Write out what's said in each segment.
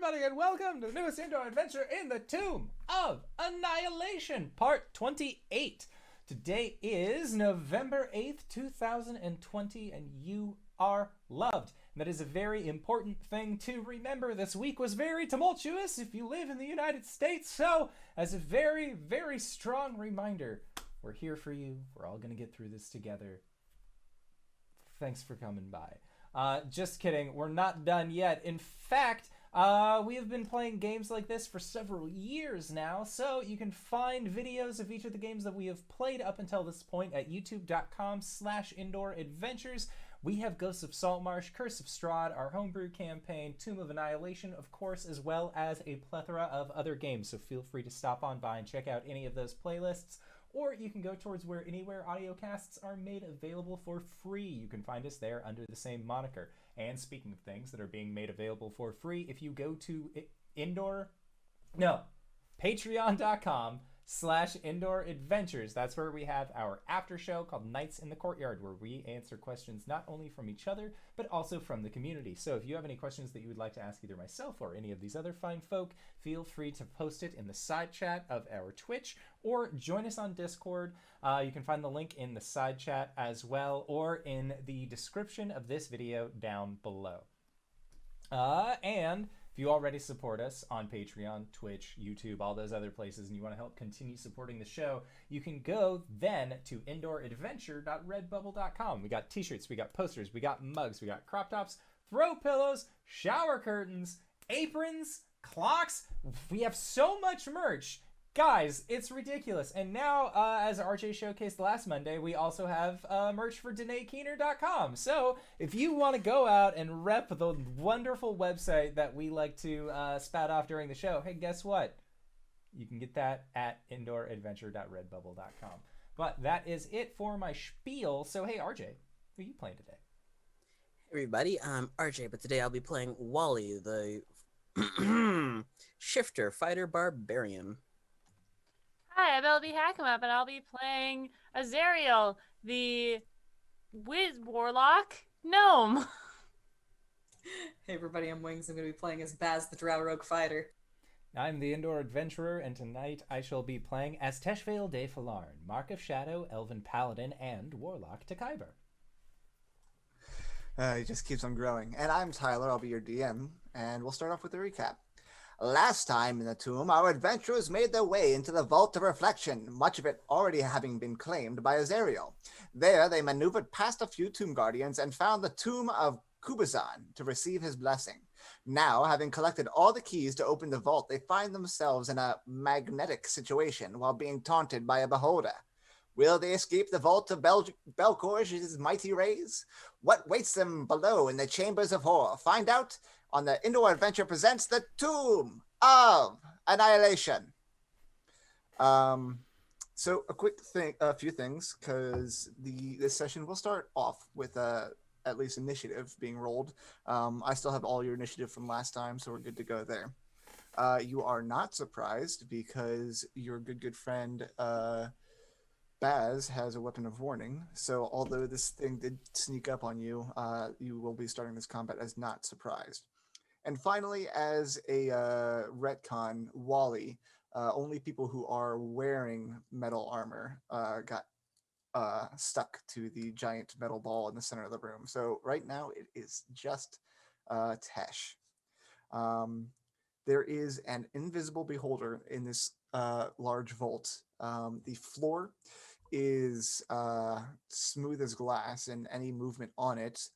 everybody, and welcome to the newest indoor adventure in the Tomb of Annihilation, part 28. Today is November 8th, 2020, and you are loved. And that is a very important thing to remember. This week was very tumultuous if you live in the United States, so as a very, very strong reminder, we're here for you. We're all going to get through this together. Thanks for coming by. Just kidding, we're not done yet. In fact, we have been playing games like this for several years now, so you can find videos of each of the games that we have played up until this point at youtube.com/indooradventures. We have Ghosts of Saltmarsh, Curse of Strahd, our homebrew campaign, Tomb of Annihilation, of course, as well as a plethora of other games, so feel free to stop on by and check out any of those playlists. Or you can go towards Anywhere audiocasts are made available for free. You can find us there under the same moniker. And speaking of things that are being made available for free, if you go to patreon.com/indooradventures, that's where we have our after show called Nights in the Courtyard, where we answer questions not only from each other, but also from the community. So if you have any questions that you would like to ask either myself or any of these other fine folk, feel free to post it in the side chat of our Twitch, or join us on Discord. You can find the link in the side chat as well, or in the description of this video down below. And if you already support us on Patreon, Twitch, YouTube, all those other places, and you want to help continue supporting the show, you can go then to indooradventure.redbubble.com. We got t-shirts, we got posters, we got mugs, we got crop tops, throw pillows, shower curtains, aprons, clocks. We have so much merch. Guys, it's ridiculous. And now, as RJ showcased last Monday, we also have merch for DanaeKeener.com. So if you want to go out and rep the wonderful website that we like to spout off during the show, hey, guess what? You can get that at indooradventure.redbubble.com. But that is it for my spiel. So, hey, RJ, who are you playing today? Hey everybody, I'm RJ, but today I'll be playing Wally, the shifter fighter barbarian. Hi, I'm LBHackEmUp, and I'll be playing Azrael, the warlock gnome. Hey everybody, I'm Wings. I'm going to be playing as Baz, the Drow Rogue Fighter. I'm the Indoor Adventurer, and tonight I shall be playing as Teshvael de Falarn, Mark of Shadow, Elven Paladin, and Warlock to Kyber. It just keeps on growing. And I'm Tyler, I'll be your DM, and we'll start off with a recap. Last time in the tomb, our adventurers made their way into the Vault of Reflection, much of it already having been claimed by Azrael. There, they maneuvered past a few tomb guardians and found the tomb of Kubazan to receive his blessing. Now, having collected all the keys to open the vault, they find themselves in a magnetic situation while being taunted by a beholder. Will they escape the vault of Belcorge's mighty rays? What waits them below in the chambers of horror? Find out on the Indoor Adventure presents the Tomb of Annihilation. So a few things, because this session will start off with at least initiative being rolled. I still have all your initiative from last time, so we're good to go there. You are not surprised because your good friend Baz has a weapon of warning. So although this thing did sneak up on you, you will be starting this combat as not surprised. And finally, as a retcon, Wally, only people who are wearing metal armor got stuck to the giant metal ball in the center of the room. So right now it is just Tesh. There is an invisible beholder in this large vault. The floor is smooth as glass, and any movement on it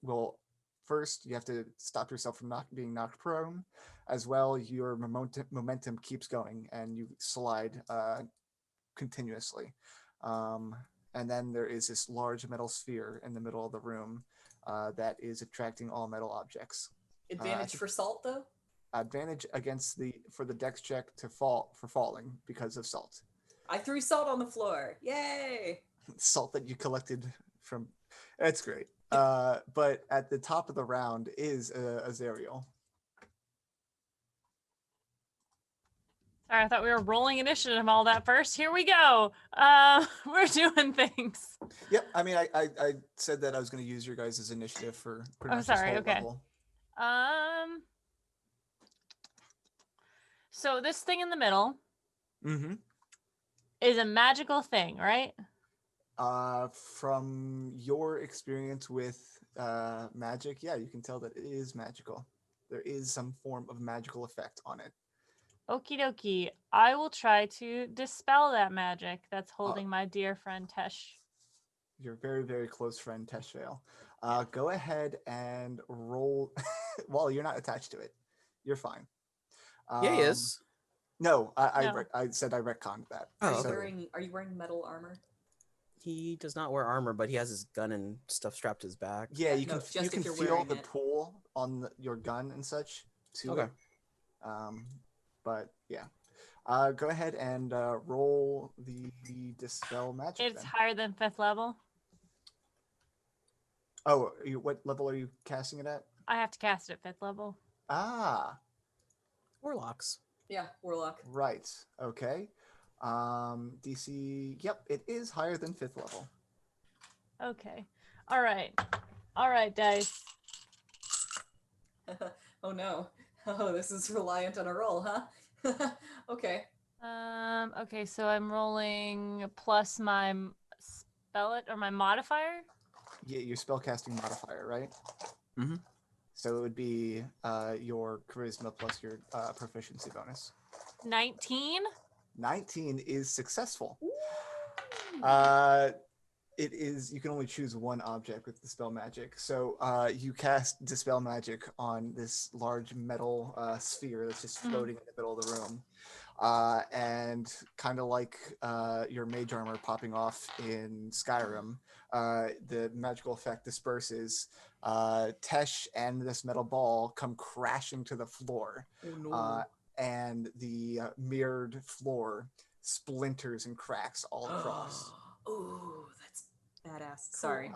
will... First, you have to stop yourself from not being knocked prone. As well, your momentum keeps going, and you slide continuously. And then there is this large metal sphere in the middle of the room that is attracting all metal objects. Advantage for salt, though? Advantage against for the dex check for falling because of salt. I threw salt on the floor. Yay! Salt that you collected from... It's great. But at the top of the round is Azrael. Sorry, I thought we were rolling initiative and all that first. Here we go. We're doing things. Yep. I mean, I said that I was going to use your guys' initiative for pretty much this whole level. So this thing in the middle Mm-hmm. is a magical thing, right? From your experience with magic, yeah, you can tell that it is magical. There is some form of magical effect on it. Okie dokie. I will try to dispel that magic that's holding my dear friend Tesh. Your very, very close friend Teshvael. Go ahead and roll. Well, you're not attached to it. You're fine. Yeah, he is. No, No. I said I retconned that. Oh, Are you okay. wearing metal armor? He does not wear armor, but he has his gun and stuff strapped to his back. Yeah, you No, can just if you're feel wearing the it. pull on your gun and such to Okay. it. But yeah, go ahead and roll the dispel magic. It's then. higher than 5th level. Oh, what level are you casting it at? I have to cast it at 5th level. Ah, Warlocks. Yeah, warlock. right. Okay. DC. Yep, it is higher than 5th level. Okay. All right. All right, dice. Oh no. Oh, this is reliant on a roll, huh? Okay. Okay, so I'm rolling plus my my modifier. Yeah, your spellcasting modifier, right? Mhm. So it would be your charisma plus your proficiency bonus. 19. 19 is successful. Ooh. It is, you can only choose one object with dispel magic. So you cast dispel magic on this large metal sphere that's just floating in the middle of the room. And kind of like your mage armor popping off in Skyrim, the magical effect disperses. Tesh and this metal ball come crashing to the floor. Oh no. And the mirrored floor splinters and cracks all across. Oh, that's badass. Sorry.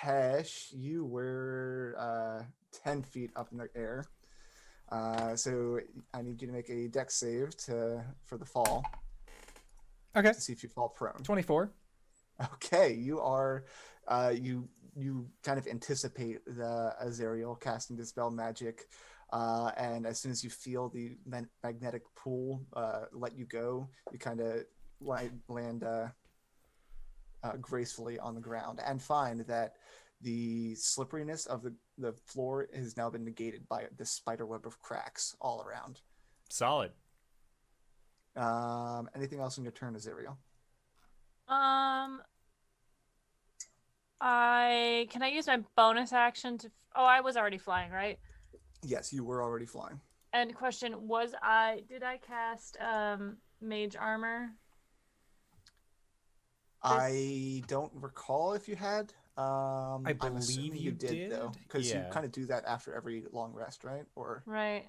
Tesh, you were 10 feet up in the air. So I need you to make a dex save for the fall Okay. to see if you fall prone. 24. Okay, you are you kind of anticipate the Azrael casting dispel magic, and as soon as you feel the magnetic pull let you go, you kind of land gracefully on the ground and find that the slipperiness of the floor has now been negated by this spider web of cracks all around. Solid. Anything else on your turn, Azrael? Can I use my bonus action to? Oh, I was already flying, right? Yes, you were already flying. And question, did I cast mage armor? I don't recall if you had. I'm believe assuming you did though, because you yeah. kind of do that after every long rest, right? Or Right.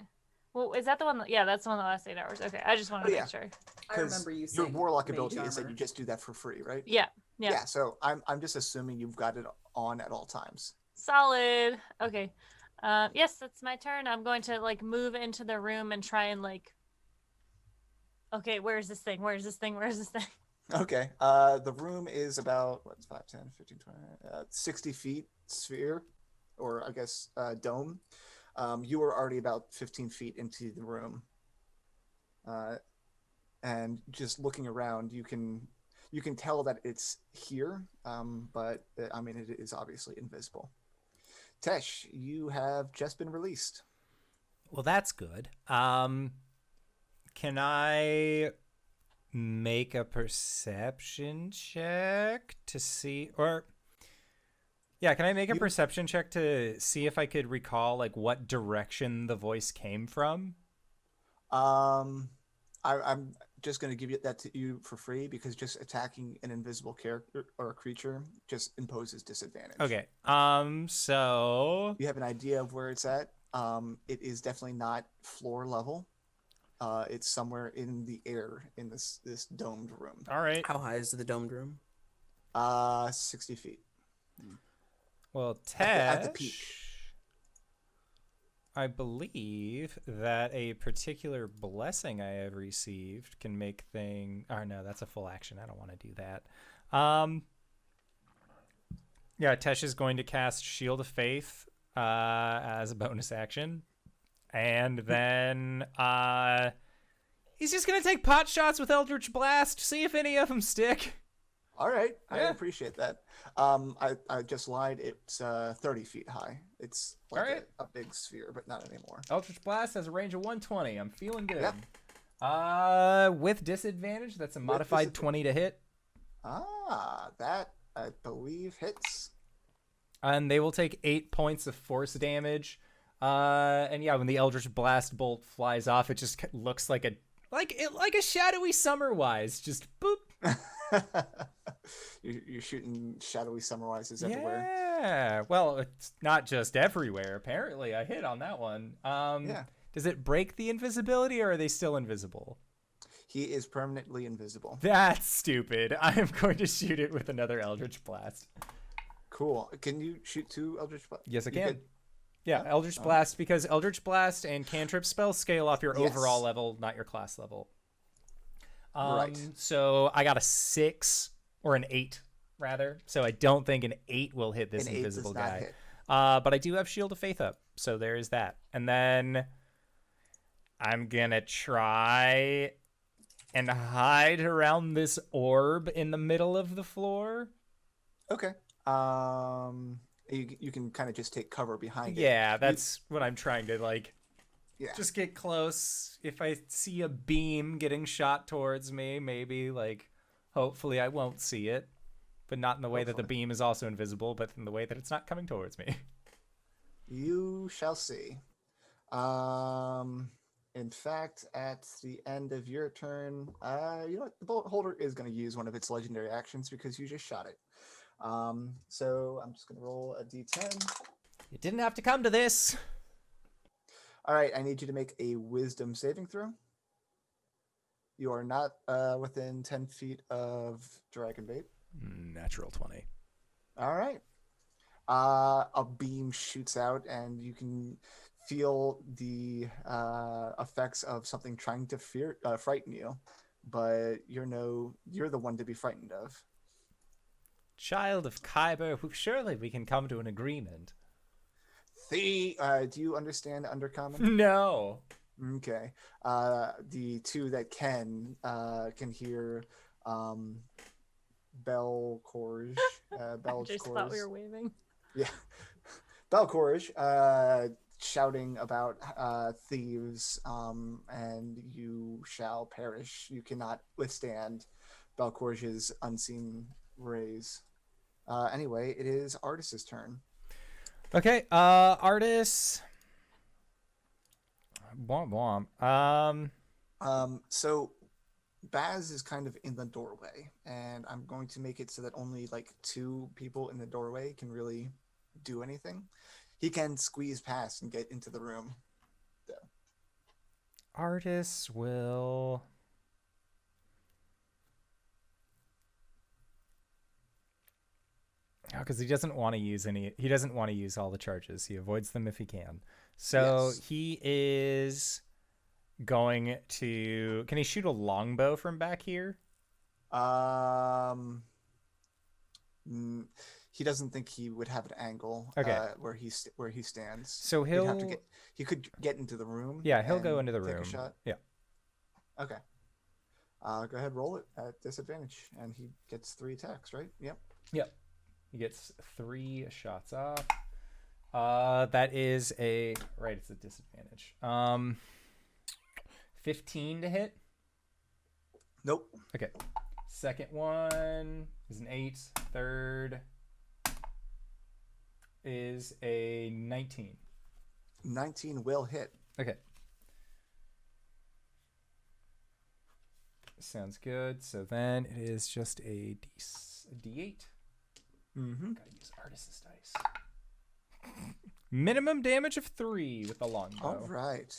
Well, is that the one? Yeah, that's the one that lasts 8 hours. Okay, I just wanted to yeah. make sure. I remember you your saying warlock mage ability is that armor. you just do that for free, right? Yeah. Yeah. So I'm just assuming you've got it on at all times. Solid. Okay. Yes, that's my turn. I'm going to like move into the room and try and like. Okay, where's this thing? Where's this thing? Where's this thing? Okay. The room is about 5, 10, 15, 20, 60 feet sphere, or I guess dome. You were already about 15 feet into the room, and just looking around, you can tell that it's here, but I mean it is obviously invisible. Tesh, you have just been released. Well, that's good. Can I make a perception check to see, or yeah, can I make a perception check to see if I could recall like what direction the voice came from? I'm just going to give that to you for free because just attacking an invisible character or a creature just imposes disadvantage. Okay. So You have an idea of where it's at. It is definitely not floor level. It's somewhere in the air in this domed room. all right. How high is the domed room? 60 feet. Well, At the peak. I believe that a particular blessing I have received can make thing. Oh no, that's a full action. I don't want to do that. Yeah, Tesh is going to cast Shield of Faith as a bonus action, and then He's just gonna take pot shots with Eldritch Blast, see if any of them stick. All right, I Yeah. appreciate that. I just lied. It's 30 feet high. It's like All right. a big sphere, but not anymore. Eldritch Blast has a range of 120. I'm feeling good. Yep. With disadvantage, that's a modified 20 to hit. That I believe hits. And they will take 8 points of force damage. And yeah, when the Eldritch Blast bolt flies off, it just looks like a shadowy Summerwise, just boop. You're shooting shadowy Summerwises everywhere. Yeah. Well, it's not just everywhere. Apparently, I hit on that one. Yeah. Does it break the invisibility, or are they still invisible? He is permanently invisible. That's stupid. I am going to shoot it with another Eldritch Blast. Cool. Can you shoot 2 Eldritch Blast? Yes, I You can. could- Yeah, Eldritch Blast, because Eldritch Blast and cantrip spells scale off your Yes. overall level, not your class level. Right. So I got a 6 or an 8 rather. So I don't think an 8 will hit this An 8 does invisible not guy. hit. But I do have Shield of Faith up, so there is that. And then I'm gonna try and hide around this orb in the middle of the floor. Okay. You can kind of just take cover behind it. Yeah, that's what I'm trying to like. Yeah. Just get close. If I see a beam getting shot towards me, maybe like, hopefully I won't see it, but not in the way that the Hopefully. beam is also invisible, but in the way that it's not coming towards me. You shall see. In fact, at the end of your turn, you know what? The bullet holder is going to use one of its legendary actions because you just shot it. So I'm just going to roll a d10. It didn't have to come to this. All right, I need you to make a wisdom saving throw. You are not within 10 feet of dragon bait. Natural 20. All right. A beam shoots out, and you can feel the effects of something trying to frighten you, but you're the one to be frightened of. Child of Kyber, surely we can come to an agreement. Do you understand Undercommon? No. Okay. The 2 that can hear Belcorge. I just thought we were waving. Yeah. Belcorge shouting about thieves, and you shall perish. You cannot withstand Belcorge's unseen rays. Anyway, it is Artis's turn. Okay, Artis. Womp womp. So Baz is kind of in the doorway, and I'm going to make it so that only like 2 people in the doorway can really do anything. He can squeeze past and get into the room. Artis will. Because he doesn't want to use any. He doesn't want to use all the charges. He avoids them if he can. So Yes. he is going to. Can he shoot a longbow from back here? He doesn't think he would have an angle. Okay. Where he stands. So He'd have he'll. to he could get into the room. Yeah, he'll go and into the take room. A shot. Yeah. Okay. Go ahead, roll it at disadvantage, and he gets 3 attacks, right? Yep. Yep. He gets 3 shots off. That is a right. It's a disadvantage. 15 to hit. Nope. Okay. Second one is an 8. Third is a 19. 19 will hit. Okay. Sounds good. So then it is just a D8. Mm-hmm. Gotta use Artis's dice. Minimum damage of 3 with the longbow. All right.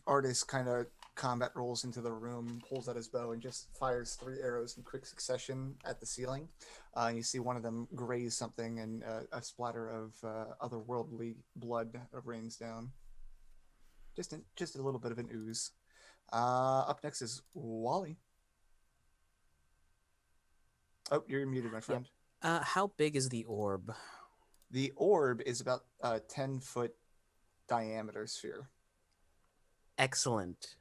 Artis kind of combat rolls into the room, pulls out his bow, and just fires 3 arrows in quick succession at the ceiling. And you see one of them graze something, and a splatter of otherworldly blood rains down. Just a little bit of an ooze. Up next is Wally. Oh, you're muted, my friend. How big is the orb? The orb is about a 10-foot diameter sphere. Excellent.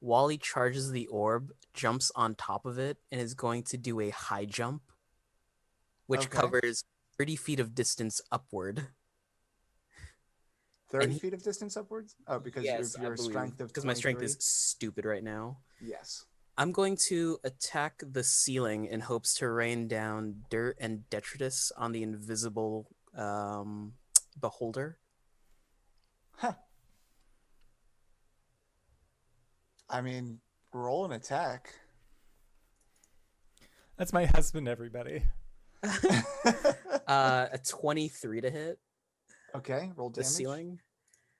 Wally charges the orb, jumps on top of it, and is going to do a high jump, which Okay. covers 30 feet of distance upward. 30 feet of distance upwards? Oh, because Yes, of your strength of because my strength is 23? stupid right now. Yes. I'm going to attack the ceiling in hopes to rain down dirt and detritus on the invisible beholder. Huh. I mean, roll an attack. That's my husband, everybody. A 23 to hit Okay, roll the damage. ceiling.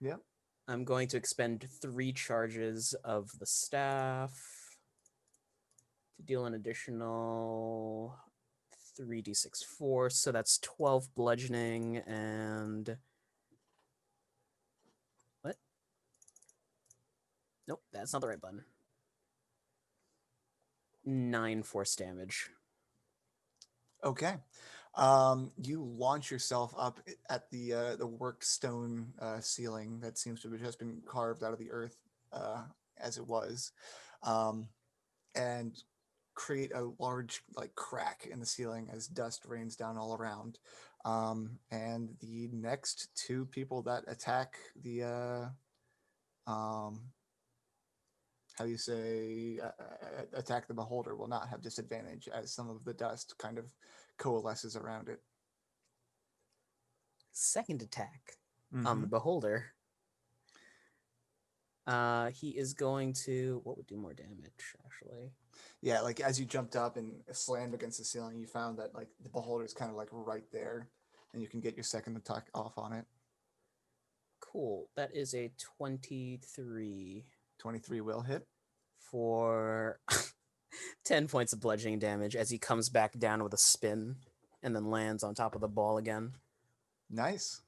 Yep. I'm going to expend 3 charges of the staff to deal an additional 3d6 force. So that's 12 bludgeoning and... What? Nope, that's not the right button. 9 force damage. Okay. You launch yourself up at the work stone ceiling that seems to have just been carved out of the earth as it was, and create a large crack in the ceiling as dust rains down all around. And the next 2 people that attack the how do you say attack the beholder will not have disadvantage, as some of the dust kind of coalesces around it. Second attack on the beholder. He is going to... What would do more damage, actually? Yeah, as you jumped up and slammed against the ceiling, you found that the beholder is kind of right there, and you can get your second attack off on it. Cool. That is a 23 23 will hit for 10 points of bludgeoning damage as he comes back down with a spin and then lands on top of the ball again. Nice.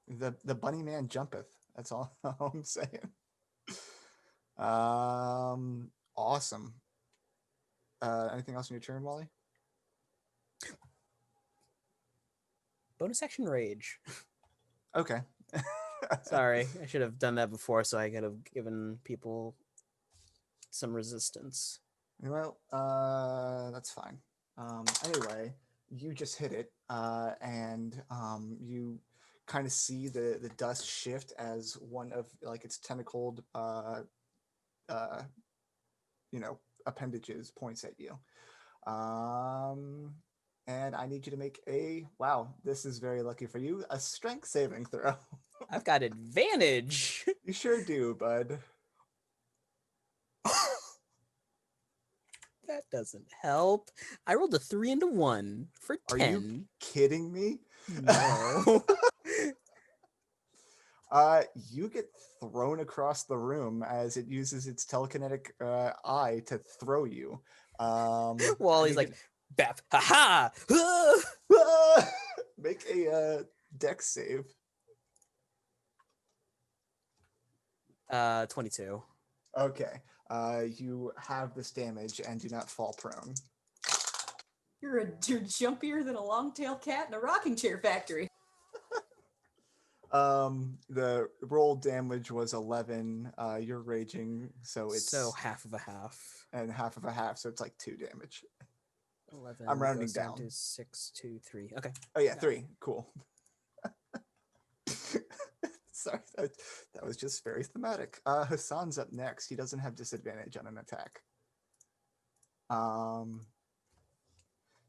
The bunny man jumpeth. That's all I'm saying. Awesome. Anything else in your turn, Wally? Bonus action rage. Okay. Sorry, I should have done that before so I could have given people some resistance. Well, that's fine. Anyway, you just hit it, and you kind of see the dust shift as one of its tentacled appendages points at you. And I need you to make this is very lucky for you, a strength saving throw. I've got advantage. You sure do, bud. That doesn't help. I rolled a 3 and a 1 for 10. Are you kidding me? No. You get thrown across the room as it uses its telekinetic eye to throw you. Wally's like, Bap, haha! Make a dex save. 22. Okay. You have this damage and do not fall prone. You're jumpier than a long-tailed cat in a rocking chair factory. The roll damage was 11. You're raging, so it's half of a half. And half of a half, so it's 2 damage. 11. I'm rounding goes down. to 6, 2, 3. Okay. Oh yeah, 3. Cool. Sorry, that was just very thematic. Hassan's up next. He doesn't have disadvantage on an attack.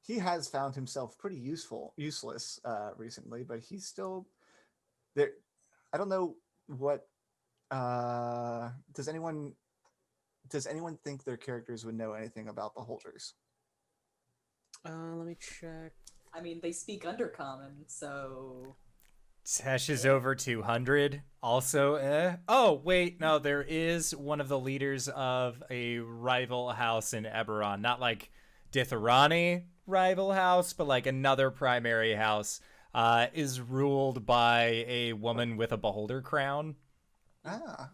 He has found himself pretty useless recently, but he's still there. I don't know what. Does anyone think their characters would know anything about beholders? Let me check. I mean, they speak Undercommon, so... Tesh is over 200. Also, Oh, wait, no, there is one of the leaders of a rival house in Eberron. Not Ditharani rival house, but another primary house is ruled by a woman with a beholder crown. Ah.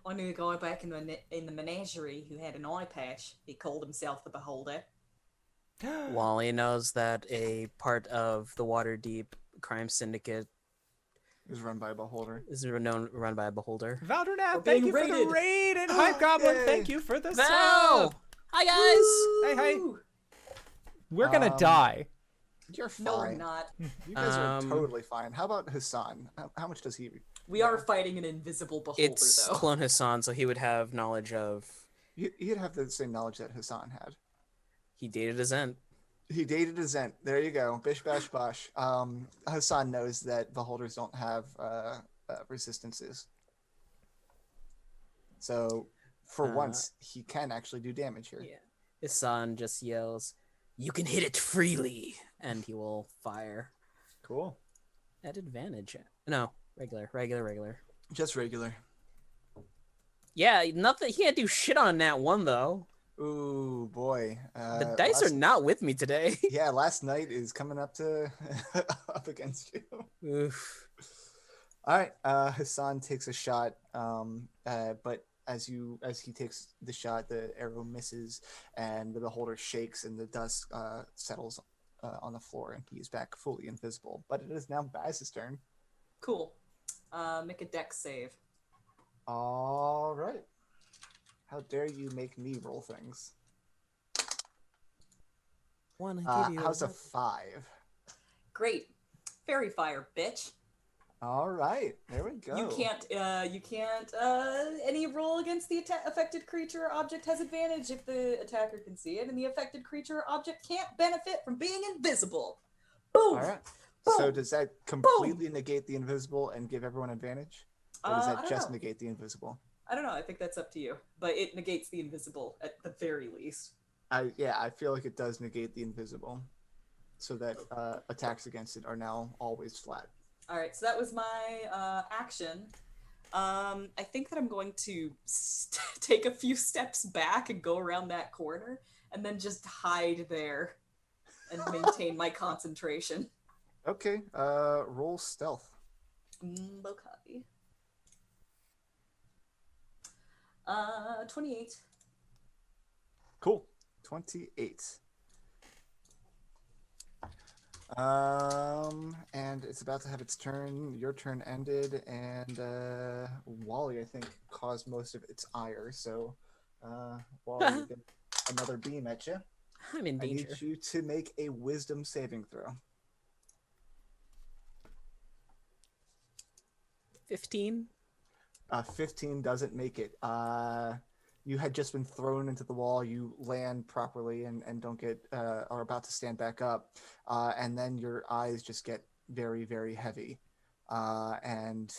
I knew a guy back in the menagerie who had an eye patch. He called himself the Beholder. Wally knows that a part of the Waterdeep crime syndicate is run by a beholder. Is run by a beholder. Valdernat, We're thank you being for the raided. raid, and Hype Goblin, Yay. thank you for the Val! sub. Hi guys. Hey, hey. Woo! We're gonna die. You're fine. No, we're not. You guys are Um, totally fine. How about Hassan? How much does he? We are fighting an invisible beholder, It's though. Clone Hassan, so he would have knowledge of. He'd have the same knowledge that Hassan had. He dated a Zent. He dated a Zent. There you go. Bish bash bosh. Hassan knows that beholders don't have resistances. So for once, he can actually do damage here. Yeah. Hassan just yells, "You can hit it freely," and he will fire Cool. at advantage. No, regular. Just regular. Yeah, nothing. He can't do shit on that one though. Ooh boy. The dice are not with me today. Yeah, last night is coming up to up against you. Oof. All right, Hassan takes a shot, but as he takes the shot, the arrow misses, and the beholder shakes, and the dust settles on the floor, and he is back fully invisible. But it is now Baz's turn. Cool. Make a dex save. All right. How dare you make me roll things? Wanna give you How's a a 5? Great. Fairy fire, bitch. All right, there we go. You can't, any roll against the affected creature or object has advantage if the attacker can see it, and the affected creature or object can't benefit from being invisible. Boom! All right. Boom! So does that completely negate the invisible and give everyone advantage? Or does I that don't just know. negate the invisible? I don't know. I think that's up to you, but it negates the invisible at the very least. I feel like it does negate the invisible, so that attacks against it are now always flat. All right, so that was my action. I think that I'm going to take a few steps back and go around that corner, and then just hide there and maintain my concentration. Okay, roll stealth. Okay. 28. Cool. 28. And it's about to have its turn. Your turn ended, and Wally, I think, caused most of its ire. So, Wally, you get another beam at you. I'm in I danger. need you to make a wisdom saving throw. 15. 15 doesn't make it. You had just been thrown into the wall. You land properly and don't get, are about to stand back up. And then your eyes just get very, very heavy. And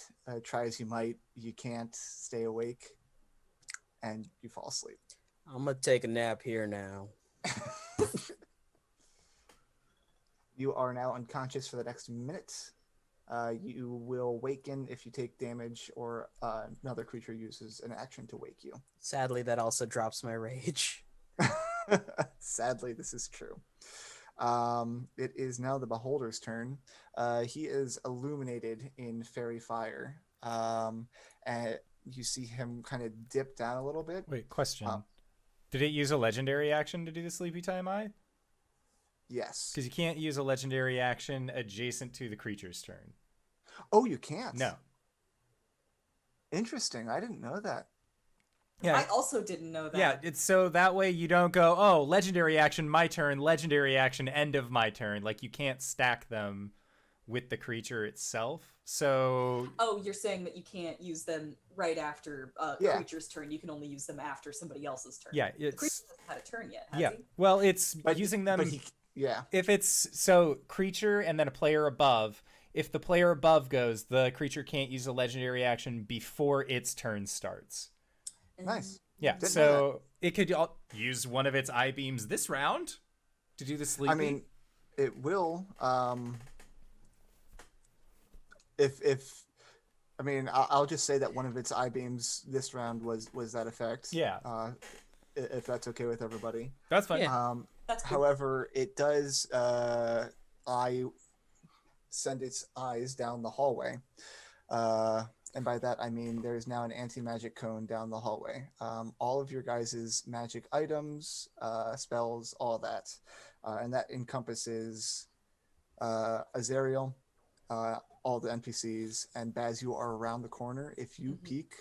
try as you might, you can't stay awake. And you fall asleep. I'm gonna take a nap here now. You are now unconscious for the next minute. You will waken if you take damage or another creature uses an action to wake you. Sadly, that also drops my rage. Sadly, this is true. It is now the beholder's turn. He is illuminated in fairy fire. And you see him kind of dip down a little bit. Wait, question. Did it use a legendary action to do the sleepy time eye? Yes. Because you can't use a legendary action adjacent to the creature's turn. Oh, you can't? No. Interesting. I didn't know that. Yeah. I also didn't know that. Yeah, it's so that way you don't go, oh, legendary action, my turn, legendary action, end of my turn. Like, you can't stack them with the creature itself. So... Oh, you're saying that you can't use them right after Yeah. creature's turn. You can only use them after somebody else's turn. Yeah, The creature it's... hasn't had a turn yet, has Yeah, he? well, it's But using them... But he, yeah. If it's so creature and then a player above, if the player above goes, the creature can't use a legendary action before its turn starts. Nice. Yeah, Didn't know so it could use one of its eye beams this round to do the sleepy. I mean, it will. If I mean, I'll just say that one of its eye beams this round was that effect. Yeah. If that's okay with everybody. That's fine. Yeah. That's cool. However, it does send its eyes down the hallway. And by that, I mean there's now an anti-magic cone down the hallway. All of your guys' magic items, spells, all that. And that encompasses Azrael, all the NPCs, and as you are around the corner, if you peek,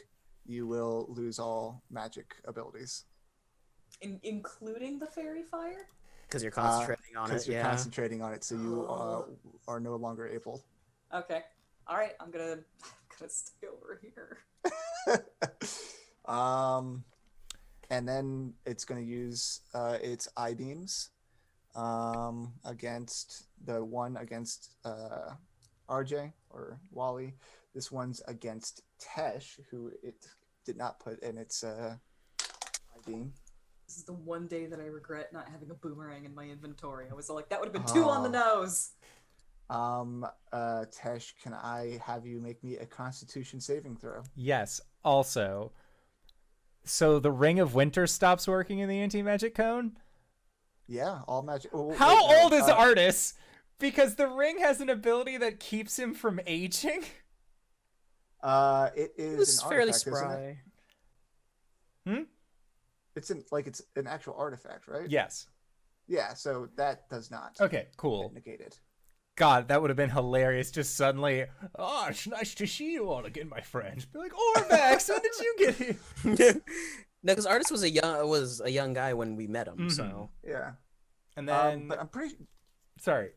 you will lose all magic abilities. Including the fairy fire? Because you're concentrating on it. Because you're Yeah. concentrating on it, so you are no longer able. Okay. All right. I'm gonna stay over here. And then it's going to use its eye beams against the one against RJ or Wally. This one's against Tesh, who it did not put in its eye beam. This is the one day that I regret not having a boomerang in my inventory. I was like, that would have been 2 on the nose. Tesh, can I have you make me a Constitution saving throw? Yes. Also, so the Ring of Winter stops working in the anti-magic cone? Yeah, all magic. Oh, How wait, no, old is Artis? Because the ring has an ability that keeps him from aging. It is It's an fairly artifact, isn't it? spry. It's an actual artifact, right? Yes. Yeah, so that does not Okay, cool. get negated. God, that would have been hilarious. Just suddenly, oh, it's nice to see you all again, my friends. Be like, Orvax, when did you get here? No, because Artis was a young guy when we met him. So Yeah. And then, But I'm pretty. sorry,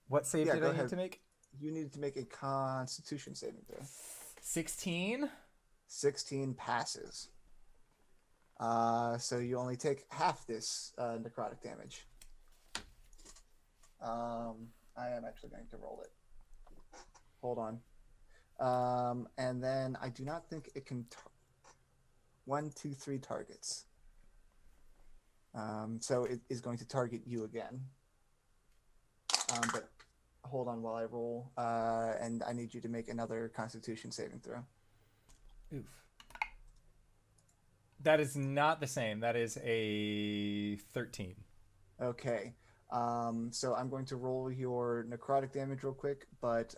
what save Yeah, did go I need ahead. to make? You needed to make a Constitution saving throw. 16. 16 passes. So you only take half this necrotic damage. I am actually going to roll it. Hold on. And then I do not think it can. 1, 2, 3 targets. So it is going to target you again. But hold on while I roll. And I need you to make another Constitution saving throw. Oof. That is not the same. That is a 13. Okay. So I'm going to roll your necrotic damage real quick, but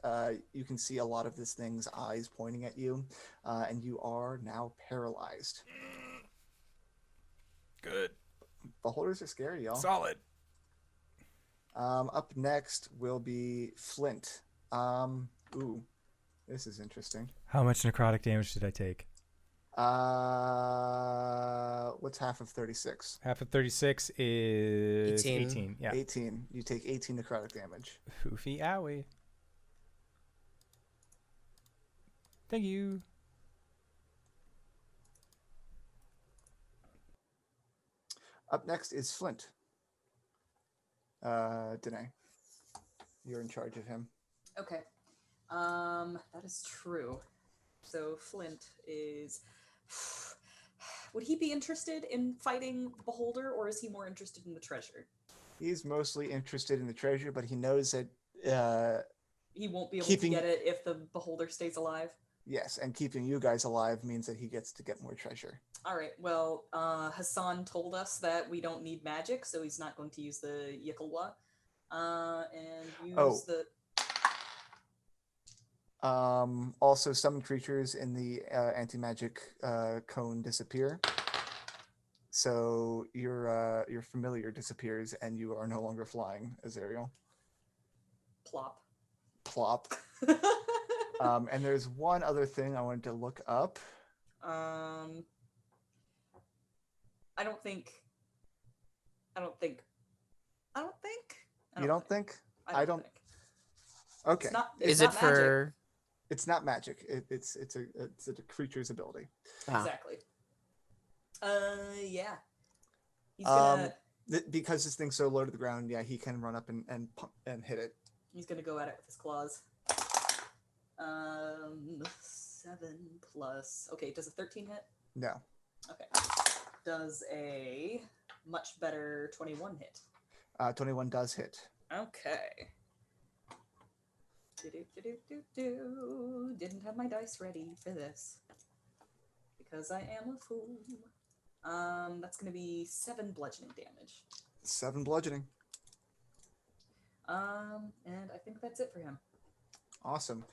you can see a lot of this thing's eyes pointing at you, and you are now paralyzed. Good. Beholders are scary, y'all. Solid. Up next will be Flint. Ooh, this is interesting. How much necrotic damage did I take? What's half of 36? Half of 36 is 18. 18. Yeah. 18. You take 18 necrotic damage. Hoofy owie. Thank you. Up next is Flint. Danae, you're in charge of him. Okay. That is true. So Flint is. Would he be interested in fighting the Beholder, or is he more interested in the treasure? He's mostly interested in the treasure, but he knows that He won't be able Keeping- to get it if the Beholder stays alive. yes, and keeping you guys alive means that he gets to get more treasure. All right. Well, Hassan told us that we don't need magic, so he's not going to use the Yikalwa, and use the. Also, some creatures in the anti-magic cone disappear. So your familiar disappears, and you are no longer flying, Azrael. Plop. Plop. And there's one other thing I wanted to look up. I don't think. You don't think? I don't. think. Okay. It's not, is it's it not magic. for? It's not magic. It's a creature's ability. Ah. Exactly. Yeah. He's gonna Because this thing's so low to the ground, yeah, he can run up and hit it. he's gonna go at it with his claws. 7 plus. Okay, does a 13 hit? No. Okay. Does a much better 21 hit? 21 does hit. Okay. Didn't have my dice ready for this because I am a fool. That's gonna be 7 bludgeoning damage. 7 bludgeoning. And I think that's it for him. Awesome.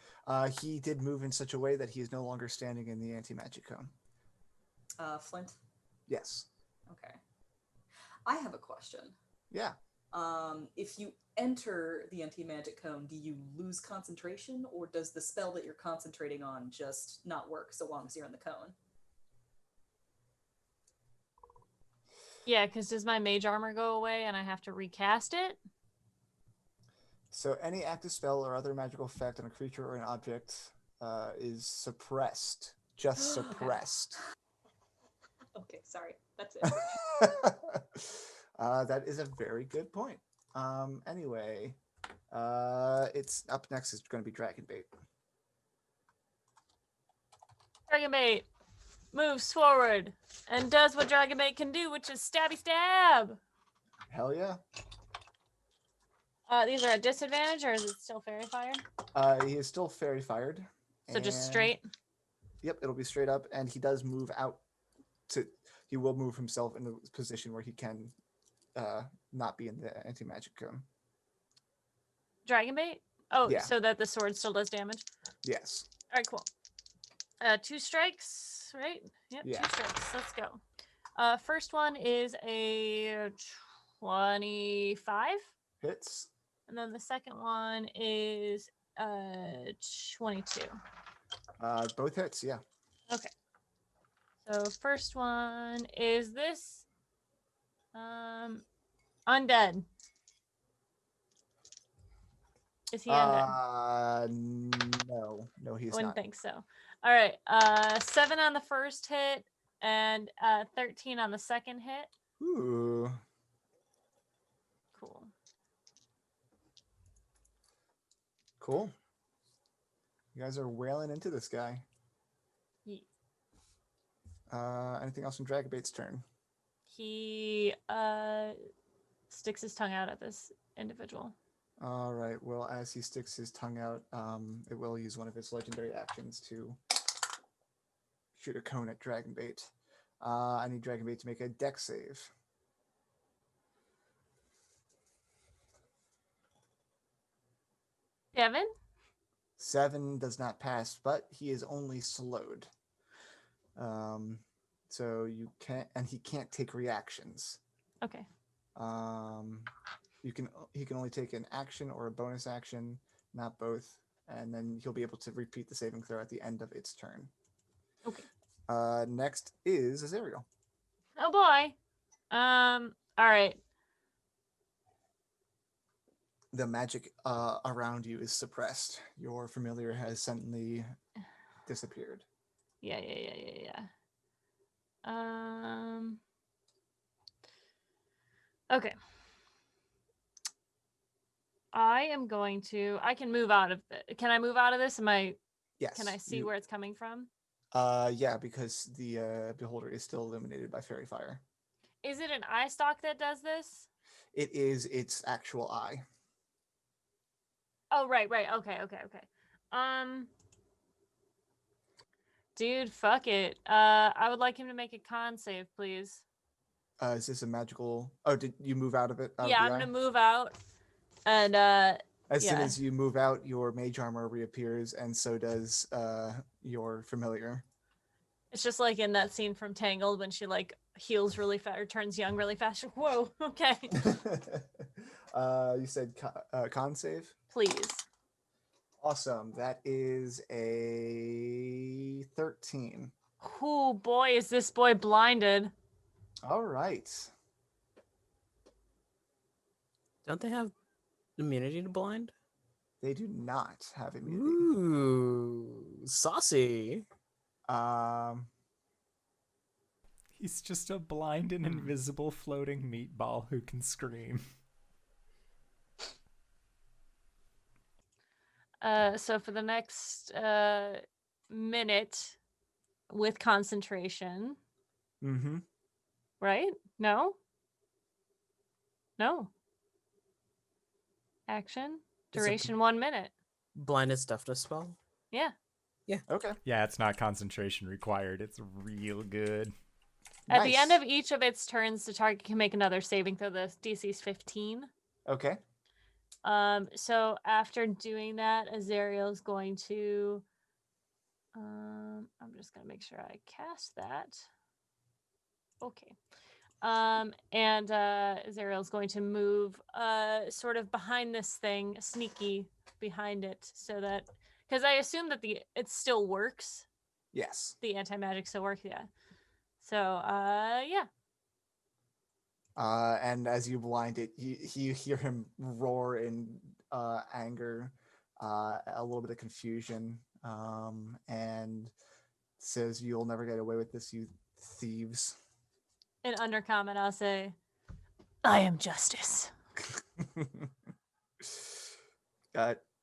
He did move in such a way that he is no longer standing in the anti-magic cone. Flint. Yes. Okay. I have a question. Yeah. If you enter the anti-magic cone, do you lose concentration, or does the spell that you're concentrating on just not work so long as you're in the cone? Yeah, because does my mage armor go away and I have to recast it? So any active spell or other magical effect on a creature or an object is suppressed. Just suppressed. Okay, sorry. That's it. That is a very good point. Anyway, it's up next is going to be Dragon Bait. Dragonbait moves forward and does what Dragonbait can do, which is stabby stab. Hell yeah. These are at disadvantage, or is it still fairy fired? He is still fairy fired. So just and- straight? Yep, it'll be straight up, and he does move out to. He will move himself in a position where he can not be in the anti-magic cone. Dragonbait? Oh, Yeah. so that the sword still does damage? Yes. All right, cool. 2 strikes, right? Yep, Yeah. 2 strikes. Let's go. First one is a 25, Hits. and then the second one is 22. Both hits, yeah. Okay. So first one is this undead. Is he undead? No, he's Wouldn't not. think so. All right. 7 on the first hit and 13 on the second hit. Ooh. Cool. Cool. You guys are wailing into this guy. He Anything else from Dragonbait's turn? sticks his tongue out at this individual. All right. Well, as he sticks his tongue out, it will use one of its legendary actions to shoot a cone at Dragonbait. I need Dragonbait to make a dex save. Devin? 7 does not pass, but he is only slowed. So you can't, and he can't take reactions. Okay. He can only take an action or a bonus action, not both, and then he'll be able to repeat the saving throw at the end of its turn. Okay. Next is Azrael. Oh boy. All right. The magic around you is suppressed. Your familiar has suddenly disappeared. Yeah. Okay. I can move out of it. Can I move out of this? Yes. Can I see where it's coming from? Yeah, because the beholder is still illuminated by fairy fire. Is it an eye stalk that does this? It is its actual eye. Oh, right. Okay. Dude, fuck it. I would like him to make a con save, please. Is this a magical? Oh, did you move out of it? Yeah, I'm gonna move out. And As soon yeah. as you move out, your mage armor reappears, and so does your familiar. It's just like in that scene from Tangled when she like heals really fast or turns young really fast. Whoa, okay. You said con save? Please. Awesome. That is a 13. Oh boy, is this boy blinded. All right. Don't they have immunity to blind? They do not have immunity. Ooh, saucy. He's just a blind and invisible floating meatball who can scream. So for the next minute with concentration. Mm-hmm. Right? No? Action. Duration 1 minute. Blindness deafness spell. Yeah. Okay. Yeah, it's not concentration required. It's real good. At the end Nice. of each of its turns, the target can make another saving throw. The DC's 15. Okay. So after doing that, Azrael's going to I'm just gonna make sure I cast that. Okay. And Azrael's going to move sort of behind this thing, sneaky behind it, so that because I assume that it still works. Yes. The anti-magic still works, yeah. So yeah. And as you blind it, you hear him roar in anger, a little bit of confusion, and says, "You'll never get away with this, you thieves." In undercommon, I'll say, "I am justice."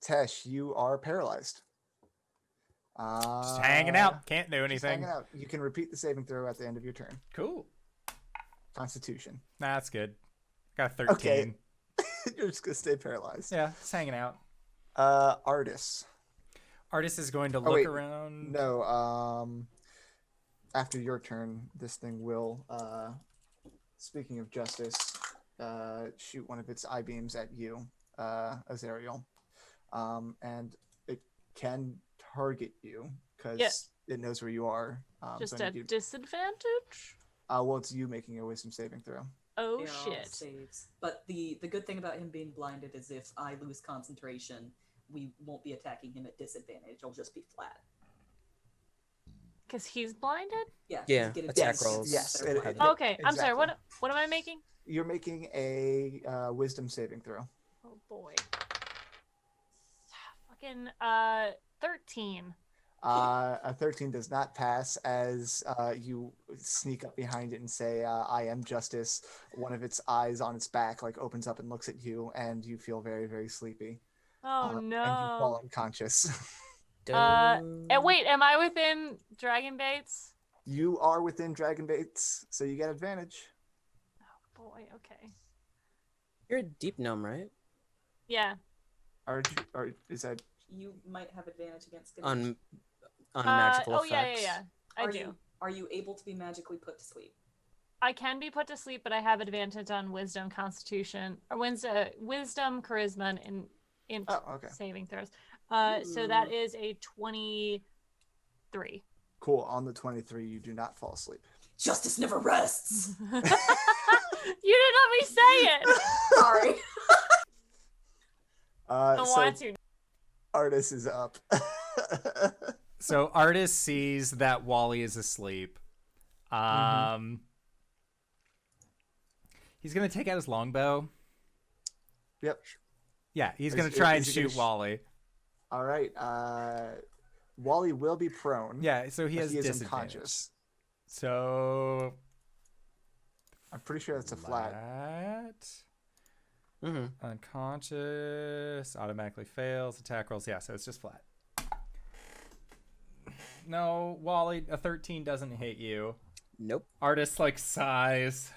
Tesh, you are paralyzed. Just hanging out. Can't do Just anything. hanging out. You can repeat the saving throw at the end of your turn. Cool. Constitution. Nah, that's good. Got a 13. Okay. You're just gonna stay paralyzed. Yeah, just hanging out. Artis. Artist is going to look around. No, after your turn, this thing will, speaking of justice, shoot one of its eye beams at you, Azrael. And it can target you because it knows where you are. Just at disadvantage? Well, it's you making a wisdom saving throw. Oh, They are all shit. saves. But the good thing about him being blinded is if I lose concentration, we won't be attacking him at disadvantage. I'll just be flat. Because he's blinded? Yeah. Yeah, get attack advantage rolls. against Yes, their it- blinded. Oh, okay, I'm sorry. Exactly. What am I making? You're making a wisdom saving throw. Oh boy. Fucking 13. A 13 does not pass as you sneak up behind it and say, "I am justice." One of its eyes on its back opens up and looks at you, and you feel very, very sleepy. Oh And you fall no. unconscious. And wait, am I within Dragon Baits? You are within Dragon Baits, so you get advantage. Oh boy, okay. You're a deep gnome, right? Yeah. Is that You might have advantage against On magical oh effects. yeah. I do. Are you able to be magically put to sleep? I can be put to sleep, but I have advantage on wisdom, constitution, or wisdom, charisma, and int saving throws. So that is a 23. cool? On the 23, you do not fall asleep. Justice never rests. You didn't let me say it. Sorry. I So want to. Artis is up. So Artist sees that Wally is asleep. He's gonna take out his longbow. Yep. Yeah, he's gonna try and is he gonna shoot Wally. All right. Wally will be prone. Yeah, so he but has he is disadvantage. unconscious. So I'm pretty sure that's a flat. Unconscious, automatically fails, attack rolls. Yeah, so it's just flat. No, Wally, a 13 doesn't hit you. Nope. Artist sighs,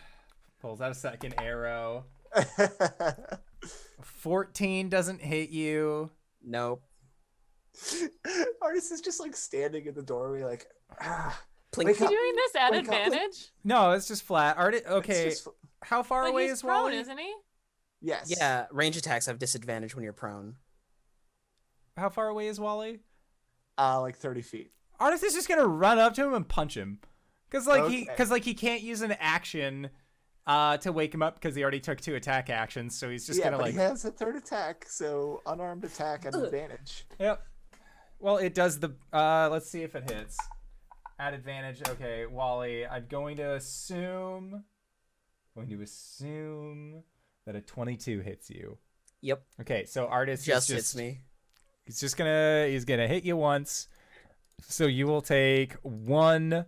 pulls out a second arrow. 14 doesn't hit you. Nope. Artis is just standing in the doorway Plink. Wake You up. doing this at Wake up. advantage? No, it's just flat. Okay, It's just- how far But away he's is prone, Wally? isn't he? yes. Yeah, range attacks have disadvantage when you're prone. How far away is Wally? 30 feet. Artist is just gonna run up to him and punch him, cause Okay. he can't use an action to wake him up because he already took 2 attack actions, so he's just yeah, gonna but he has a third attack, so unarmed attack at advantage. Yep. Well, it does the. Let's see if it hits. At advantage. Okay, Wally. I'm going to assume that a 22 hits you. Yep. Okay, so Artist Just hits me. He's gonna hit you once. So you will take 1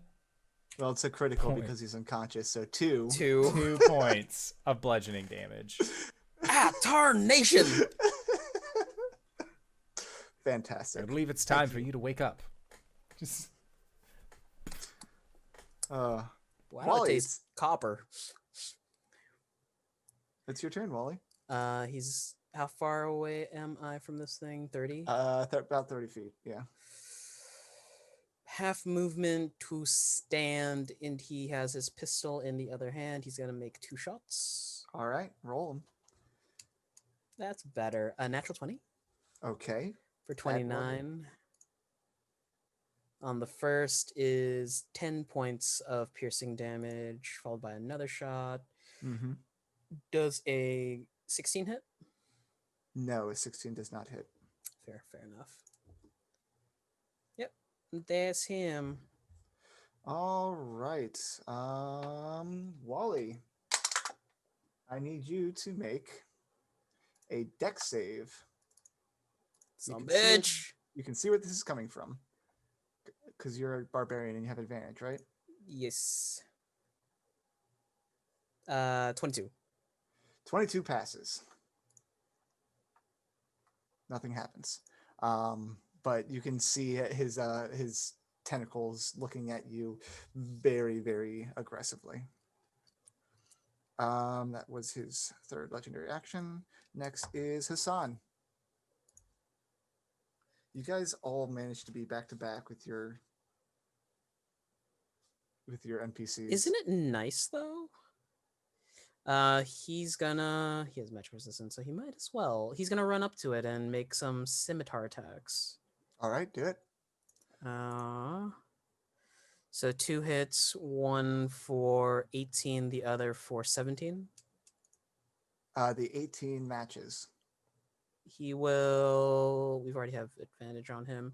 Well, it's a critical Point. because he's unconscious, so 2. 2 points of bludgeoning damage. Tarnation! Fantastic. I believe it's time for you to wake up. Just Wow, Wally. it tastes copper. It's your turn, Wally. He's how far away am I from this thing? 30? About 30 feet, yeah. Half movement to stand, and he has his pistol in the other hand. He's gonna make 2 shots. All right, roll him. That's better. A natural 20 Okay. for 29. On the first is 10 points of piercing damage, followed by another shot. Mm-hmm. Does a 16 hit? No, a 16 does not hit. Fair enough. Yep, that's him. All right. Wally, I need you to make a dex save. Some can see it. bitch. You can see where this is coming from. Because you're a barbarian and you have advantage, right? Yes. 22. 22 passes. Nothing happens. But you can see his tentacles looking at you very, very aggressively. That was his third legendary action. Next is Hassan. You guys all managed to be back to back with your NPCs. Isn't it nice though? He has magic resistance, so he might as well. He's gonna run up to it and make some scimitar attacks. All right, do it. So 2 hits, one for 18, the other for 17. The 18 matches. He will. We've already have advantage on him.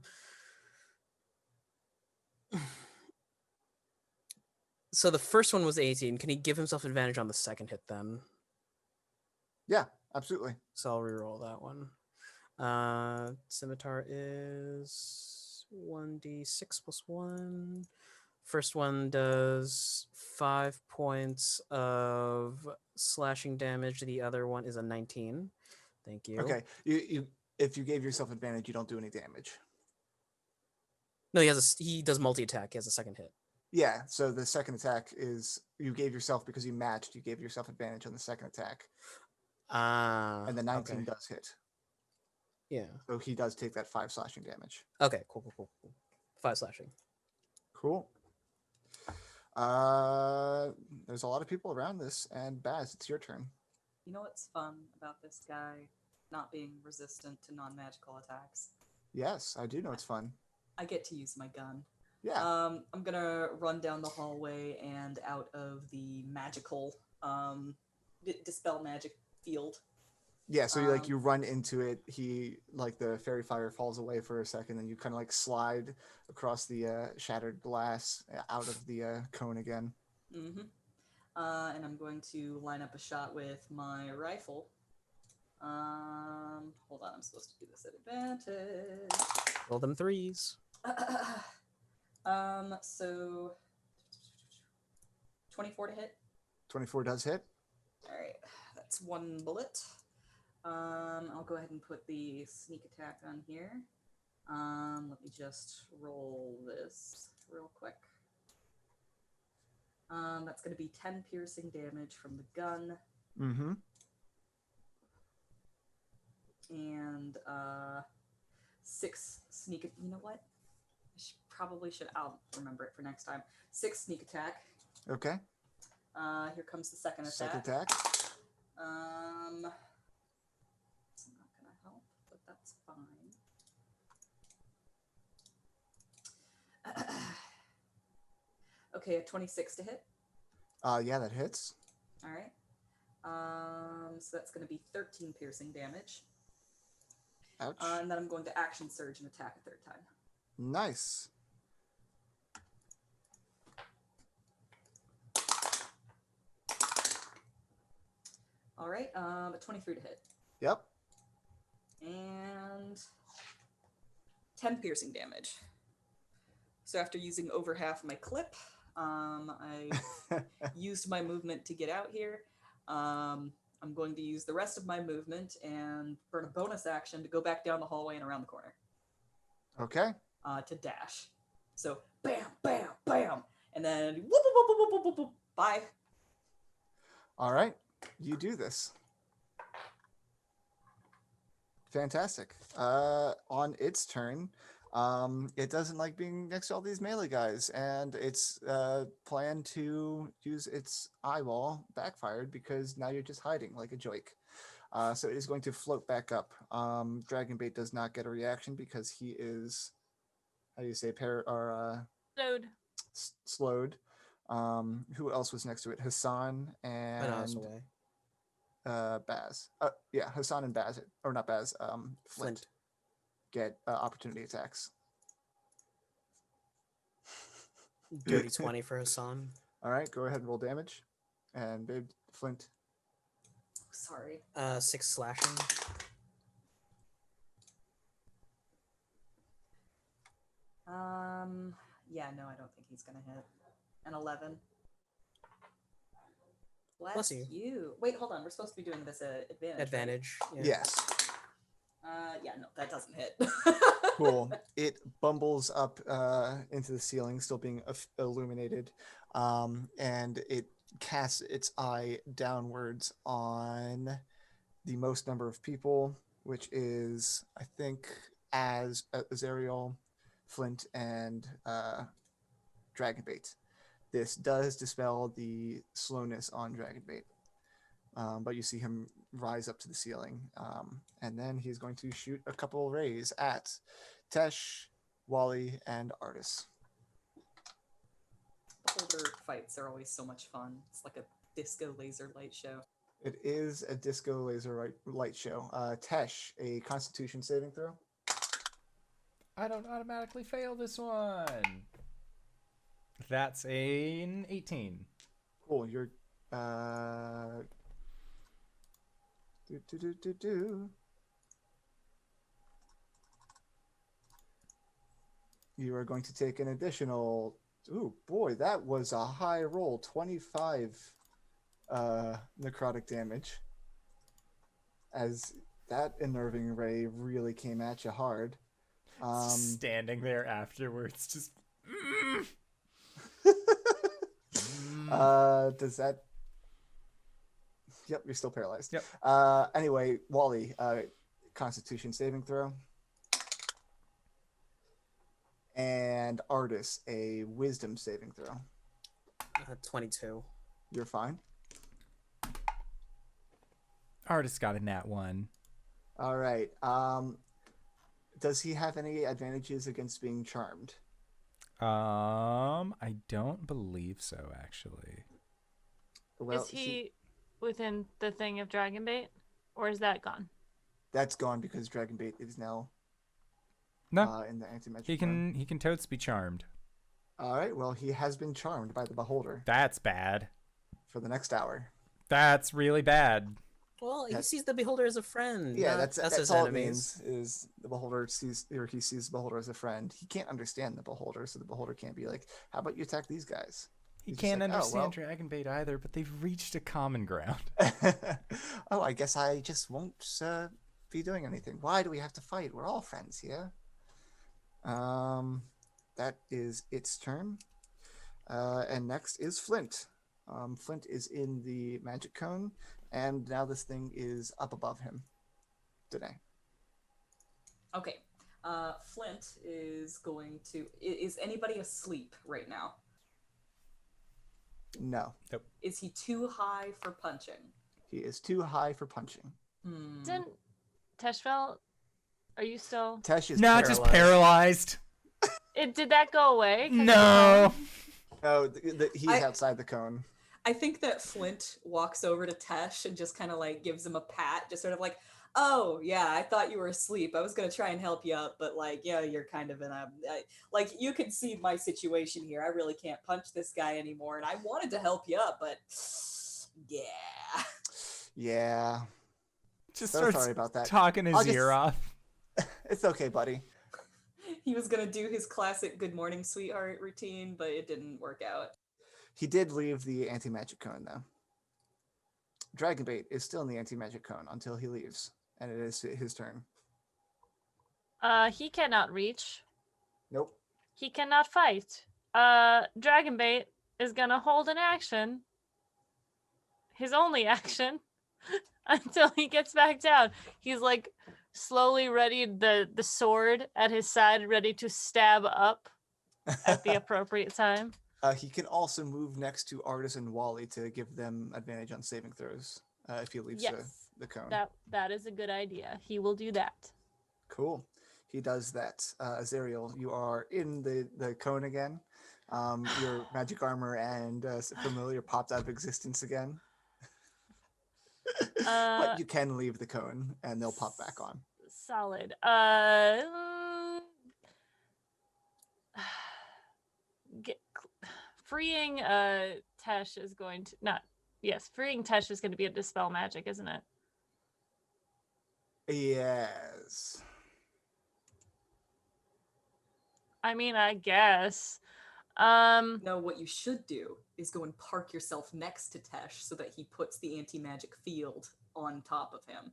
So the first one was 18. Can he give himself advantage on the second hit then? Yeah, absolutely. So I'll reroll that one. Scimitar is 1d6 plus 1. First one does 5 points of slashing damage. The other one is a 19. Thank you. Okay. You if you gave yourself advantage, you don't do any damage. No, he does multi-attack. He has a second hit. Yeah, so the second attack is you gave yourself because you matched, you gave yourself advantage on the second attack. And the 19 does hit. Yeah. So he does take that 5 slashing damage. Okay, cool. 5 slashing. Cool. There's a lot of people around this, and Baz, it's your turn. You know what's fun about this guy not being resistant to non-magical attacks? Yes, I do know it's fun. I get to use my gun. Yeah. I'm gonna run down the hallway and out of the magical dispel magic field. Yeah, so you run into it, the fairy fire falls away for a second, and you kind of slide across the shattered glass out of the cone again. Mm-hmm. And I'm going to line up a shot with my rifle. Hold on, I'm supposed to do this at advantage. Roll them 3s. So 24 to hit. 24 does hit. All right, that's 1 bullet. I'll go ahead and put the sneak attack on here. Let me just roll this real quick. That's going to be 10 piercing damage from the gun. Mm-hmm. And 6 sneak. You know what? Probably should. I'll remember it for next time. 6 sneak attack. Okay. Here comes the second attack. Second attack. It's not gonna help, but that's fine. Okay, a 26 to hit. Yeah, that hits. All right. So that's gonna be 13 piercing damage. Ouch. And then I'm going to action surge and attack a 3rd time. Nice. All right, a 23 to hit. Yep. And 10 piercing damage. So after using over half my clip, I used my movement to get out here. I'm going to use the rest of my movement and burn a bonus action to go back down the hallway and around the corner. Okay. To dash. So bam, bam, bam, and then whoop, whoop, whoop, whoop, whoop, whoop, whoop. Bye. All right. You do this. Fantastic. On its turn, it doesn't like being next to all these melee guys, and its plan to use its eyeball backfired because now you're just hiding like a joke. So it is going to float back up. Dragonbait does not get a reaction because he is how do you say Load. slowed. Who else was next to it? Hassan I know it's and away. Baz. Yeah, Hassan and Baz, or not Baz. Flint get opportunity attacks. Dirty 20 for Hassan. All right, go ahead and roll damage. And babe, Flint. Sorry. 6 slashing. Yeah, no, I don't think he's gonna hit. An 11. Bless you. Wait, hold on. We're supposed to be doing this at advantage. right? Advantage. Yeah. Yes. Yeah, no, that doesn't hit. Cool. It bumbles up into the ceiling, still being illuminated, and it casts its eye downwards on the most number of people, which is, I think, Azrael, Flint, and Dragonbait. This does dispel the slowness on Dragonbait, but you see him rise up to the ceiling, and then he's going to shoot a couple rays at Tesh, Wally, and Artis. Beholder fights are always so much fun. It's like a disco laser light show. It is a disco laser light show. Tesh, a Constitution saving throw. I don't automatically fail this one. That's an 18. Cool. You're You are going to take an additional. Ooh, boy, that was a high roll. 25 necrotic damage. As that unnerving ray really came at you hard. Just standing there afterwards, just. Does that? Yep, you're still paralyzed. Yep. Anyway, Wally, Constitution saving throw. And Artis, a Wisdom saving throw. 22. You're fine. Artist got a nat 1. All right. Does he have any advantages against being charmed? I don't believe so, actually. Well, Is he within the thing of Dragonbait? Or is that gone? that's gone because Dragonbait is now No, in the anti-magic. he can totes be charmed. All right. Well, he has been charmed by the Beholder That's bad. for the next hour. That's really bad. Well, he That's- sees the Beholder as a friend. Yeah, not that's us as all enemies. it means is the Beholder sees the Beholder as a friend. He can't understand the Beholder, so the Beholder can't be like, "How about you attack these guys?" He He's just can't like, "Oh, understand Dragonbait either, but they've reached a common ground. Oh, I guess I just won't be doing anything. Why do we have to fight? We're all friends here. That is its turn. And next is Flint. Flint is in the magic cone, and now this thing is up above him today. Okay. Flint is going to. Is anybody asleep right now? No, Is he too high for punching? he is too high for punching. Didn't Teshvael, are you still? Tesh is Not just paralyzed. Did that go away? 'Cause of the No. cone? Oh, he's I- outside the cone. I think that Flint walks over to Tesh and just kind of like gives him a pat, just sort of like, "Oh yeah, I thought you were asleep. I was gonna try and help you up, but like, yeah, you're kind of in a like you can see my situation here. I really can't punch this guy anymore, and I wanted to help you up, but yeah." Yeah, Just so starts sorry about that. talking his I'll just- ear off. It's okay, buddy. He was gonna do his classic "Good morning, sweetheart" routine, but it didn't work out. He did leave the anti-magic cone, though. Dragonbait is still in the anti-magic cone until he leaves, and it is his turn. He cannot reach. Nope. He cannot fight. Dragonbait is gonna hold an action. His only action until he gets back down. He's like slowly ready, the sword at his side, ready to stab up at the appropriate time. He can also move next to Artis and Wally to give them advantage on saving throws if he leaves Yes, the cone. that is a good idea. He will do that. Cool. he does that. Azrael, you are in the cone again. Your magic armor and familiar popped out of existence again. But you can leave the cone and they'll pop back on. Solid. Get, freeing Tesh is going to not. Yes, freeing Tesh is going to be a dispel magic, isn't it? Yes. I mean, I guess. No, what you should do is go and park yourself next to Tesh so that he puts the anti-magic field on top of him.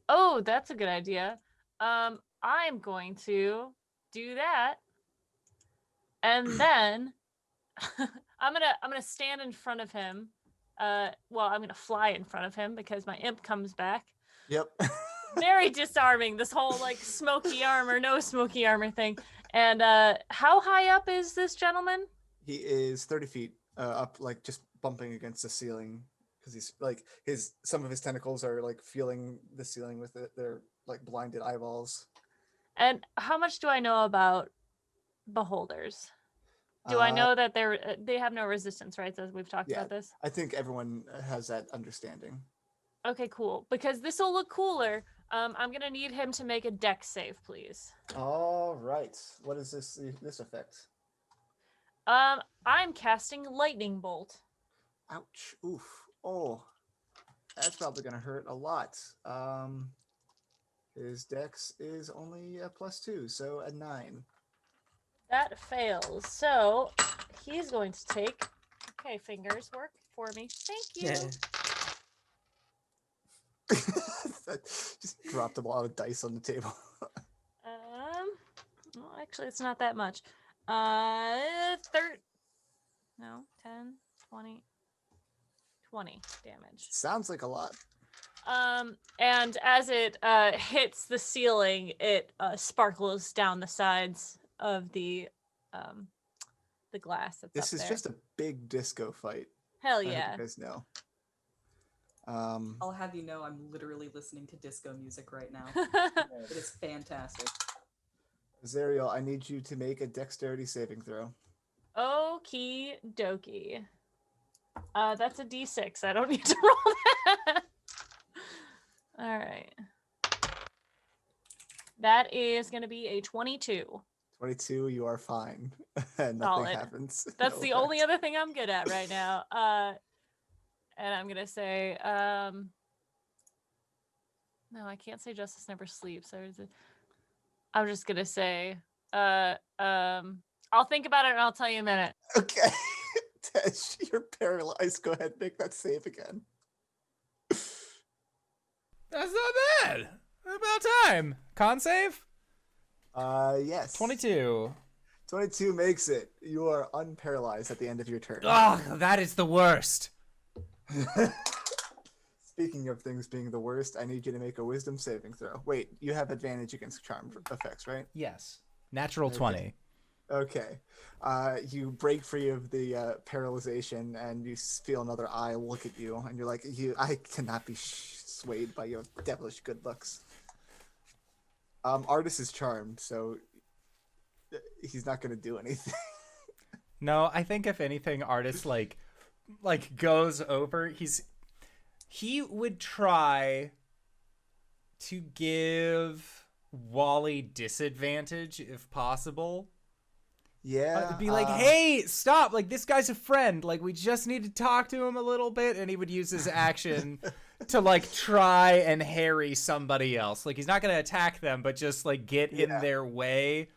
Oh, that's a good idea. I'm going to do that. And then I'm gonna stand in front of him. Well, I'm gonna fly in front of him because my imp comes back. Yep. Very disarming, this whole like smoky armor, no smoky armor thing. And how high up is this gentleman? He is 30 feet up, like just bumping against the ceiling because he's like some of his tentacles are like feeling the ceiling with their like blinded eyeballs. And how much do I know about beholders? Do I know that they have no resistance, right? As we've talked about this. I think everyone has that understanding. Okay, cool. Because this will look cooler. I'm gonna need him to make a dex save, please. All right. What is this effect? I'm casting lightning bolt. Ouch. Oof. Oh, that's probably gonna hurt a lot. His dex is only a +2, so a 9. That fails. So he's going to take. Okay, fingers work for me. Thank you. Just dropped a lot of dice on the table. Well, actually, it's not that much. 10, 20 damage. Sounds like a lot. And as it hits the ceiling, it sparkles down the sides of the glass that's This up is there. just a big disco fight. Hell I hope yeah. you guys know. I'll have you know I'm literally listening to disco music right now. It is fantastic. Azrael, I need you to make a dexterity saving throw. Okie dokie. That's a d6. I don't need to roll that. All right. That is going to be a 22. 22, you are fine. Nothing Solid. happens. That's No the effect. only other thing I'm good at right now. And I'm going to say, no, I can't say justice never sleeps. I'm just going to say, I'll think about it and I'll tell you in a minute. Okay. Tesh, you're paralyzed. Go ahead, make that save again. That's not bad. About time. Con save? Yes. 22. 22 makes it. You are unparalyzed at the end of your turn. Ugh, that is the worst. Speaking of things being the worst, I need you to make a wisdom saving throw. Wait, you have advantage against charm effects, right? Yes. Natural Okay. 20. Okay. You break free of the paralyzation and you feel another eye look at you and you're like, I cannot be swayed by your devilish good looks. Artis is charmed, so he's not going to do anything. No, I think if anything, Artist like goes over. He would try to give Wally disadvantage if possible. Yeah. It'd be like, hey, stop! Like, this guy's a friend. Like, we just need to talk to him a little bit, and he would use his action to like try and harry somebody else. Like, he's not gonna attack them, but just like get in their way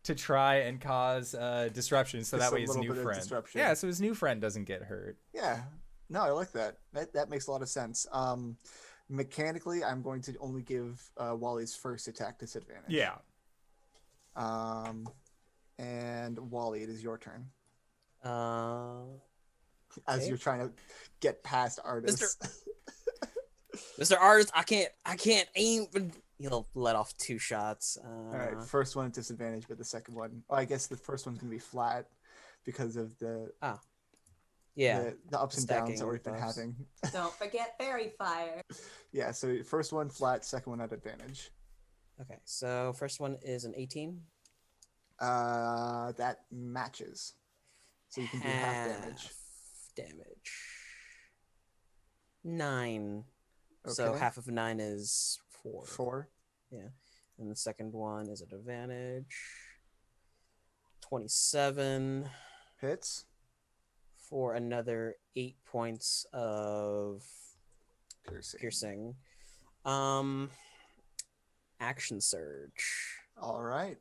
to try and cause disruption, so Just that a way his little new bit of friend, disruption. yeah, so his new friend doesn't get hurt. Yeah. No, I like that. That makes a lot of sense. Mechanically, I'm going to only give Wally's first attack disadvantage. Yeah. And Wally, it is your turn. As Okay. you're trying to get past Artis. Mr. Artist, I can't aim. He'll let off 2 shots. All right, first one at disadvantage, but the second one, I guess the first one's gonna be flat because of the Yeah. the ups and Stacking downs that we've been buffs. having. Don't forget fairy fire. Yeah, so first one flat, second one at advantage. Okay, so first one is an 18. That matches. So you can do half damage. Damage. 9. So Okay. half of 9 is 4. 4. Yeah. And the second one is at advantage. 27 Hits. for another 8 points of piercing. Action surge. All right.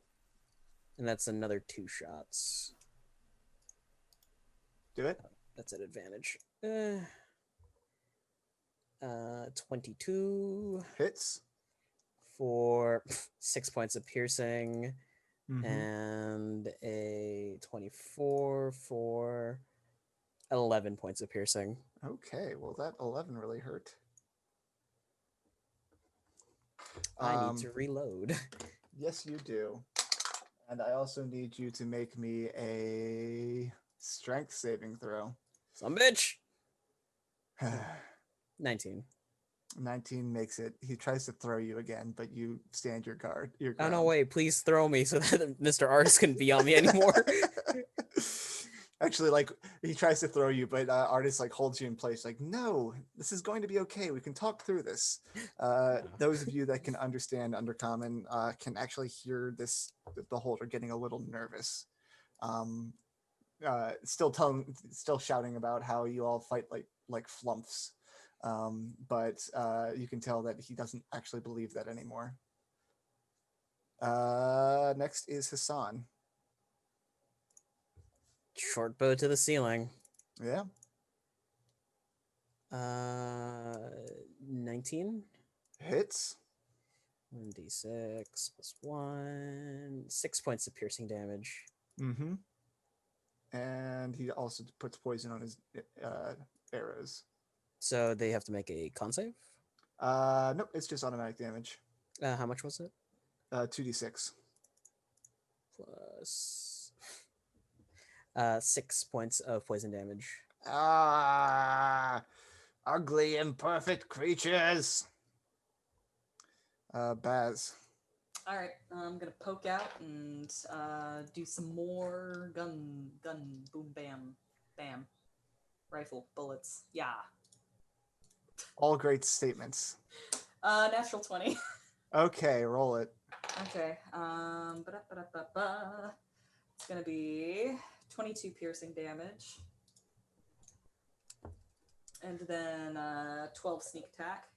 And that's another 2 shots. Do it. That's at advantage. 22 Hits. for 6 points of piercing. Mhm. And a 24 for 11 points of piercing. Okay, well that 11 really hurt. I need to reload. Yes, you do. And I also need you to make me a strength saving throw. Some bitch. 19. 19 makes it. He tries to throw you again, but you stand your guard. Your Oh no, ground. wait, please throw me so that Mr. Artist couldn't be on me anymore. Actually, like he tries to throw you, but Artist like holds you in place. Like, no, this is going to be okay. We can talk through this. Those of you that can understand Undercommon can actually hear this beholder getting a little nervous. Still shouting about how you all fight like flumps. But you can tell that he doesn't actually believe that anymore. Next is Hassan. Short bow to the ceiling. Yeah. 19. Hits. 1d6 plus 1. 6 points of piercing damage. Mm-hmm. And he also puts poison on his arrows. So they have to make a con save? Nope, it's just automatic damage. How much was it? 2d6. Plus 6 points of poison damage. Ah, ugly, imperfect creatures. Baz. All right, I'm gonna poke out and do some more gun, boom, bam, bam, rifle bullets. Yeah. All great statements. Natural 20. Okay, roll it. Okay. It's gonna be 22 piercing damage, and then 12 sneak attack.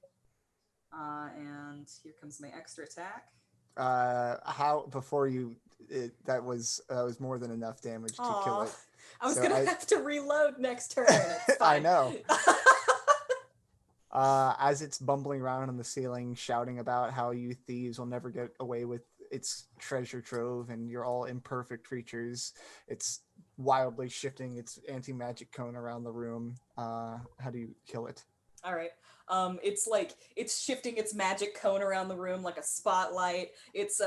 And here comes my extra attack. How before you? That was more than enough damage to kill Aw, it. I was So gonna have to reload next turn. It's I fine. know. As it's bumbling around on the ceiling, shouting about how you thieves will never get away with its treasure trove, and you're all imperfect creatures. It's wildly shifting its anti-magic cone around the room. How do you kill it? All right. It's shifting its magic cone around the room like a spotlight. It's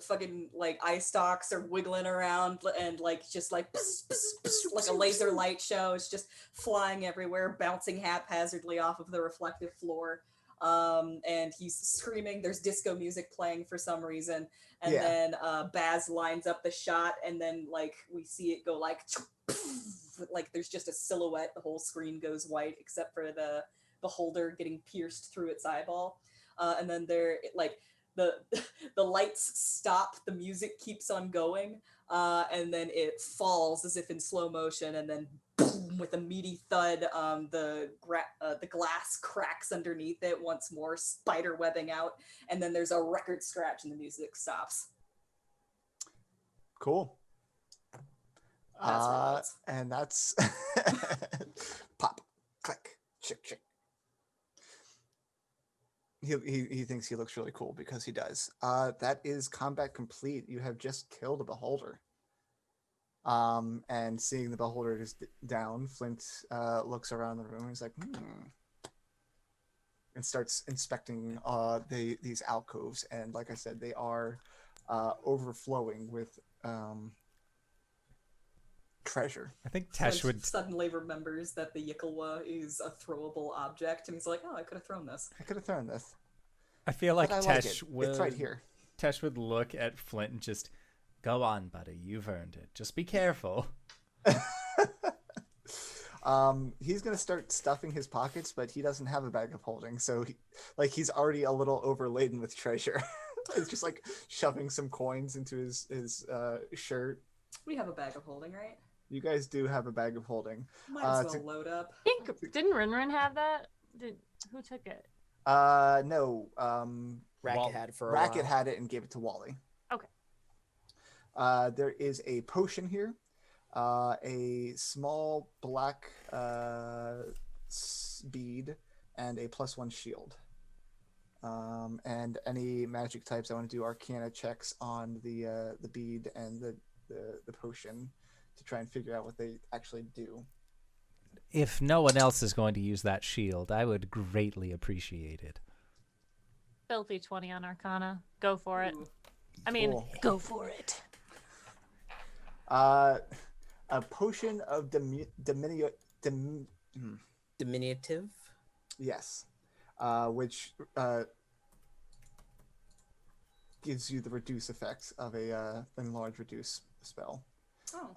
fucking like eye stalks are wiggling around and like just like pss, pss, pss, like a laser light show. It's just flying everywhere, bouncing haphazardly off of the reflective floor. And he's screaming. There's disco music playing for some reason, and then Baz lines up the shot, and then like we see it go like there's just a silhouette. The whole screen goes white except for the beholder getting pierced through its eyeball, and then the lights stop, the music keeps on going, and then it falls as if in slow motion, and then boom, with a meaty thud, the glass cracks underneath it once more, spider webbing out, and then there's a record scratch and the music stops. Cool. That's and that's pop, click, chick, chick. He thinks he looks really cool because he does. That is combat complete. You have just killed a beholder. And seeing the beholder is down, Flint looks around the room and he's like, and starts inspecting these alcoves. And like I said, they are overflowing with treasure. I think Tesh would. Suddenly remembers that the Yikilwa is a throwable object, and he's like, "Oh, I could have thrown this." I could have thrown this. I feel like But I like Tesh it. would. It's right here. Tesh would look at Flint and just, go on, buddy. You've earned it. Just be careful. He's gonna start stuffing his pockets, but he doesn't have a bag of holding, so he's already a little overladen with treasure. It's just like shoving some coins into his shirt. We have a bag of holding, right? You guys do have a bag of holding. Might as well load up. Didn't Rin have that? Who took it? No. Racket had it for a Racket while. had it and gave it to Wally. Okay. There is a potion here. A small black bead and a +1 shield. And any magic types, I want to do Arcana checks on the bead and the potion to try and figure out what they actually do. If no one else is going to use that shield, I would greatly appreciate it. Filthy 20 on Arcana. Go for it. Ooh. I mean, Cool. go for it. A potion of Diminutive. yes, which gives you the reduce effects of a enlarge reduce spell.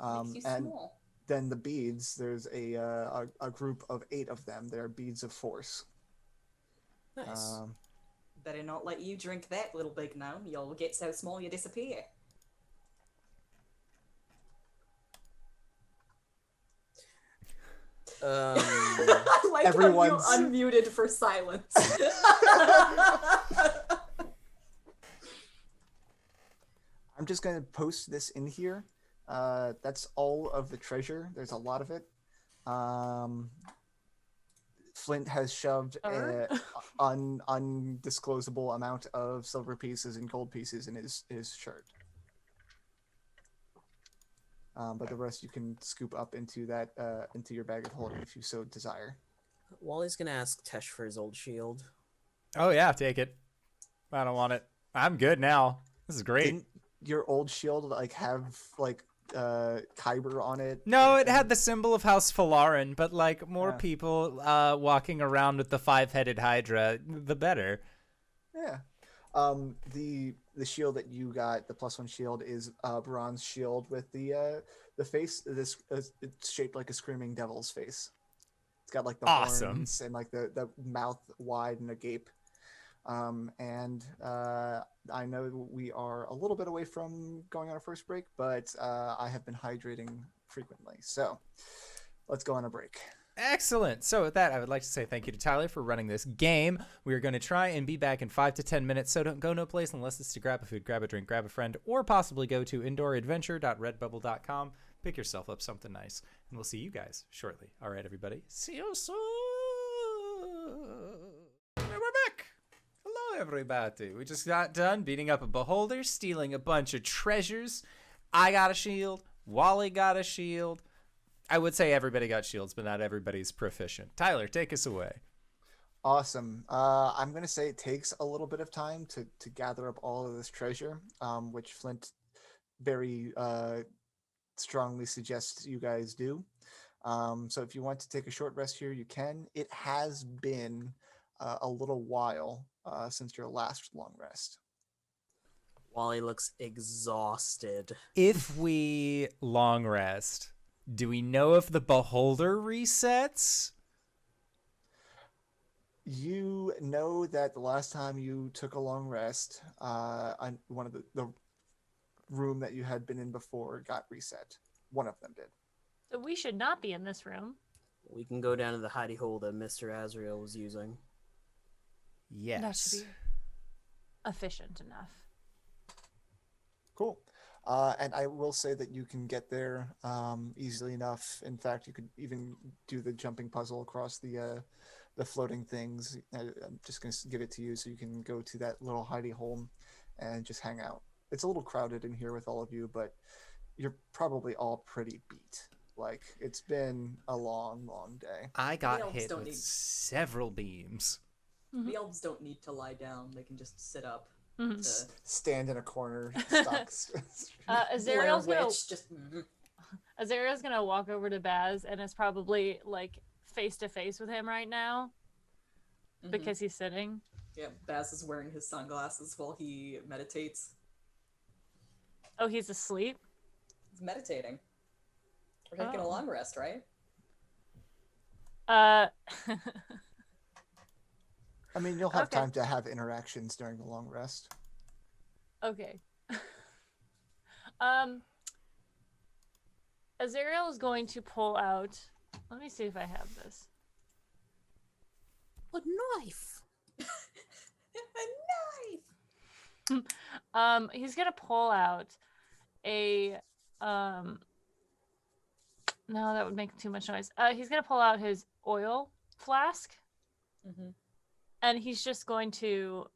Oh, makes you and small. then the beads, there's a group of 8 of them. They're beads of force. Nice. Better not let you drink that, little big gnome. You'll get so small you disappear. I like Everyone's- how you unmuted for silence. I'm just going to post this in here. That's all of the treasure. There's a lot of it. Flint has shoved an undisclosable amount of silver pieces and gold pieces in his shirt. But the rest you can scoop up into that into your bag of holding if you so desire. Wally's gonna ask Tesh for his old shield. Oh, yeah, take it. I don't want it. I'm good now. This is great. Didn't your old shield have Kyber on it? No, it had the symbol of House Falarin, but more Yeah. people walking around with the 5-headed Hydra, the better. Yeah. The shield that you got, the +1 shield, is a bronze shield with the face. It's shaped like a screaming devil's face. It's got the Awesome. horns and the mouth wide and agape. And I know we are a little bit away from going on our first break, but I have been hydrating frequently. So let's go on a break. Excellent. So with that, I would like to say thank you to Tyler for running this game. We are going to try and be back in 5 to 10 minutes, so don't go no place unless it's to grab a food, grab a drink, grab a friend, or possibly go to indooradventure.redbubble.com, pick yourself up something nice, and we'll see you guys shortly. All right, everybody. See you soon. And we're back. Hello, everybody. We just got done beating up a beholder, stealing a bunch of treasures. I got a shield. Wally got a shield. I would say everybody got shields, but not everybody's proficient. Tyler, take us away. Awesome. I'm going to say it takes a little bit of time to gather up all of this treasure, which Flint very strongly suggests you guys do. So if you want to take a short rest here, you can. It has been a little while since your last long rest. Wally looks exhausted. If we long rest, do we know if the beholder resets? You know that the last time you took a long rest, on one of the room that you had been in before got reset. One of them did. So we should not be in this room. We can go down to the hidey hole that Mr. Azrael was using. Yes. That should be efficient enough. Cool. And I will say that you can get there easily enough. In fact, you could even do the jumping puzzle across the floating things. I'm just going to give it to you so you can go to that little hidey hole and just hang out. It's a little crowded in here with all of you, but you're probably all pretty beat. It's been a long, long day. I got elves hit don't with need- several beams. The elves don't need to lie down. They can just sit up. Mhm. Stand in a corner. Stocks. Azrael's Blair gonna Witch, just Azrael's gonna walk over to Baz and is probably face to face with him right now Mhm. because he's sitting. Yeah, Baz is wearing his sunglasses while he meditates. Oh, he's asleep? He's meditating. We're taking a Oh. long rest, right? Uh, I mean, you'll have Okay. time to have interactions during the long rest. okay. Azrael is going to pull out. Let me see if I have this. A knife. A knife! He's gonna pull out a no, that would make too much noise. He's gonna pull out his oil flask, Mm-hmm. and he's just going to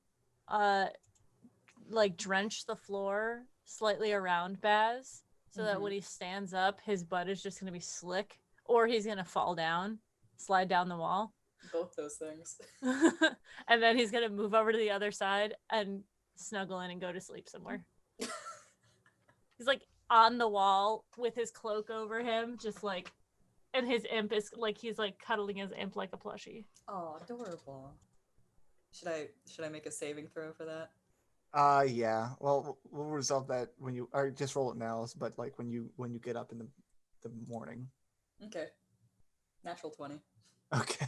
like drench the floor slightly around Baz, so that when he stands up, his butt is just gonna be slick, or he's gonna fall down, slide down the wall. Both those things. And then he's gonna move over to the other side and snuggle in and go to sleep somewhere. He's like on the wall with his cloak over him, just like, and his imp is like, he's like cuddling his imp like a plushie. Oh, adorable. Should I make a saving throw for that? Yeah. Well, we'll resolve that when you, or just roll it now. But like when you get up in the morning. Okay. Natural 20. Okay.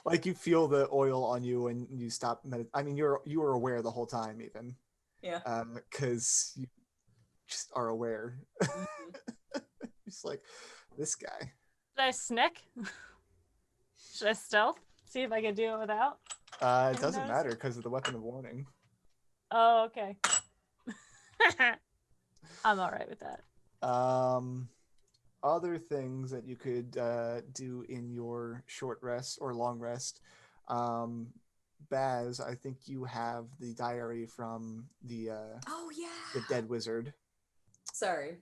Like you feel the oil on you and you stop. I mean, you were aware the whole time, even. Yeah. Because you just are aware. Mhm. It's like this guy. Should I sneak? Should I stealth? See if I can do it without? It doesn't knows? matter because of the weapon of warning. Oh, okay. I'm all right with that. Other things that you could do in your short rest or long rest. Baz, I think you have the diary from the Oh yeah. the dead wizard. Sorry.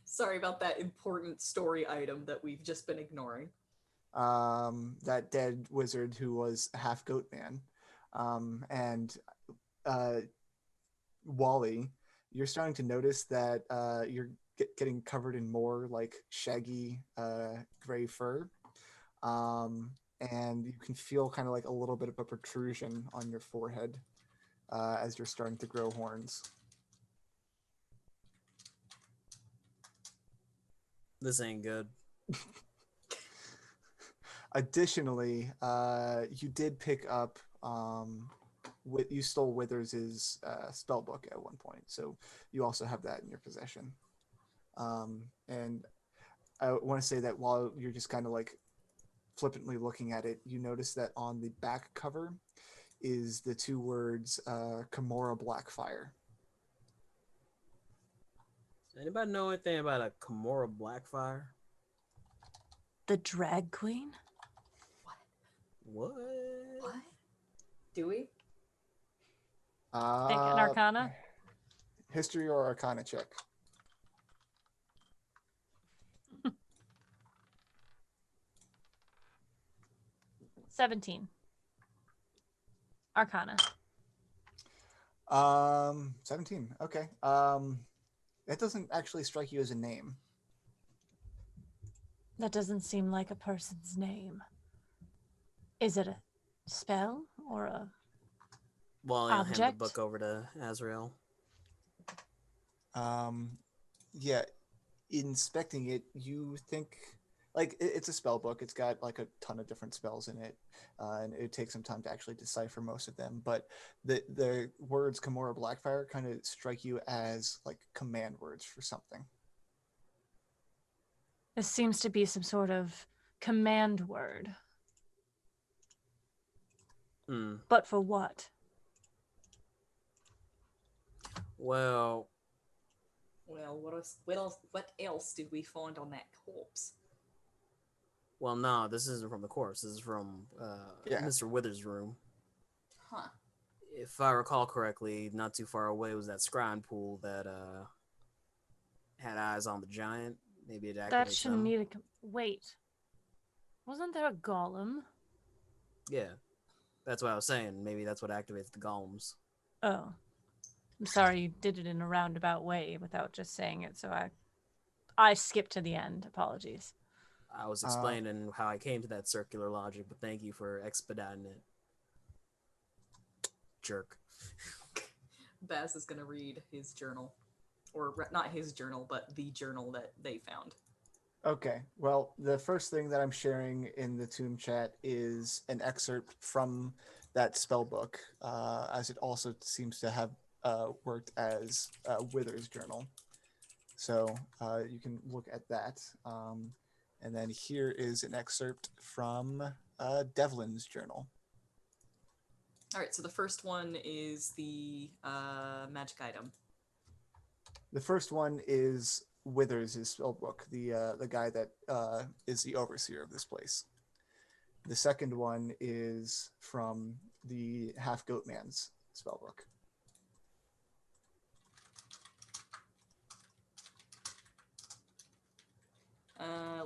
Sorry about that important story item that we've just been ignoring. That dead wizard who was half goat man. And Wally, you're starting to notice that you're getting covered in more like shaggy gray fur. And you can feel kind of like a little bit of a protrusion on your forehead as you're starting to grow horns. This ain't good. Additionally, you did pick up you stole Withers's spell book at one point, so you also have that in your possession. And I want to say that while you're just kind of like flippantly looking at it, you notice that on the back cover is the two words Kimura Blackfire. Does anybody know anything about a Kimura Blackfire? The drag queen? What? What? Do we? Think an arcana? History or arcana check. $17. Arcana. 17. Okay. It doesn't actually strike you as a name. That doesn't seem like a person's name. Is it a spell or a Wally will hand the object? book over to Azrael. Yeah, inspecting it, you think like it's a spell book. It's got like a ton of different spells in it, and it takes some time to actually decipher most of them. But the words Kimura Blackfire kind of strike you as like command words for something. This seems to be some sort of command word. But for what? Well, what else did we find on that corpse? well, no, this isn't from the corpse. This is from Mr. Withers' room. Huh. If I recall correctly, not too far away was that scrying pool that had eyes on the giant. Maybe it activates That shouldn't them. need a... Wait. Wasn't there a golem? Yeah, that's what I was saying. Maybe that's what activates the golems. Oh. I'm sorry you did it in a roundabout way without just saying it, so I skipped to the end. Apologies. I was explaining how I came to that circular logic, but thank you for expediting it. Jerk. Baz is gonna read his journal, or not his journal, but the journal that they found. Okay, well, the first thing that I'm sharing in the Tomb chat is an excerpt from that spell book, as it also seems to have worked as Wither's journal. So you can look at that. And then here is an excerpt from Devlin's journal. All right, so the first one is the magic item. The first one is Withers' spell book, the guy that is the overseer of this place. The second one is from the Half Goat Man's spell book.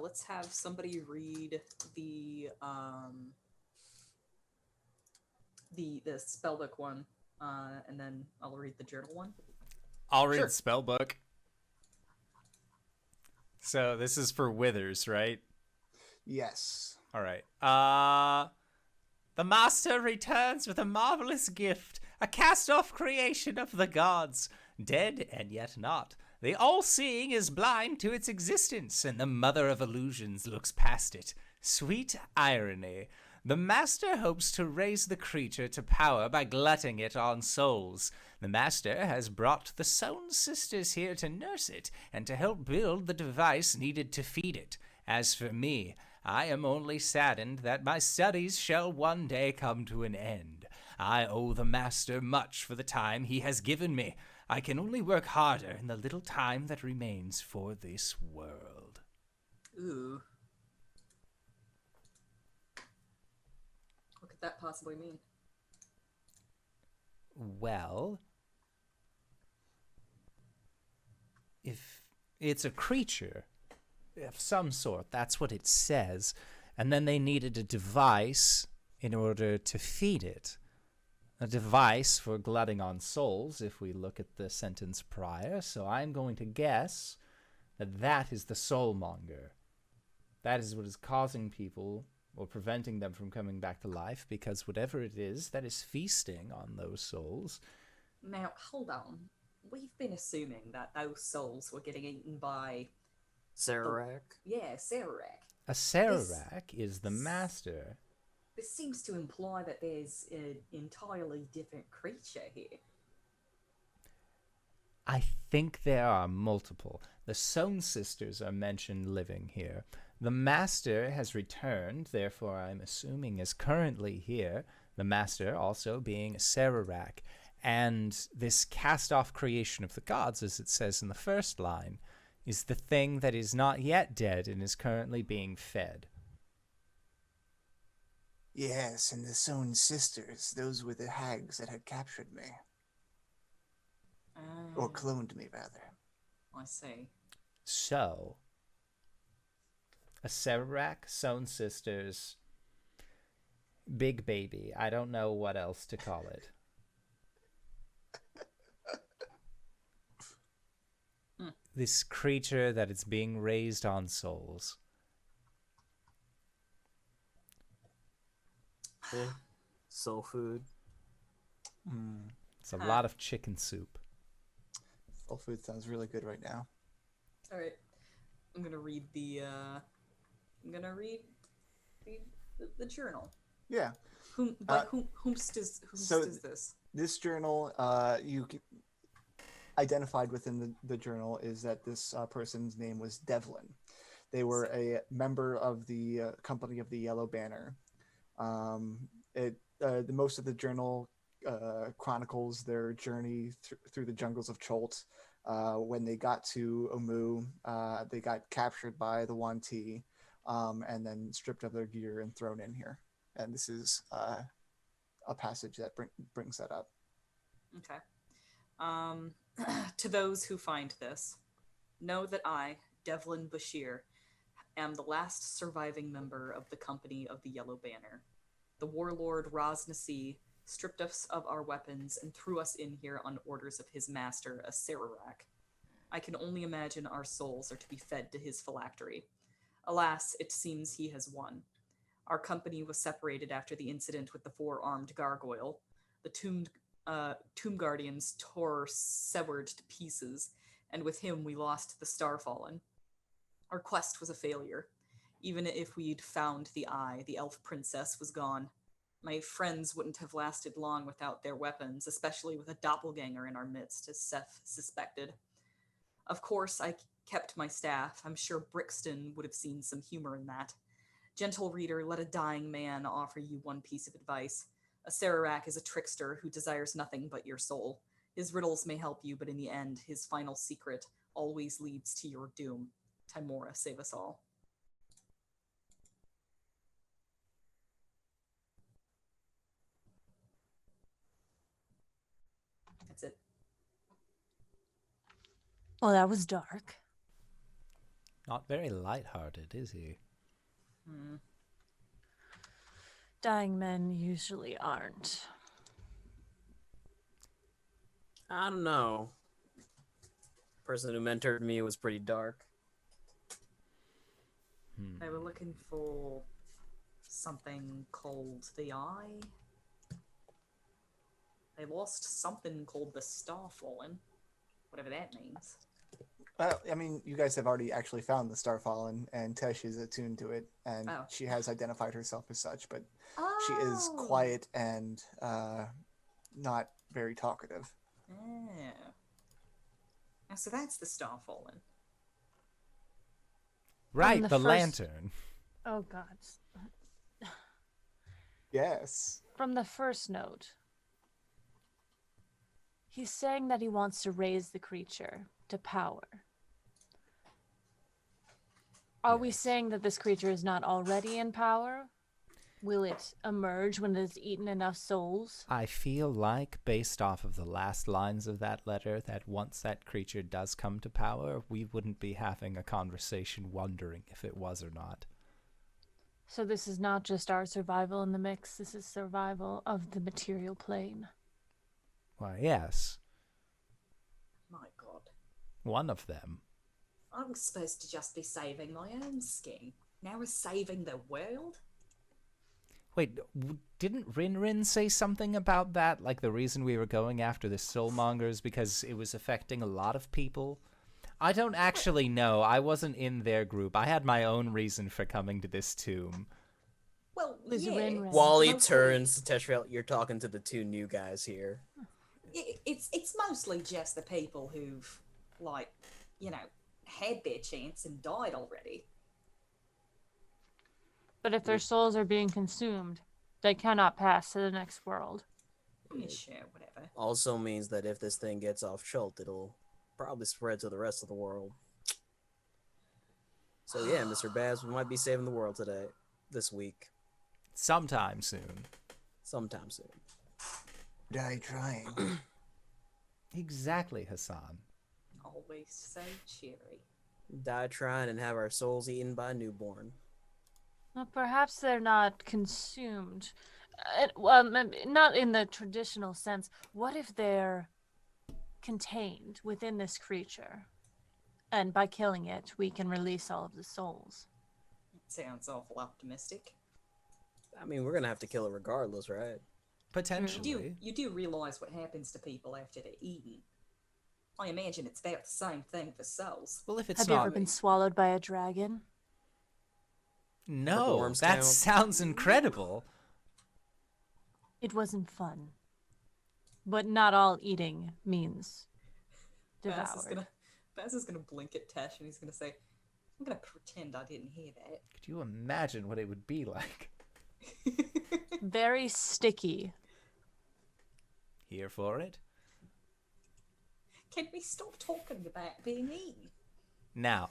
Let's have somebody read the spellbook one, and then I'll read the journal one. I'll read Sure. spellbook. So this is for Withers, right? Yes. All right. The master returns with a marvelous gift, a cast-off creation of the gods, dead and yet not. The all-seeing is blind to its existence, and the mother of illusions looks past it. Sweet irony. The master hopes to raise the creature to power by glutting it on souls. The master has brought the Sown sisters here to nurse it and to help build the device needed to feed it. As for me, I am only saddened that my studies shall one day come to an end. I owe the master much for the time he has given me. I can only work harder in the little time that remains for this world. Ooh. What could that possibly mean? Well, if it's a creature of some sort, that's what it says, and then they needed a device in order to feed it. A device for glutting on souls, if we look at the sentence prior, so I'm going to guess that that is the soulmonger. That is what is causing people, or preventing them from coming back to life, because whatever it is that is feasting on those souls. Now, hold on. We've been assuming that those souls were getting eaten by... Sararak. Yeah, Sararak. A Sararak is the master. This seems to imply that there's an entirely different creature here. I think there are multiple. The Sown sisters are mentioned living here. The master has returned, therefore I'm assuming is currently here. The master also being a Sararak. And this cast-off creation of the gods, as it says in the first line, is the thing that is not yet dead and is currently being fed. Yes, and the Sown sisters, those were the hags that had captured me. Or cloned me, rather. I see. So, a Sararak, Sown sisters, big baby. I don't know what else to call it. This creature that is being raised on souls. Soul food. It's a lot of chicken soup. Soul food sounds really good right now. All right, I'm gonna read the the journal. Yeah. Whomst is this? This journal, identified within the journal is that this person's name was Devlin. They were a member of the company of the Yellow Banner. The most of the journal chronicles their journey through the jungles of Cholt. When they got to Omu, they got captured by the Wanti, and then stripped of their gear and thrown in here. And this is a passage that brings that up. Okay. To those who find this, know that I, Devlin Bashir, am the last surviving member of the company of the Yellow Banner. The warlord Raz Nasi stripped us of our weapons and threw us in here on orders of his master, a Sararak. I can only imagine our souls are to be fed to his phylactery. Alas, it seems he has won. Our company was separated after the incident with the four-armed gargoyle. The tomb guardians tore severed to pieces, and with him we lost the Starfallen. Our quest was a failure. Even if we'd found the eye, the elf princess was gone. My friends wouldn't have lasted long without their weapons, especially with a doppelganger in our midst, as Seth suspected. Of course, I kept my staff. I'm sure Brixton would have seen some humor in that. Gentle reader, let a dying man offer you one piece of advice. A Sararak is a trickster who desires nothing but your soul. His riddles may help you, but in the end, his final secret always leads to your doom. Timora, save us all. That's it. Well, that was dark. Not very lighthearted, is he? Dying men usually aren't. I don't know. The person who mentored me was pretty dark. They were looking for something called the Eye. They lost something called the Starfallen, whatever that means. Well, I mean, you guys have already actually found the Starfallen, and Tesh is attuned to it, and she has identified herself as such, but she is quiet and not very talkative. Oh. Now, so that's the Starfallen. Right, the first- lantern. Oh, God. Yes. From the first note, he's saying that he wants to raise the creature to power. Are we saying that this creature is not already in power? Will it emerge when it has eaten enough souls? I feel like, based off of the last lines of that letter, that once that creature does come to power, we wouldn't be having a conversation wondering if it was or not. So this is not just our survival in the mix, this is survival of the material plane. Why, yes, My God. one of them. I was supposed to just be saving my own skin. Now we're saving the world? Wait, didn't Rin say something about that? Like the reason we were going after the soulmonger is because it was affecting a lot of people? I don't actually know. I wasn't in their group. I had my own reason for coming to this tomb. Well, There's yeah. Rin Rin. Wally mostly- turns to Teshvael. You're talking to the two new guys here. It's mostly just the people who've, like, you know, had their chance and died already. But if their souls are being consumed, they cannot pass to the next world. Yeah, sure, whatever. Also means that if this thing gets off Schult, it'll probably spread to the rest of the world. So yeah, Mr. Baz, we might be saving the world today, this week, Sometime soon. sometime soon. Die trying. Exactly, Hassan. Always so cheery. Die trying and have our souls eaten by a newborn. Well, perhaps they're not consumed. Not in the traditional sense. What if they're contained within this creature? And by killing it, we can release all of the souls. Sounds awful optimistic. I mean, we're gonna have to kill it regardless, right? Potentially. You do realize what happens to people after they're eaten. I imagine it's about the same thing for souls. Well, if it's Have you not... ever been swallowed by a dragon? No, worms that count? sounds incredible. It wasn't fun. But not all eating means devoured. Baz is gonna blink at Tesh and he's gonna say, I'm gonna pretend I didn't hear that. Could you imagine what it would be like? Very sticky. Here for it? Can we stop talking about being eaten? Now,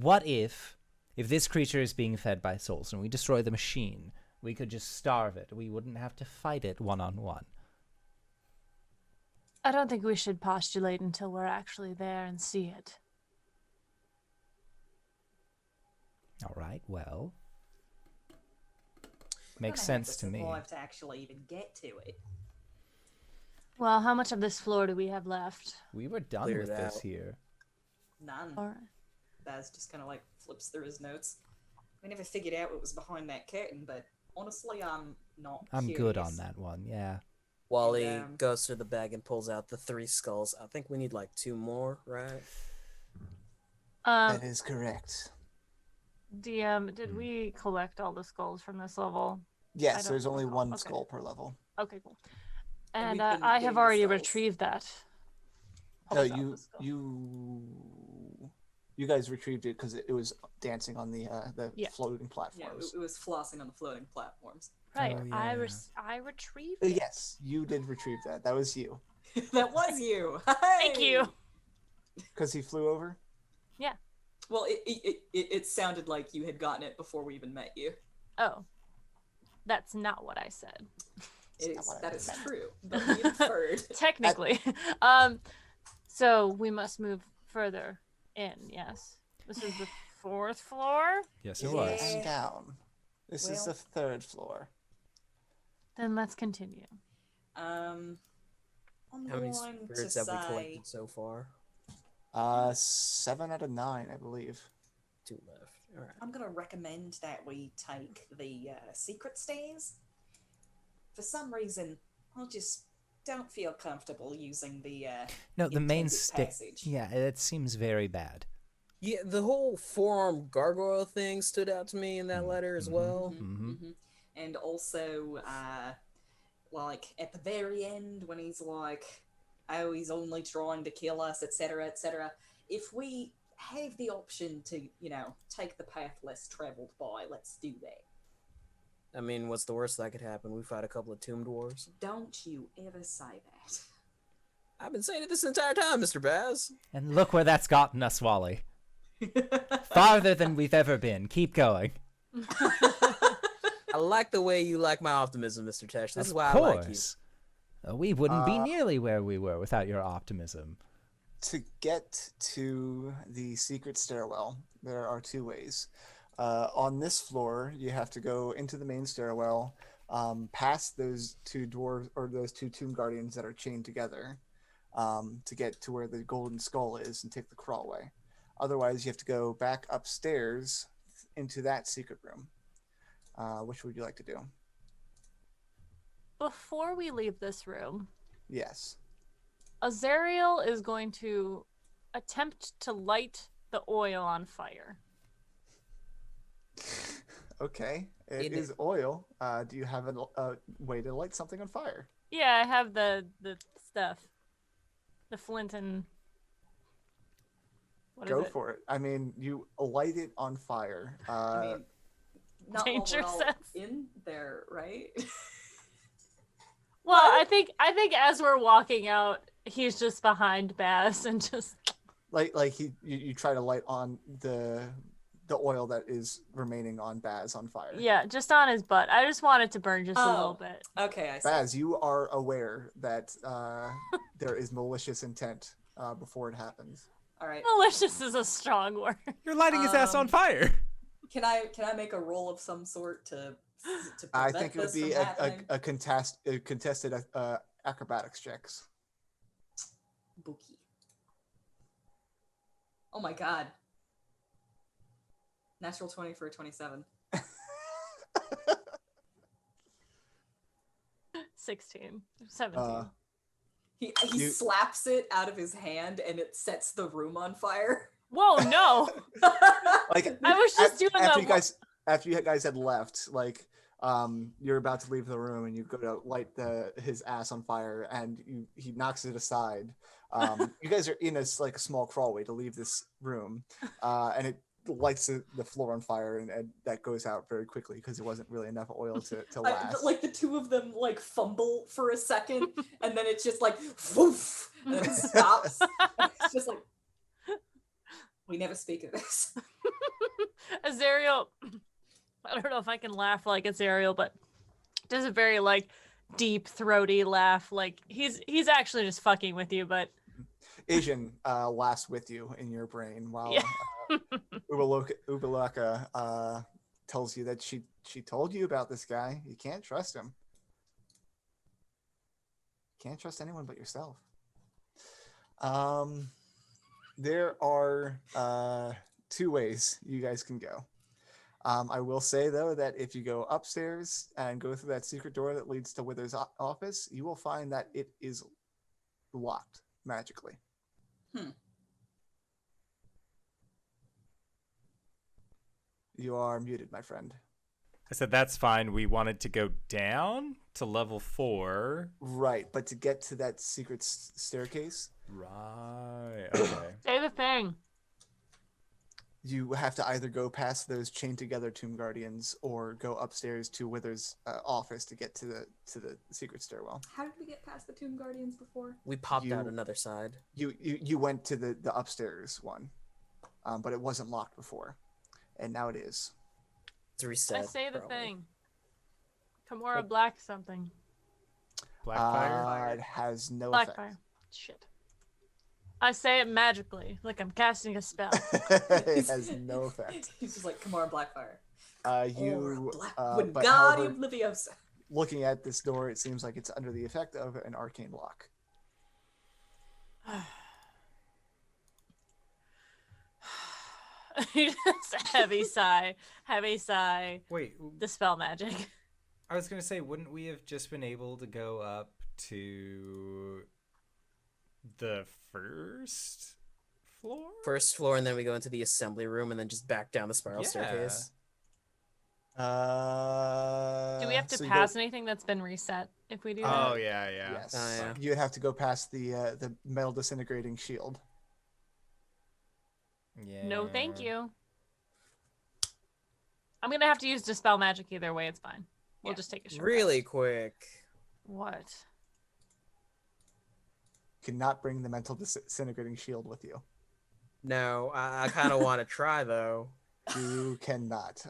what if this creature is being fed by souls and we destroy the machine, we could just starve it. We wouldn't have to fight it one-on-one. I don't think we should postulate until we're actually there and see it. All right, well, We're makes gonna have sense to to me. survive to actually even get to it. Well, how much of this floor do we have left? We were done Clear with it this out. here. None. All right. Baz just kind of like flips through his notes. We never figured out what was behind that curtain, but Honestly, I'm not. I'm good on curious. that one. Yeah. Wally And, goes through the bag and pulls out the 3 skulls. I think we need like 2 more, right? That is correct. DM, did we collect all the skulls from this level? Yes, don't there's only recall. one Okay. skull per level. Okay, cool. And And we've been I getting have the already skulls. retrieved that. No, Pulls out the skull. you guys retrieved it because it was dancing on the Yeah. floating Yeah, platforms. it was flossing on the floating platforms. Right. Oh, I yeah. retrieved it. Yes, you did retrieve that. That was you. That was you. Thank Hey! you. Because he flew over? Well, it sounded like you had gotten it before we even met you. Oh. That's not what I said. That is true. But we inferred. Technically. So we must move further in, yes. This is the 4th floor. Yes, it Yeah. was. And down. This is Well- the 3rd floor. Then let's continue. I'm How many going to spirits have we say collected so far? 7 out of 9, I believe. 2 left. All right. I'm gonna recommend that we take the secret stairs. For some reason, I just don't feel comfortable using the No, the main intended passage. Yeah, it seems very bad. Yeah, the whole forearm gargoyle thing stood out to me in that letter as well. And also, like at the very end when he's like, "Oh, he's only trying to kill us," etc., etc. If we have the option to, take the path less traveled by, let's do that. I mean, what's the worst that could happen? We fight a couple of tomb dwarves. Don't you ever say that. I've been saying it this entire time, Mr. Baz. And look where that's gotten us, Wally. Farther than we've ever been. Keep going. I like the way you like my optimism, Mr. Tesh. This is Of why I like you. course. We wouldn't be nearly where we were without your optimism. To get to the secret stairwell, there are 2 ways. On this floor, you have to go into the main stairwell, past those 2 dwarves or those 2 tomb guardians that are chained together, to get to where the golden skull is and take the crawlway. Otherwise, you have to go back upstairs into that secret room. Which would you like to do? Before we leave this room, Yes. Azrael is going to attempt to light the oil on fire. Okay. It is oil. Do you have a way to light something on fire? Yeah, I have the stuff. The flint and... What Go is it? for it. I mean, you light it on fire. I mean, not Danger while we're all sense. in there, right? Well, I think as we're walking out, he's just behind Baz and just... like you try to light on the oil that is remaining on Baz on fire. Yeah, just on his butt. I just want it to burn just a little bit. Okay, I see. Baz, you are aware that there is malicious intent before it happens. All right. Malicious is a strong word. You're lighting his ass on fire. Can I make a roll of some sort to I prevent think it would this be from happening? a contested acrobatics checks. Bookie. Oh my god. Natural 20 for a 27. 16. 17. He You- slaps it out of his hand and it sets the room on fire. Whoa, no! Like I was just doing after that. you guys had left, like you're about to leave the room and you go to light his ass on fire and he knocks it aside. You guys are in a small crawlway to leave this room, and it lights the floor on fire and that goes out very quickly because there wasn't really enough oil to last. Like the two of them fumble for a second and then it's just like woof, and then it stops. It's just like, we never speak of this. Azrael, I don't know if I can laugh like Azrael, but does a very deep throaty laugh. Like he's actually just fucking with you, but Asian laughs with you in your brain while Yeah. Ubelaka tells you that she told you about this guy. You can't trust him. Can't trust anyone but yourself. There are 2 ways you guys can go. I will say though that if you go upstairs and go through that secret door that leads to Wither's office, you will find that it is locked magically. You are muted, my friend. I said that's fine. We wanted to go down to level 4. Right, but to get to that secret staircase, Right. Okay. Say the thing. you have to either go past those chained together tomb guardians or go upstairs to Wither's office to get to the secret stairwell. How did we get past the Tomb Guardians before? We popped out You- another side. You went to the upstairs one, but it wasn't locked before, and now it is. It's reset. I say the probably. thing. Kimura Black something. Blackfire. It has no effect. Blackfire. Shit. I say it magically, like I'm casting a spell. It has no effect. He's just like Kamar Blackfire. You, Blackwood, but Guardian however, of Leviosa. looking at this door, it seems like it's under the effect of an arcane lock. Just heavy sigh. Heavy sigh. Wait, Dispel magic. I was gonna say, wouldn't we have just been able to go up to the first floor? First floor, and then we go into the assembly room, and then just back down the spiral staircase. Do we have to so you pass go- anything that's been reset if we do that? Oh yeah, yeah. Yes. Oh, yeah. You'd have to go past the metal disintegrating shield. Yeah. No, thank you. I'm gonna have to use dispel magic either way. It's fine. We'll Yeah. just take a short Really rest. quick. What? Cannot bring the mental disintegrating shield with you. No, I kind of want to try though. You cannot.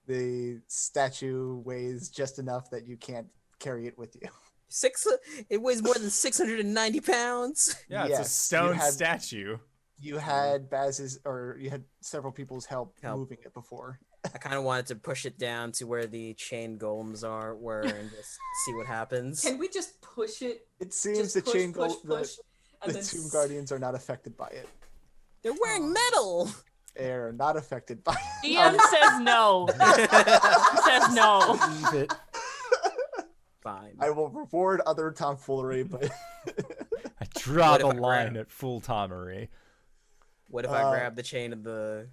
The statue weighs just enough that you can't carry it with you. It weighs more than 690 pounds. Yeah, it's Yes, a you stone had- statue. You had Baz's, or you had several people's help Help. moving it before. I kind of wanted to push it down to where the chain golems were and just see what happens. Can we just push it? It seems Just the push, chain push, the push, and then Tomb Guardians are not affected by it. They're wearing metal. They're not affected by it. DM says no. Says no. Leave it. Fine. I will reward other tomfoolery, but I draw What the if I line grab- at full Tomery. What if I grabbed the chain of the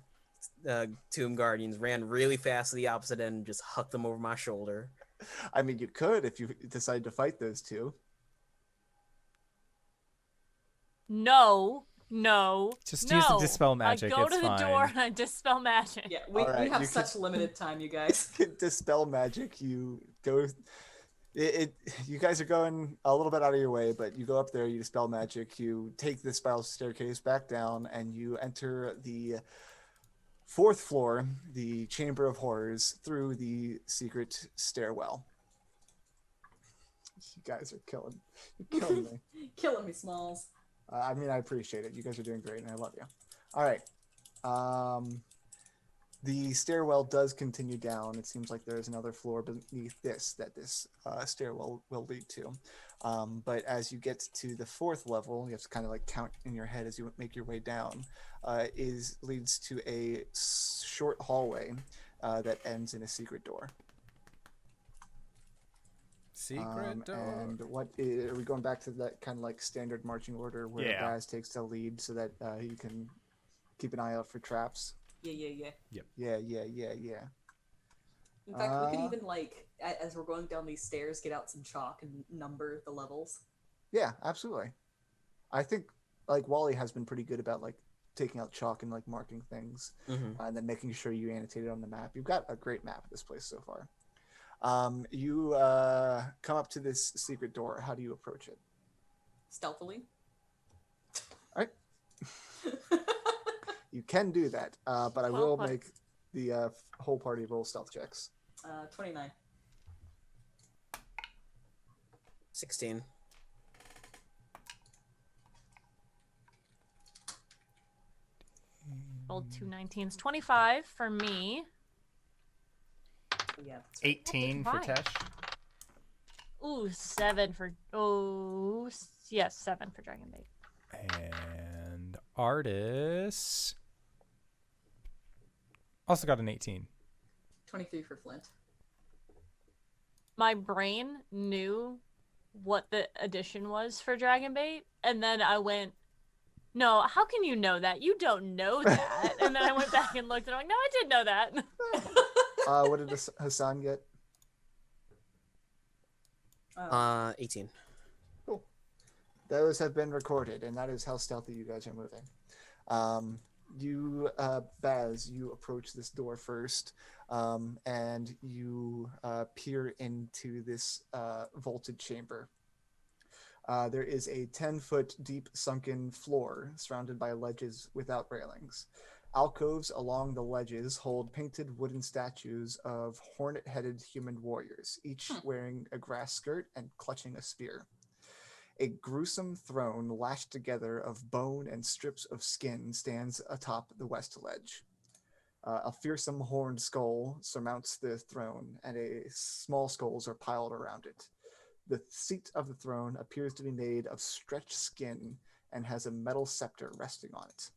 Tomb Guardians, ran really fast to the opposite end, and just hucked them over my shoulder? I mean, you could if you decide to fight those two. No. No. Just no. use the dispel magic, I go it's to the fine. door and I dispel magic. Yeah, we Alright, have you such limited time, you guys. Dispel magic. You go. You guys are going a little bit out of your way, but you go up there. You dispel magic. You take the spiral staircase back down, and you enter the 4th floor, the Chamber of Horrors, through the secret stairwell. You guys are you're killing me. Killing me, Smalls. I mean, I appreciate it. You guys are doing great, and I love you. All right. The stairwell does continue down. It seems like there's another floor beneath this stairwell will lead to. But as you get to the 4th level, you have to kind of like count in your head as you make your way down. Leads to a short hallway that ends in a secret door. Secret door. And are we going back to that kind of like standard marching order where Yeah. Baz takes the lead so that you can keep an eye out for traps? Yeah. Yeah. In fact, we could Uh, even like, as we're going down these stairs, get out some chalk and number the levels. Yeah, absolutely. I think like Wally has been pretty good about like taking out chalk and like marking things, and then making sure you annotate it on the map. You've got a great map of this place so far. You come up to this secret door. How do you approach it? Stealthily. All right. You can do that, but I Well will put. make the whole party roll stealth checks. 29. 16. Rolled 2 19s. 25 for me. Yeah. 18 for Fine. Tesh. Ooh, 7 for. Oh, yes, 7 for Dragon Bait. And Artis. Also got an 18. 23 for Flint. My brain knew what the addition was for Dragon Bait, and then I went, no, how can you know that? You don't know that. And then I went back and looked, and I'm like, no, I did know that. What did Hassan get? 18. Cool. Those have been recorded, and that is how stealthy you guys are moving. Baz, you approach this door first, and you peer into this vaulted chamber. There is a 10-foot deep sunken floor surrounded by ledges without railings. Alcoves along the ledges hold painted wooden statues of hornet-headed human warriors, each wearing a grass skirt and clutching a spear. A gruesome throne lashed together of bone and strips of skin stands atop the west ledge. A fearsome horned skull surmounts the throne, and small skulls are piled around it. The seat of the throne appears to be made of stretched skin and has a metal scepter resting on it.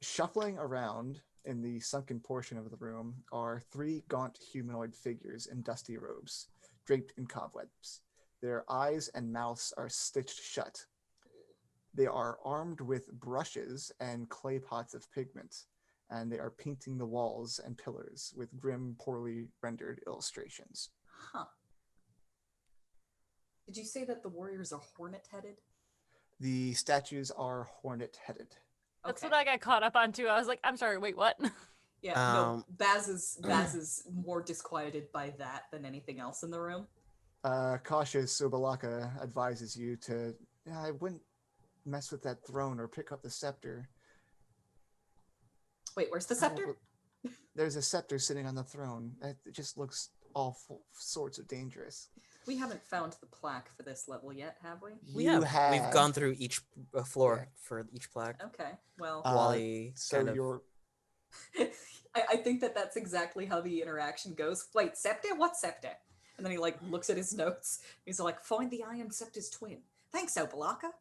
Shuffling around in the sunken portion of the room are 3 gaunt humanoid figures in dusty robes, draped in cobwebs. Their eyes and mouths are stitched shut. They are armed with brushes and clay pots of pigment, and they are painting the walls and pillars with grim, poorly rendered illustrations. Huh. Did you say that the warriors are hornet-headed? The statues are hornet-headed. That's Okay. what I got caught up on, too. I was like, I'm sorry, wait, what? Yeah, no, Baz is more disquieted by that than anything else in the room. Cautious Sobalaka advises you to, I wouldn't mess with that throne or pick up the scepter. Wait, where's the scepter? There's a scepter sitting on the throne. It just looks all sorts of dangerous. We haven't found the plaque for this level yet, have we? You have. We've gone through each floor for each plaque. Okay, well... Wally so kind of... you're... I think that's exactly how the interaction goes. Wait, scepter? What scepter? And then he looks at his notes. He's like, find the Iron Scepter's twin. Thanks, Obalaka.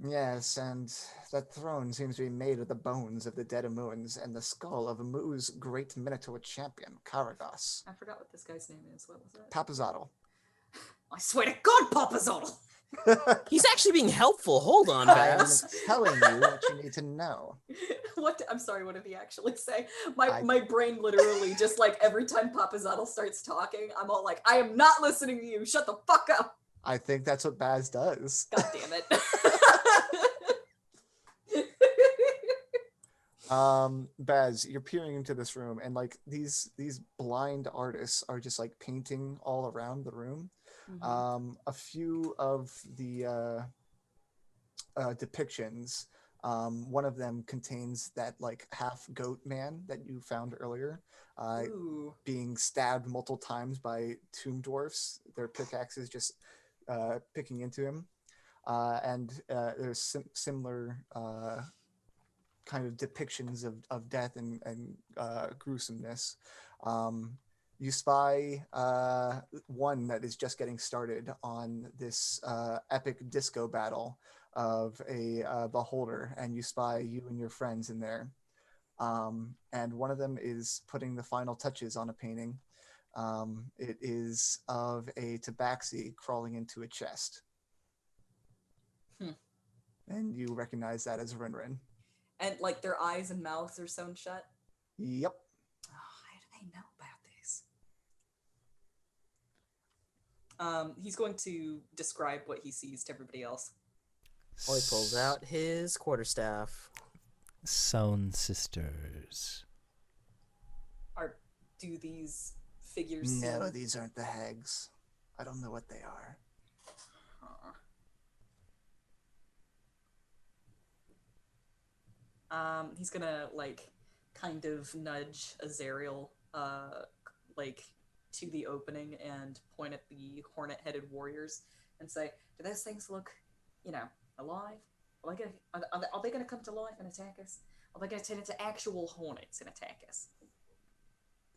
Yes, and that throne seems to be made of the bones of the dead Amuans and the skull of Amu's great Minotaur champion, Karagos. I forgot what this guy's name is. What was it? Papazotl. I swear to God, Papazotl! He's actually being helpful. Hold on, I'm Baz. telling you what you need to know. I'm sorry, what did he actually say? My brain literally just every time Papazotl starts talking, I'm all like, I am not listening to you. Shut the fuck up. I think that's what Baz does. God damn it. Baz, you're peering into this room, and these blind artists are just painting all around the room. Mm-hmm. A few of the depictions, one of them contains that half goat man that you found earlier, being stabbed multiple times by tomb dwarfs, their pickaxes just picking into him, and there's similar kind of depictions of death and gruesomeness. You spy one that is just getting started on this epic disco battle of a beholder, and you spy you and your friends in there. And one of them is putting the final touches on a painting. It is of a tabaxi crawling into a chest. And you recognize that as Rinrin. And their eyes and mouths are sewn shut? Yep. Oh, how do they know about this? He's going to describe what he sees to everybody else. Wally pulls out his quarterstaff. Sewn sisters. Do these figures No, seem... these aren't the hags. I don't know what they are. He's gonna kind of nudge Azrael to the opening and point at the hornet-headed warriors and say, do those things look, alive? Are they gonna come to life and attack us? Are they gonna turn into actual hornets and attack us?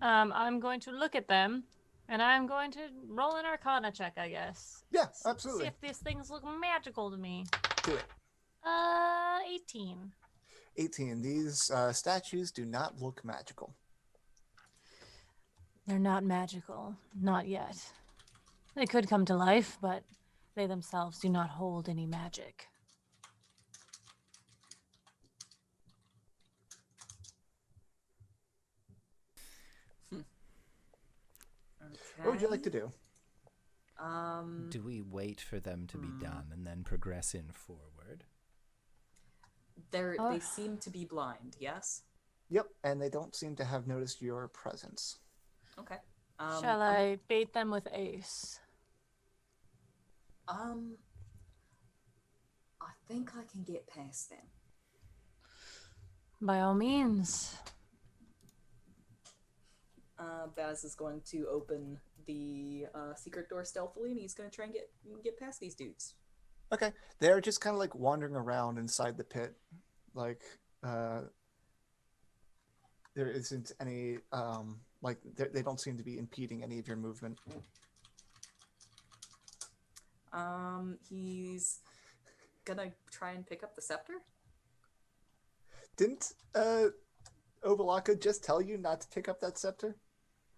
I'm going to look at them, and I'm going to roll an Arcana check, I guess. Yeah, absolutely. See if these things look magical to me. Do it. 18. 18. These statues do not look magical. They're not magical. Not yet. They could come to life, but they themselves do not hold any magic. What would you like to do? Do we wait for them to be done and then progress in forward? They seem to be blind, yes? Yep, and they don't seem to have noticed your presence. Okay. Shall I bait them with Ace? I think I can get past them. By all means. Baz is going to open the secret door stealthily, and he's going to try and get past these dudes. Okay, they're just kind of like wandering around inside the pit. Like, there isn't any, like, they don't seem to be impeding any of your movement. He's gonna try and pick up the scepter? Didn't, Obalaka just tell you not to pick up that scepter?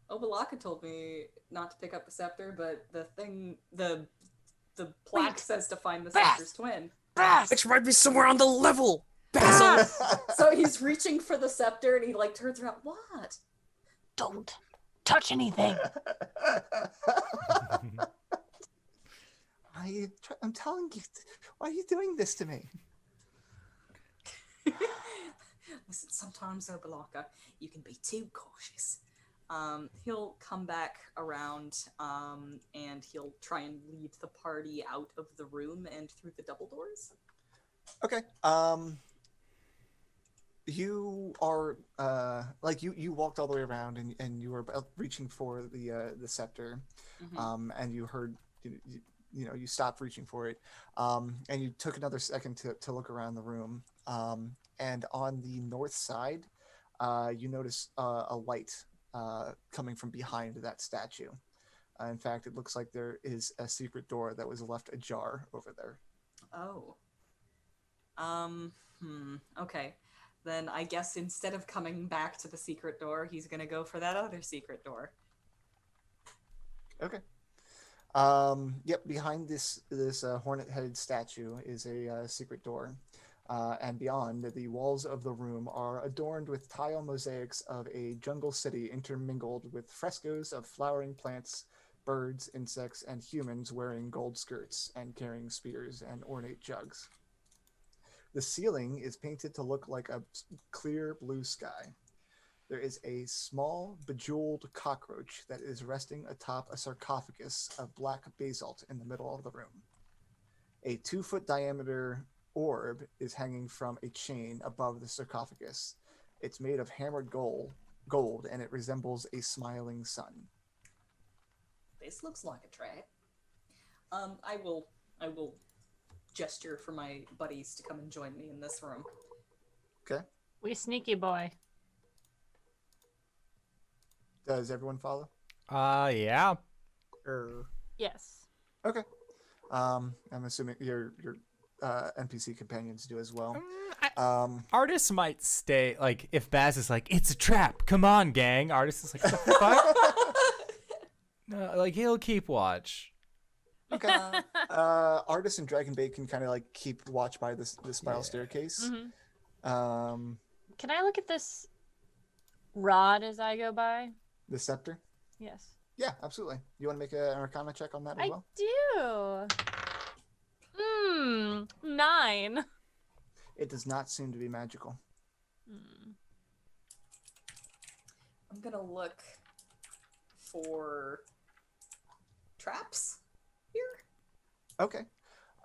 Obalaka told me not to pick up the scepter, but the plaque says to find the scepter's twin. It might be somewhere on the level. So he's reaching for the scepter, and he like turns around. What? Don't touch anything. I'm telling you, why are you doing this to me? Listen, sometimes, Obalaka, you can be too cautious. He'll come back around, and he'll try and lead the party out of the room and through the double doors. Okay. You are like you walked all the way around, and you were reaching for the scepter, Mm-hmm. and you heard you stopped reaching for it, and you took another second to look around the room, and on the north side, you notice a light coming from behind that statue. In fact, it looks like there is a secret door that was left ajar over there. Oh. Okay. Then I guess instead of coming back to the secret door, he's gonna go for that other secret door. Okay. Yep, behind this hornet-headed statue is a secret door. And beyond, the walls of the room are adorned with tile mosaics of a jungle city intermingled with frescoes of flowering plants, birds, insects, and humans wearing gold skirts and carrying spears and ornate jugs. The ceiling is painted to look like a clear blue sky. There is a small, bejeweled cockroach that is resting atop a sarcophagus of black basalt in the middle of the room. A 2-foot diameter orb is hanging from a chain above the sarcophagus. It's made of hammered gold, and it resembles a smiling sun. This looks like a trap. I will gesture for my buddies to come and join me in this room. Okay. We sneaky boy. Does everyone follow? Yeah. Yes. Okay. I'm assuming your NPC companions do as well. Artist might stay, like, if Baz is like, it's a trap, come on, gang. Artist is like, what the fuck? No, like, he'll keep watch. Okay. Artist and Dragonbait can kind of like keep watch by the spiral staircase. Mm-hmm. Can I look at this rod as I go by? The scepter? Yes. Yeah, absolutely. You want to make an Arcana check on that as well? I do. 9. It does not seem to be magical. I'm gonna look for traps here. Okay.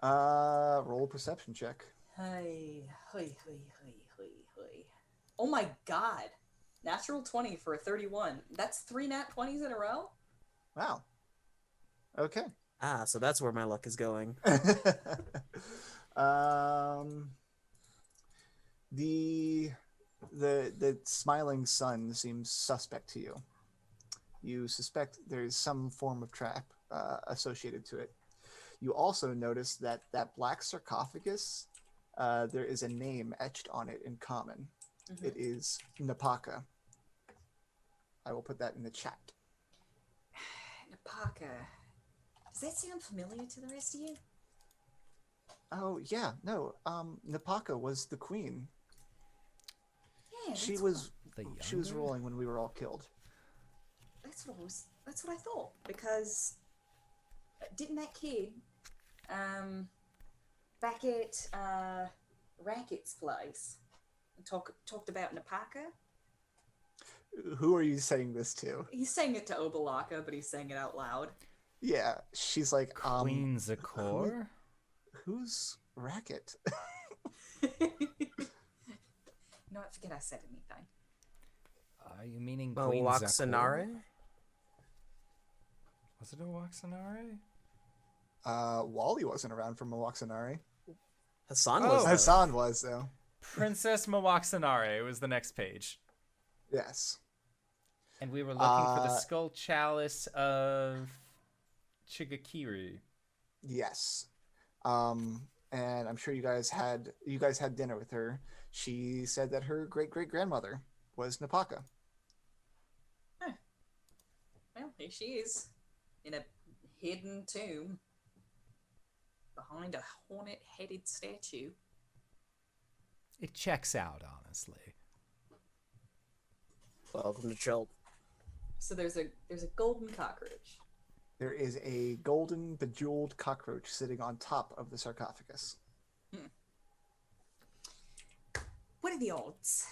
Roll a perception check. Hey. Oh my god. Natural 20 for a 31. That's 3 nat 20s in a row? Wow. Okay. So that's where my luck is going. The smiling sun seems suspect to you. You suspect there's some form of trap associated to it. You also notice that black sarcophagus there is a name etched on it in common. Mhm. It is Napaka. I will put that in the chat. Napaka. Does that sound familiar to the rest of you? Oh yeah, no. Napaka was the queen. Yeah, She that's was The she was younger? ruling when we were all killed. That's what I thought, because didn't that kid back at Racket's place talked about Napaka? Who are you saying this to? He's saying it to Obalaka, but he's saying it out loud. Yeah, she's like, Queen Zakor? who's Racket? No, I forget I said anything. Are you meaning Queen Waxanare? Zakor? Was it a Waxanare? Wally wasn't around for Mwaxanari. Hassan Oh. was. Though. Hassan was though. Princess Mwaxanare was the next page. Yes. And we were looking for the skull chalice of Chigakiri. Yes. And I'm sure you guys had dinner with her. She said that her great-great-grandmother was Napaka. Well, here she is, in a hidden tomb, behind a hornet-headed statue. It checks out, honestly. Welcome to Chult. So there's a golden cockroach. There is a golden bejeweled cockroach sitting on top of the sarcophagus. What are the odds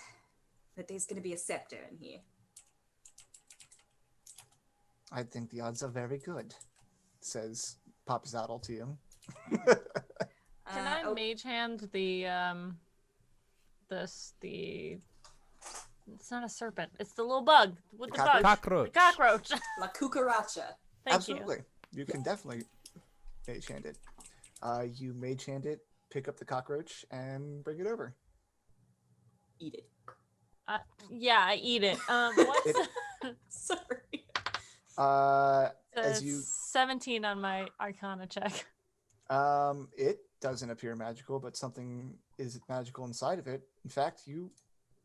that there's going to be a scepter in here? I think the odds are very good, says Papa Zaddle to you. Can I mage hand the it's not a serpent. It's the little bug with the bug. Cockroach. The cockroach. La cucaracha. Thank Absolutely. You can definitely mage hand it. You mage hand it, pick up the cockroach, and bring it over. Eat it. Yeah, I eat it. What's Sorry. As you 17 on my Arcana check. it doesn't appear magical, but something is magical inside of it. In fact, you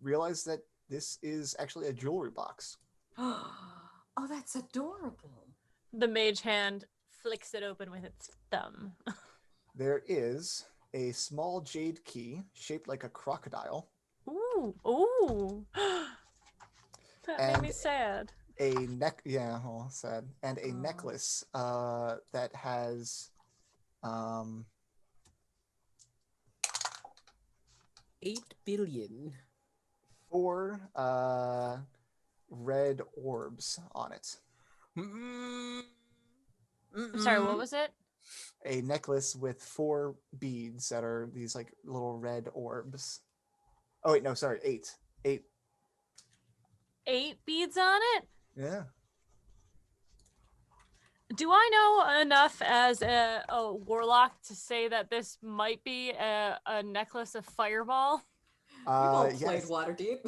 realize that this is actually a jewelry box. Oh, that's adorable. The mage hand flicks it open with its thumb. There is a small jade key shaped like a crocodile, Ooh. That made me And- sad. a sad, and a necklace that has 8 billion. 4 red orbs on it. I'm sorry, what was it? A necklace with 4 beads that are these like little red orbs. Oh wait, no, sorry, 8. 8. 8 beads on it? Yeah. Do I know enough as a warlock to say that this might be a necklace of fireball? We've all played Yes. Waterdeep.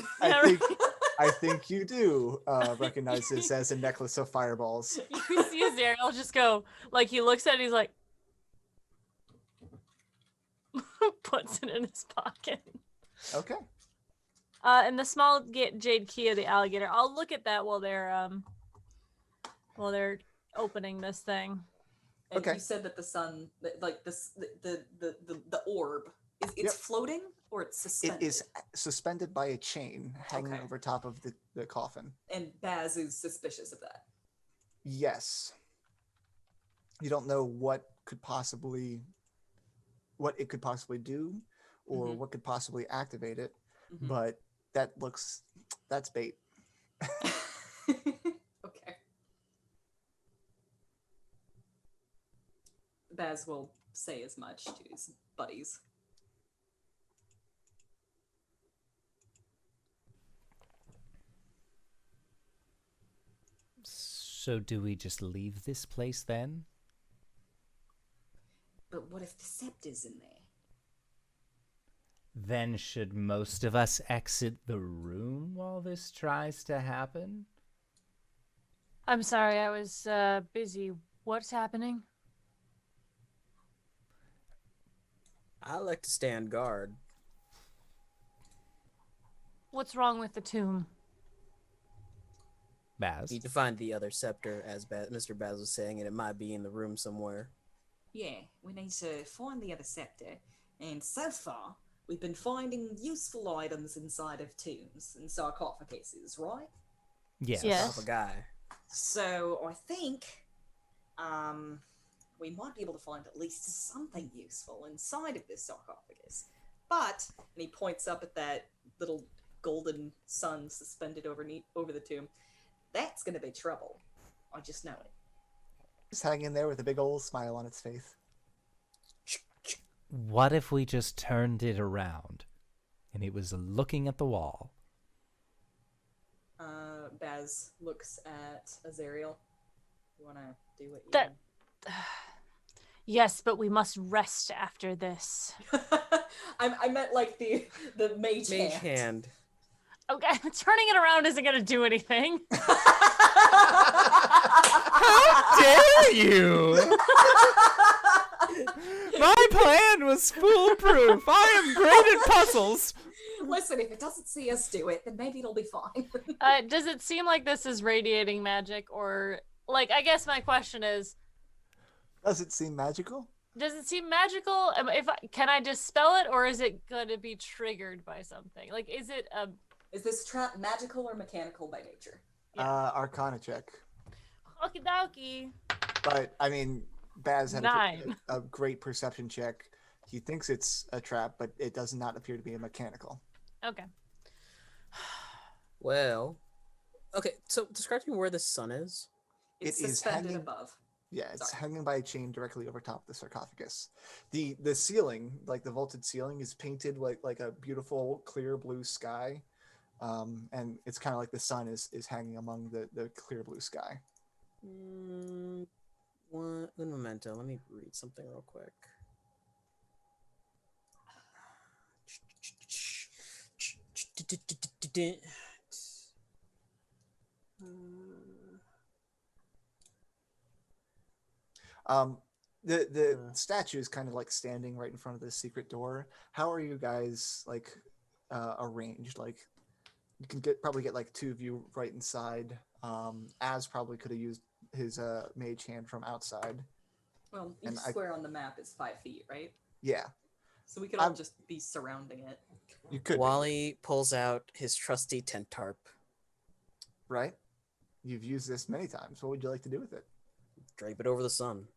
I think you do recognize this as a necklace of fireballs. You see Azrael just go, like, he looks at it, he's like, puts it in his pocket. Okay. And the small jade key of the alligator. I'll look at that while they're opening this thing. And Okay. you said that the sun, like this, the orb, it's Yep. floating or it's suspended. It is suspended by a chain hanging Okay. over top of the coffin. And Baz is suspicious of that. Yes. You don't know what it could possibly do or Mhm. what could possibly activate it, Mhm. but that's bait. Okay. Baz will say as much to his buddies. So do we just leave this place then? But what if the scepter's in there? Then should most of us exit the room while this tries to happen? I'm sorry, I was busy. What's happening? I like to stand guard. What's wrong with the tomb? Baz. Need to find the other scepter, as Mr. Baz was saying, and it might be in the room somewhere. Yeah, we need to find the other scepter. And so far, we've been finding useful items inside of tombs and sarcophaguses, right? Yes. Yes. Top a guy. So I think we might be able to find at least something useful inside of this sarcophagus. But, and he points up at that little golden sun suspended over the tomb, that's going to be trouble. I just know it. Just hanging there with a big old smile on its face. What if we just turned it around and it was looking at the wall? Baz looks at Azrael. You want to do what you That- Yes, but we must rest after this. I meant like the mage Mage hand. hand. Okay, turning it around isn't going to do anything. How dare you! My plan was foolproof. I am great at puzzles. Listen, if it doesn't see us do it, then maybe it'll be fine. Does it seem like this is radiating magic, or like? I guess my question is, Does it seem magical? does it seem magical? Can I dispel it, or is it going to be triggered by something? Like, is it a? Is this trap magical or mechanical by nature? Arcana check. Okie dokie. But, I mean, Baz had 9. a great perception check. He thinks it's a trap, but it does not appear to be a mechanical. Okay. Well, okay, so describe to me where the sun is. It's It is suspended hanging- above. Yeah, it's Sorry. hanging by a chain directly over top of the sarcophagus. The ceiling, like the vaulted ceiling, is painted like a beautiful clear blue sky. And it's kind of like the sun is hanging among the clear blue sky. Un momento. Let me read something real quick. The statue is kind of like standing right in front of the secret door. How are you guys like arranged? Like you can probably get like two of you right inside. Az probably could have used his mage hand from outside. Well, each And square on the map is 5 feet, right? Yeah, So we could all I'm- just be surrounding it. you could, Wally pulls out his trusty tent tarp. right? You've used this many times. What would you like to do with it? Drape it over the sun.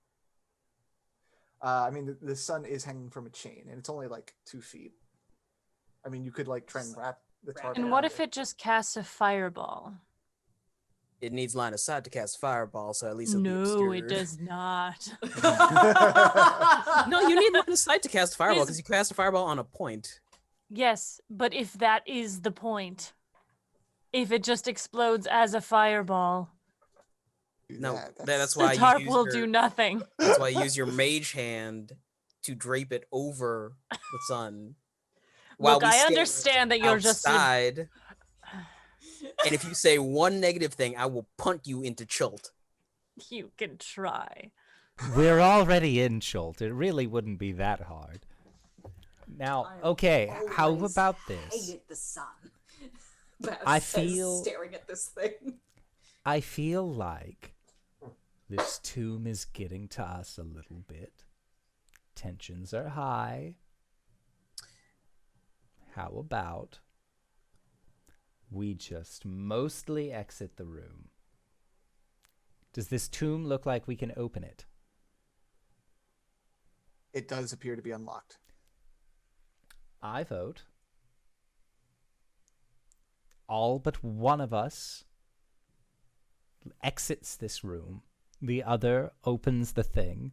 I mean, the sun is hanging from a chain, and it's only like 2 feet. I mean, you could like try and wrap the Wrap tarp. it And around what if it just casts a fireball? It needs line of sight to cast fireball, so at least it'll be No, it obscured. does not. No, you need line of sight to cast a fireball Is- because you cast a fireball on a point. Yes, but if that is the point, if it just explodes as a fireball, do No, that. that's the why you tarp use will your- do nothing. That's why you use your mage hand to drape it over the sun. Look, we I stand understand that you're just outside. And if you say one negative thing, I will punt you into Chult. you can try. We're already in Schult. It really wouldn't be that hard. Now, I've okay, how always about this? Hated the sun. Baz I says, feel- staring at this thing. I feel like this tomb is getting to us a little bit. Tensions are high. How about we just mostly exit the room? Does this tomb look like we can open it? It does appear to be unlocked. I vote all but one of us exits this room. The other opens the thing.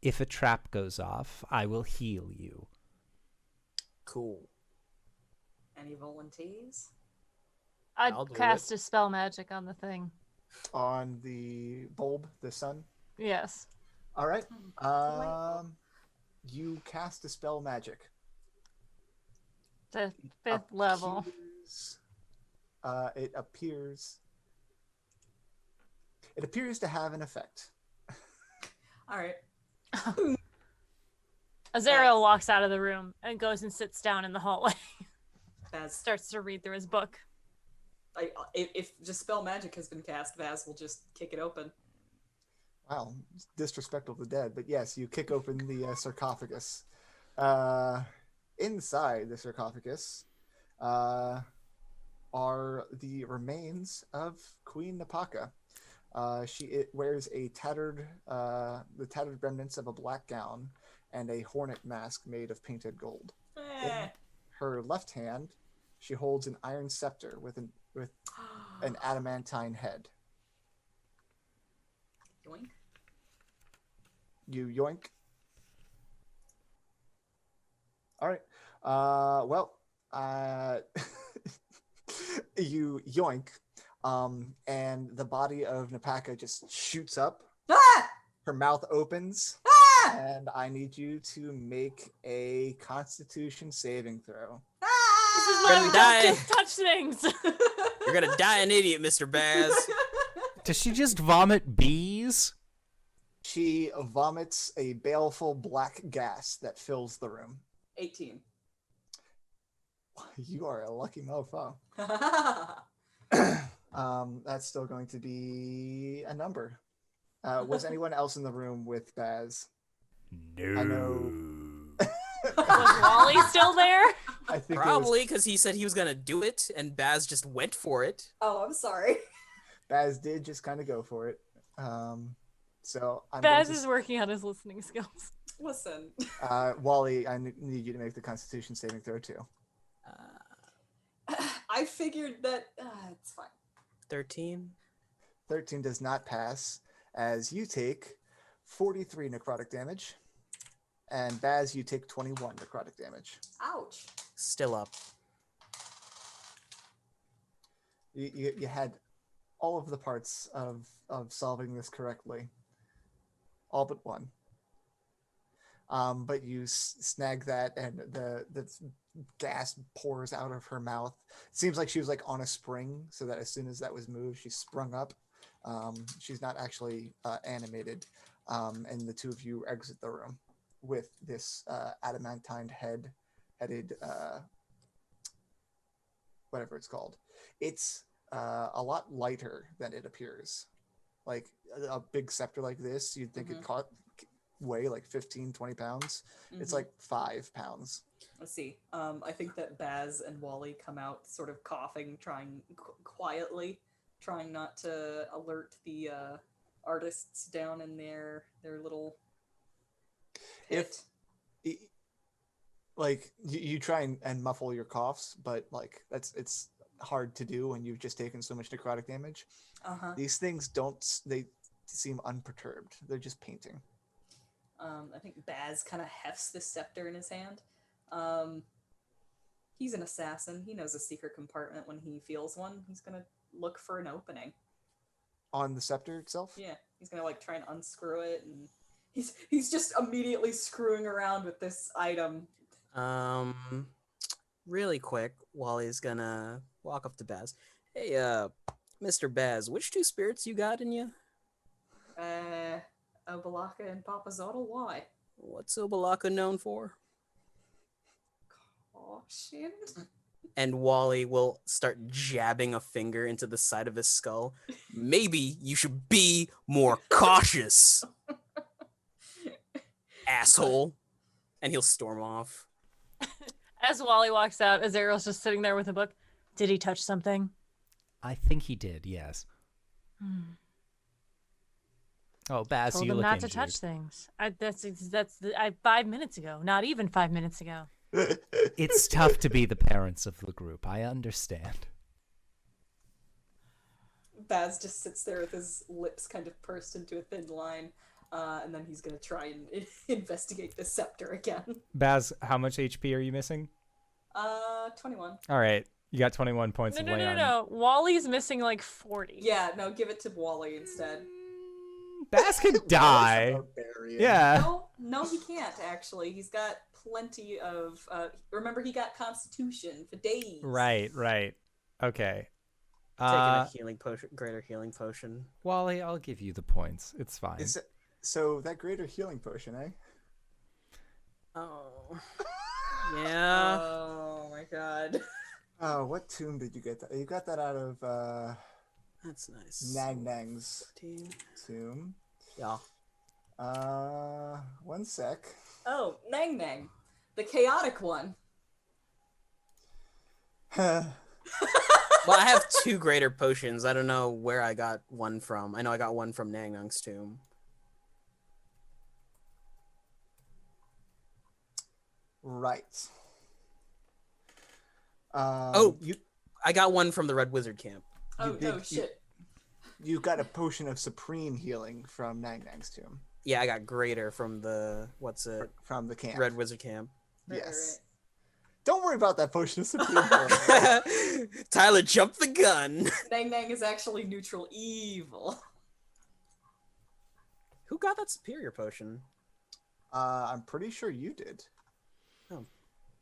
If a trap goes off, I will heal you. Cool. Any volunteers? I'll I'd do cast a spell magic on the thing. On the bulb, the sun. Yes. All right. Delightful. You cast a spell magic. The 5th level. It appears. It appears to have an effect. All right. Azrael walks out of the room and goes and sits down in the hallway. Baz, Starts to read through his book. if Dispel Magic has been cast, Baz will just kick it open. Wow, disrespectful to the dead. But yes, you kick open the sarcophagus. Inside the sarcophagus are the remains of Queen Napaka. She wears the tattered remnants of a black gown and a hornet mask made of painted gold. In her left hand, she holds an iron scepter with an adamantine head. Yoink. You yoink. All right. You yoink. And the body of Napaka just shoots up. Ah! Her mouth opens. Ah! And I need you to make a Constitution saving throw. This is You're why gonna we die. don't just touch things. You're gonna die an idiot, Mr. Baz. Does she just vomit bees? She vomits a baleful black gas that fills the room. 18. You are a lucky mofo. That's still going to be a number. Was anyone else in the room with Baz? No. I know. Was Wally still there? I think Probably because he said he was gonna do it, and Baz just went for it. Oh, I'm sorry. Baz did just kind of go for it. So I'm Baz going is working on his listening skills. Listen. Wally, I need you to make the Constitution saving throw too. I figured that it's fine. 13. 13 does not pass, as you take 43 necrotic damage, and Baz, you take 21 necrotic damage. Ouch. Still up. You had all of the parts of solving this correctly, all but one. But you snag that, and the gas pours out of her mouth. It seems like she was like on a spring, so that as soon as that was moved, she sprung up. She's not actually animated, and the two of you exit the room with this adamantine headed whatever it's called. It's a lot lighter than it appears. Like a big scepter like this, you'd think it weigh like 15-20 pounds. It's like 5 pounds. Let's see. I think that Baz and Wally come out sort of coughing, trying quietly, trying not to alert the artists down in their little pit. Like you try and muffle your coughs, but like it's hard to do when you've just taken so much necrotic damage. These things they seem unperturbed. They're just painting. I think Baz kind of hefts the scepter in his hand. He's an assassin. He knows a secret compartment when he feels one. He's gonna look for an opening. On the scepter itself? Yeah, he's gonna like try and unscrew it, and he's just immediately screwing around with this item. Really quick, Wally's gonna walk up to Baz. Hey, Mr. Baz, which two spirits you got in you? Obalaka and Papazotl, why? What's Obalaka known for? Caution. And Wally will start jabbing a finger into the side of his skull. Maybe you should be more cautious, asshole. And he'll storm off. As Wally walks out, Azrael's just sitting there with a book. Did he touch something? I think he did, yes. Oh, Baz, Told you him look not injured. to touch things. That's 5 minutes ago. Not even 5 minutes ago. It's tough to be the parents of the group. I understand. Baz just sits there with his lips kind of pursed into a thin line, and then he's gonna try and investigate the scepter again. Baz, how much HP are you missing? 21. All right. You got 21 points of lay on. No. Wally's missing like 40. Yeah, no, give it to Wally instead. Baz could die. Barbarian. Yeah. No, he can't actually. He's got plenty of. Remember, he got Constitution for days. Right. Okay. Taking a healing potion, greater healing potion. Wally, I'll give you the points. It's fine. So that greater healing potion, eh? Oh. Yeah. Oh my god. What tomb did you get that? You got that out of That's nice. Nag Nang's 14. tomb. Yeah. 1 sec. Oh, Nang Nang. The chaotic one. Well, I have 2 greater potions. I don't know where I got one from. I know I got one from Nang Nang's tomb. Right. I got one from the Red Wizard camp. Oh did- no, shit. You got a potion of supreme healing from Nang Nang's tomb. Yeah, I got greater from the From the camp. Red Wizard camp. Yes. Don't worry about that potion of supreme healing. Tyler, jump the gun. Nang Nang is actually neutral evil. Who got that superior potion? I'm pretty sure you did.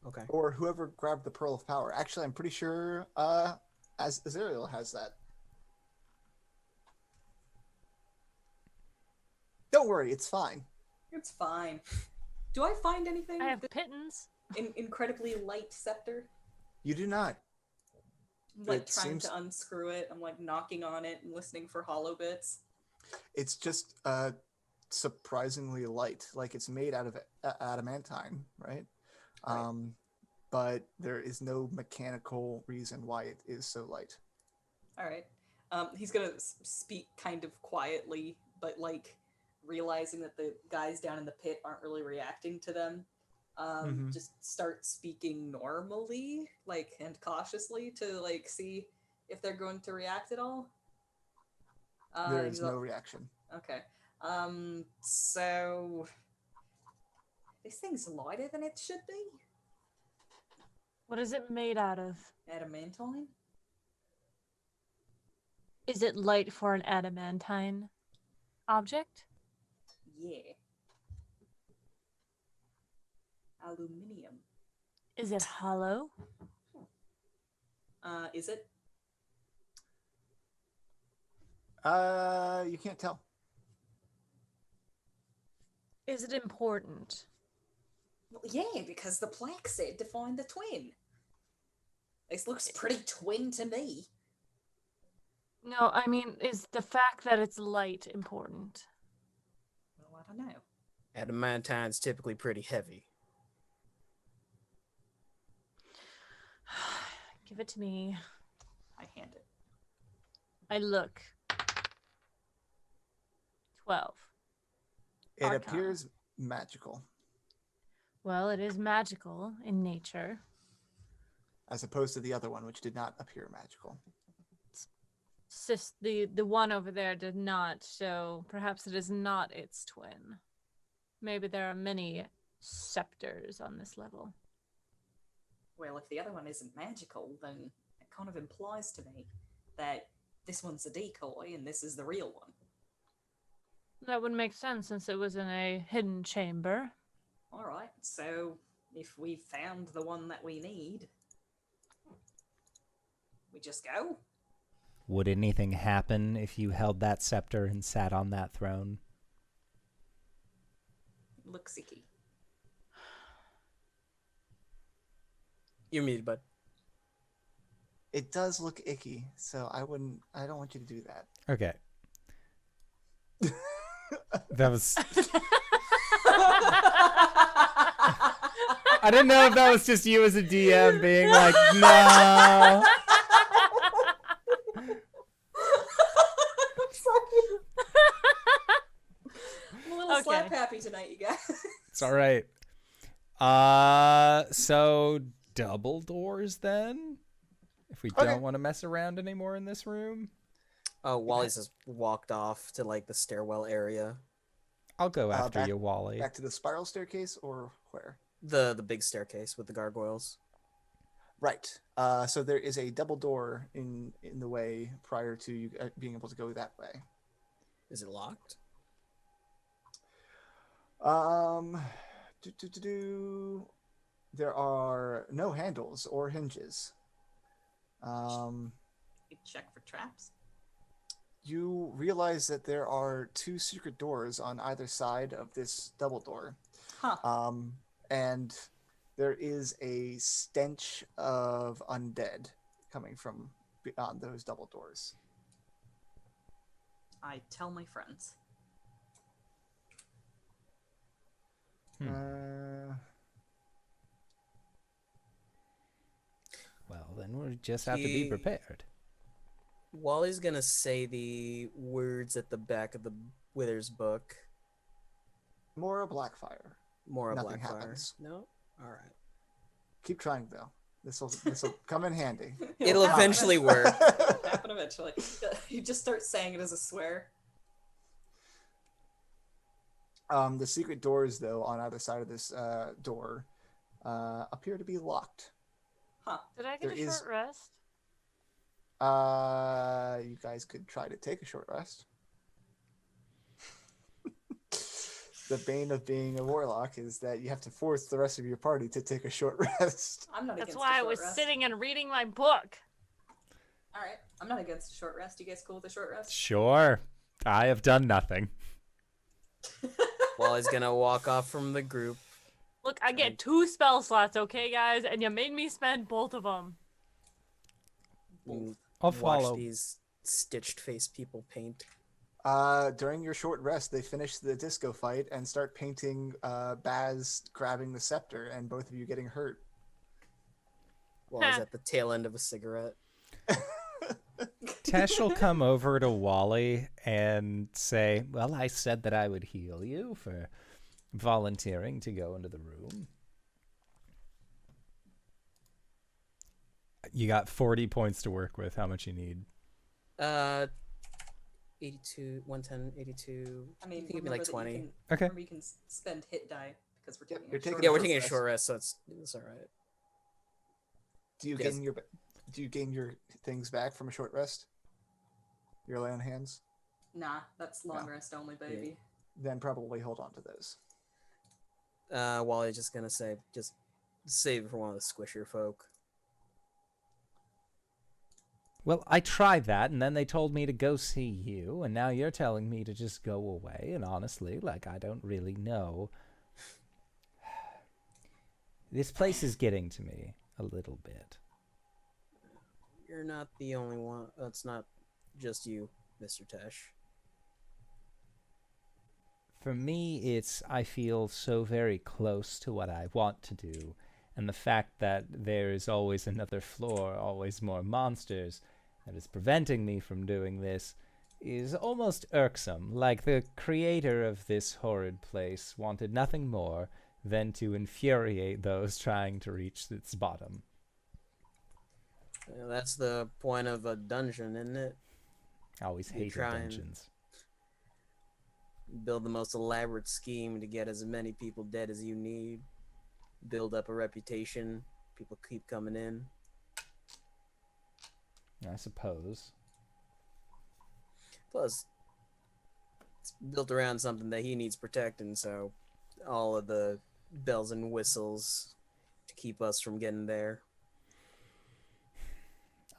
Okay. Or whoever grabbed the Pearl of Power. Actually, I'm pretty sure Azrael has that. Don't worry, it's fine. It's fine. Do I find anything? I have with pittance. an incredibly light scepter? You do not. I'm like It trying seems- to unscrew it. I'm like knocking on it and listening for hollow bits. It's just surprisingly light. Like it's made out of adamantine, right? Right. But there is no mechanical reason why it is so light. All right. He's gonna speak kind of quietly, but like realizing that the guys down in the pit aren't really reacting to them. Mhm. Just start speaking normally, like, and cautiously to like see if they're going to react at all. There is he's no like- reaction. Okay. So this thing's lighter than it should be. What is it made out of? Adamantine? Is it light for an adamantine object? Yeah. Aluminium. Is it hollow? Is it? You can't tell. Is it important? Well, yeah, because the plaque said to find the twin. This looks pretty twin to me. No, I mean, is the fact that it's light important? Well, I don't know. Adamantine's typically pretty heavy. Give it to me. I hand it. I look. 12. It Arcana. appears magical, Well, it is magical in nature. as opposed to the other one, which did not appear magical. The one over there did not, so perhaps it is not its twin. Maybe there are many scepters on this level. Well, if the other one isn't magical, then it kind of implies to me that this one's a decoy and this is the real one. That would make sense since it was in a hidden chamber. Alright, so if we've found the one that we need, we just go? Would anything happen if you held that scepter and sat on that throne? Looks icky. You're muted, bud. It does look icky, so I don't want you to do that. Okay. That was... I didn't know if that was just you as a DM being like, no. I'm a little Okay. slap happy tonight, you guys. It's all right. So double doors then? If we Okay. don't want to mess around anymore in this room, Oh, Wally's just walked off to like the stairwell area. I'll go after back- you, Wally. Back to the spiral staircase, or where? The big staircase with the gargoyles. Right. So there is a double door in the way prior to you being able to go that way. Is it locked? There are no handles or hinges. You check for traps. You realize that there are 2 secret doors on either side of this double door. Huh. and there is a stench of undead coming from beyond those double doors. I tell my friends. Well, then we just have to be prepared. Wally's gonna say the words at the back of the Withers book. More Blackfire. More of Nothing Blackfire. happens. No? Alright. Keep trying though. This'll come in handy. It'll eventually work. It'll happen eventually. You just start saying it as a swear. The secret doors, though, on either side of this door, appear to be locked. Huh. Did I get There a is- short rest? You guys could try to take a short rest. The bane of being a warlock is that you have to force the rest of your party to take a short rest. I'm not That's against why a I short was rest. sitting and reading my book. Alright, I'm not against a short rest. You guys cool with a short rest? Sure. I have done nothing. Wally's gonna walk off from the group. Look, I get 2 spell slots, okay, guys? And you made me spend both of them. And I'll watch follow. these stitched face people paint. During your short rest, they finish the disco fight and start painting Baz grabbing the scepter and both of you getting hurt. Wally's at the tail end of a cigarette. Tesh will come over to Wally and say, well, I said that I would heal you for volunteering to go into the room. You got 40 points to work with. How much you need? 82, 110, 82. I mean, you can give me like remember that 20. You can, Okay. remember you can spend hit die because we're taking you're a taking short Yeah, we're rest. taking a short rest, so it's alright. Do you Yes. gain your things back from a short rest? Your lay on hands? Nah, that's long No. rest only, baby. Then probably hold on to those. Wally's just gonna say, just save it for one of the squisher folk. Well, I tried that, and then they told me to go see you, and now you're telling me to just go away, and honestly, like, I don't really know. This place is getting to me a little bit. You're not the only one. It's not just you, Mr. Tesh. For me, I feel so very close to what I want to do, and the fact that there is always another floor, always more monsters, that is preventing me from doing this is almost irksome. Like the creator of this horrid place wanted nothing more than to infuriate those trying to reach its bottom. That's the point of a dungeon, isn't it? I always You hated try and- dungeons. Build the most elaborate scheme to get as many people dead as you need. Build up a reputation. People keep coming in. I suppose. Plus, it's built around something that he needs protecting, so all of the bells and whistles to keep us from getting there.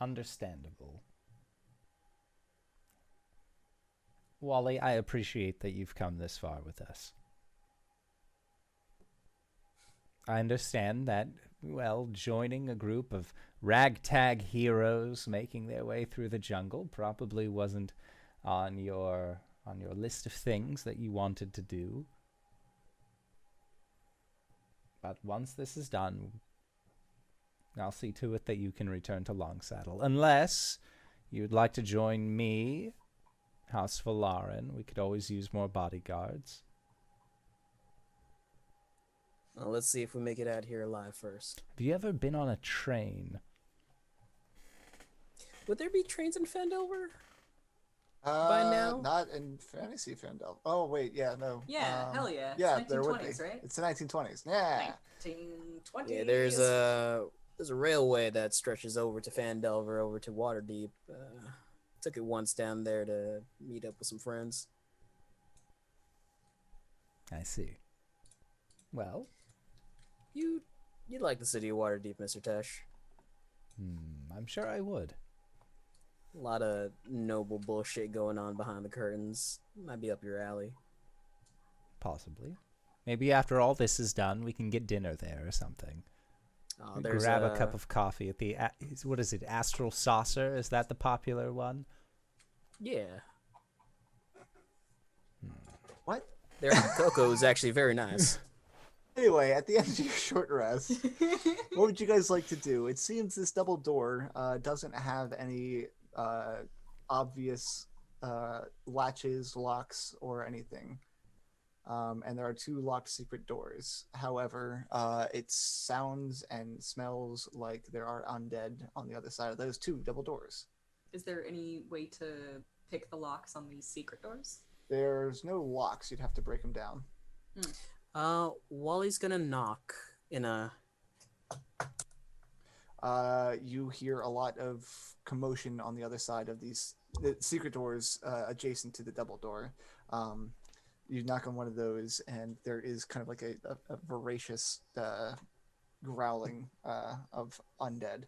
Understandable. Wally, I appreciate that you've come this far with us. I understand that, well, joining a group of ragtag heroes making their way through the jungle probably wasn't on your list of things that you wanted to do. But once this is done, I'll see to it that you can return to Longsaddle. Unless you'd like to join me, House Valarin. We could always use more bodyguards. Well, let's see if we make it out here alive first. Have you ever been on a train? Would there be trains in Fendover? By now? Not in Fantasy Fandel. Oh wait, yeah, no. Yeah, hell yeah. It's Yeah, there would be. 1920s, right? It's the 1920s. Yeah. 1920s. Yeah, there's a railway that stretches over to Fandelver, over to Waterdeep. Took it once down there to meet up with some friends. I see. Well, You'd like the city of Waterdeep, Mr. Tesh. I'm sure I would. A lot of noble bullshit going on behind the curtains. Might be up your alley. Possibly. Maybe after all this is done, we can get dinner there or something. There's Grab a cup of coffee at the what is it? Astral Saucer? Is that the popular one? Yeah. What? Their cocoa is actually very nice. Anyway, at the end of your short rest, what would you guys like to do? It seems this double door doesn't have any obvious latches, locks, or anything. And there are 2 locked secret doors. However, it sounds and smells like there are undead on the other side of those 2 double doors. Is there any way to pick the locks on these secret doors? There's no locks. You'd have to break them down. Wally's gonna knock in a... You hear a lot of commotion on the other side of the secret doors adjacent to the double door. You knock on one of those, and there is kind of like a voracious growling of undead.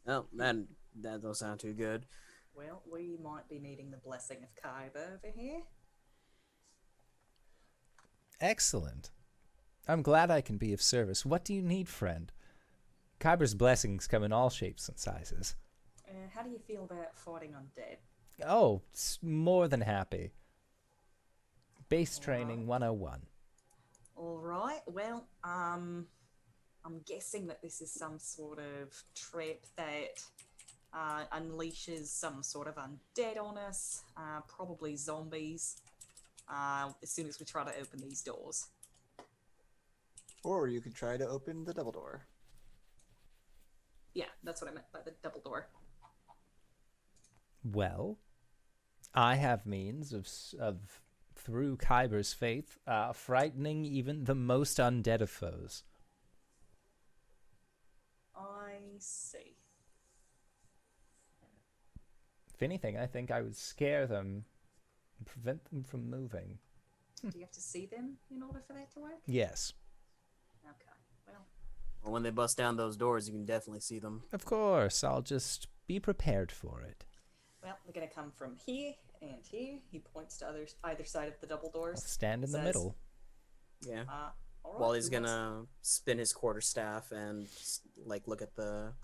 Oh, that don't sound too good. Well, we might be needing the blessing of Kaiba over here. Excellent. I'm glad I can be of service. What do you need, friend? Kyber's blessings come in all shapes and sizes. How do you feel about fighting undead? Oh, more than happy. Base training 101. All right. Well, I'm guessing that this is some sort of trap that unleashes some sort of undead on us, probably zombies, as soon as we try to open these doors. Or you could try to open the double door. Yeah, that's what I meant by the double door. Well, I have means of through Kyber's faith, frightening even the most undead of foes. I see. If anything, I think I would scare them and prevent them from moving. Do you have to see them in order for that to work? Yes. Okay. Well, Well, when they bust down those doors, you can definitely see them. Of course, I'll just be prepared for it. they're gonna come from here and here. He points to either side of the double I'll doors. stand in the Says- middle. Yeah. All right, Wally's who wants- gonna spin his quarterstaff and like look at the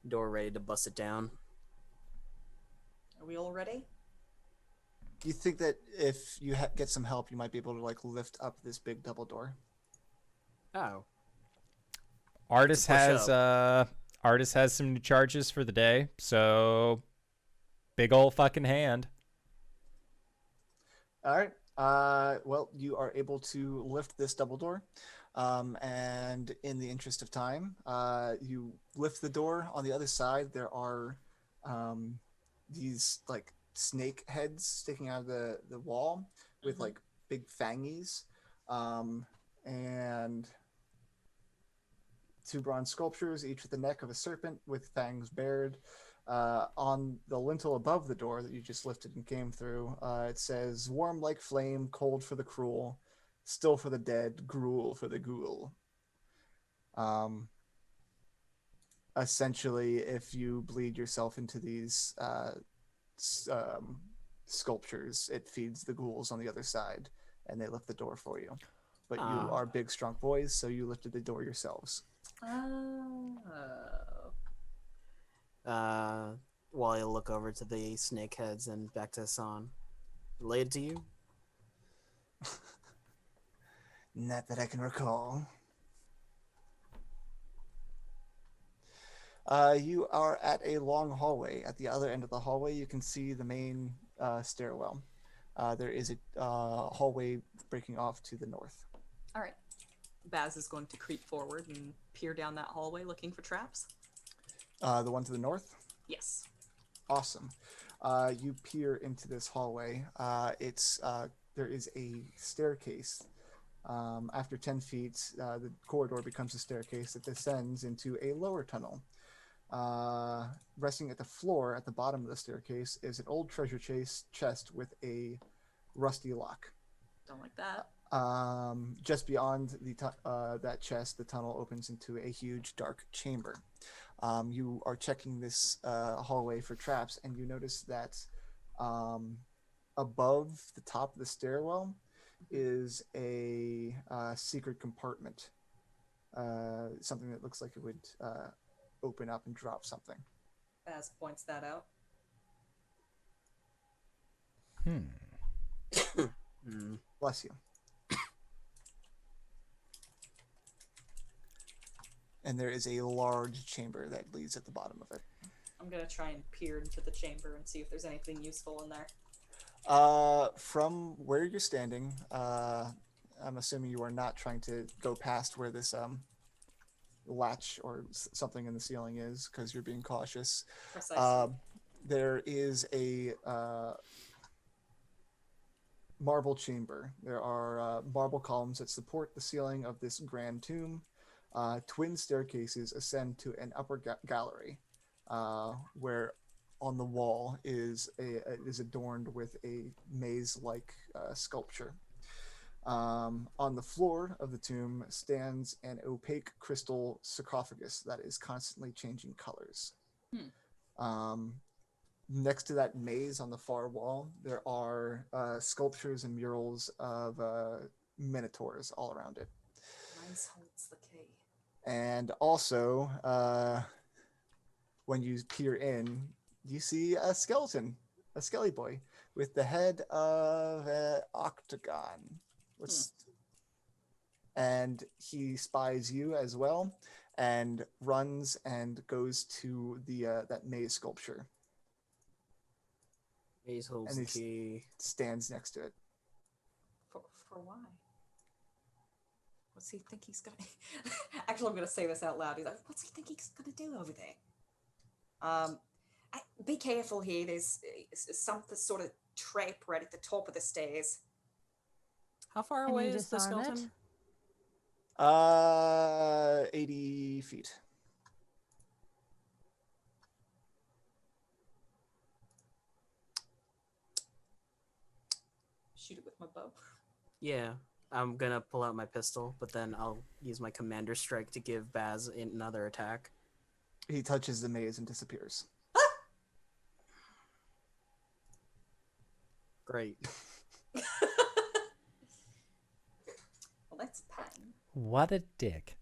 door, ready to bust it down. Are we all ready? Do you think that if you get some help, you might be able to like lift up this big double door? Oh. Artis push has some new charges for the day, so big ol' fucking hand. All right. Well, you are able to lift this double door, and in the interest of time, you lift the door. On the other side, there are these like snake heads sticking out of the wall with like big fangies, and 2 bronze sculptures, each with the neck of a serpent with fangs bared. On the lintel above the door that you just lifted and came through, it says, "Warm like flame, cold for the cruel, still for the dead, gruel for the ghoul." Essentially, if you bleed yourself into these sculptures, it feeds the ghouls on the other side, and they lift the door for you. But you are big, strong boys, so you lifted the door yourselves. Wally will look over to the snake heads and back to Hassan. Related to you? Not that I can recall. You are at a long hallway. At the other end of the hallway, you can see the main stairwell. There is a hallway breaking off to the north. All right. Baz is going to creep forward and peer down that hallway looking for traps. The one to the north? Yes. Awesome. You peer into this hallway. There is a staircase. After 10 feet, the corridor becomes a staircase that descends into a lower tunnel. Resting at the floor at the bottom of the staircase is an old treasure chest with a rusty lock. Don't like that. Just beyond that chest, the tunnel opens into a huge dark chamber. You are checking this hallway for traps, and you notice that above the top of the stairwell is a secret compartment. Something that looks like it would open up and drop something. Baz points that out. Bless you. And there is a large chamber that leads at the bottom of it. I'm gonna try and peer into the chamber and see if there's anything useful in there. From where you're standing, I'm assuming you are not trying to go past where this latch or something in the ceiling is, because you're being cautious. Precisely. There is a marble chamber. There are marble columns that support the ceiling of this grand tomb. Twin staircases ascend to an upper gallery, where on the wall is adorned with a maze-like sculpture. On the floor of the tomb stands an opaque crystal sarcophagus that is constantly changing colors. Next to that maze on the far wall, there are sculptures and murals of minotaurs all around it. Nice holds the key. And also, when you peer in, you see a skeleton, a skelly boy, with the head of an octagon. And he spies you as well, and runs and goes to the that maze sculpture. Maze holds And the he key. stands next to it. For why? What's he think he's gonna? Actually, I'm gonna say this out loud. He's like, "What's he think he's gonna do over there?" Be careful here. There's some sort of trap right at the top of the stairs. How far Can away you is the disarm it? skeleton? 80 feet. Shoot it with my bow. Yeah, I'm gonna pull out my pistol, but then I'll use my commander strike to give Baz another attack. He touches the maze and disappears. Great. Well, that's pain. What a dick.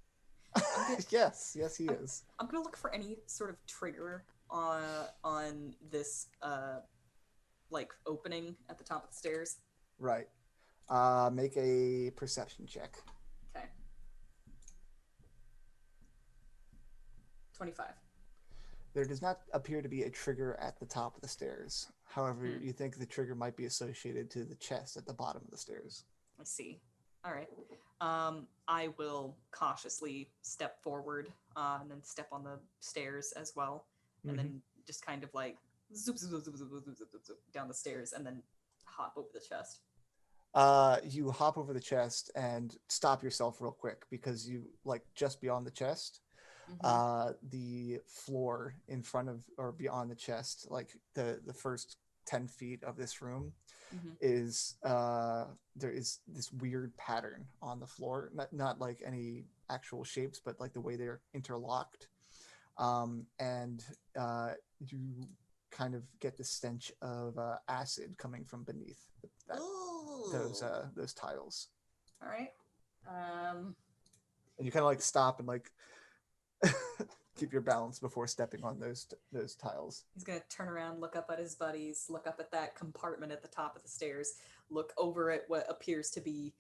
yes, he is. I'm gonna look for any sort of trigger on this like opening at the top of the stairs. Right. Make a perception check. Okay. 25. There does not appear to be a trigger at the top of the stairs. However, you think the trigger might be associated to the chest at the bottom of the stairs. I see. All right. I will cautiously step forward and then step on the stairs as well, and then just kind of like zoop, zoop, zoop, zoop, zoop, zoop, zoop, zoop, down the stairs, and then hop over the chest. You hop over the chest and stop yourself real quick because you like just beyond the chest. The floor in front of or beyond the chest, like the first 10 feet of this room, is there is this weird pattern on the floor, not like any actual shapes, but like the way they're interlocked, and you kind of get the stench of acid coming from beneath those tiles. All right. And you kind of like stop and like keep your balance before stepping on those tiles. He's gonna turn around, look up at his buddies, look up at that compartment at the top of the stairs, look over at what appears to be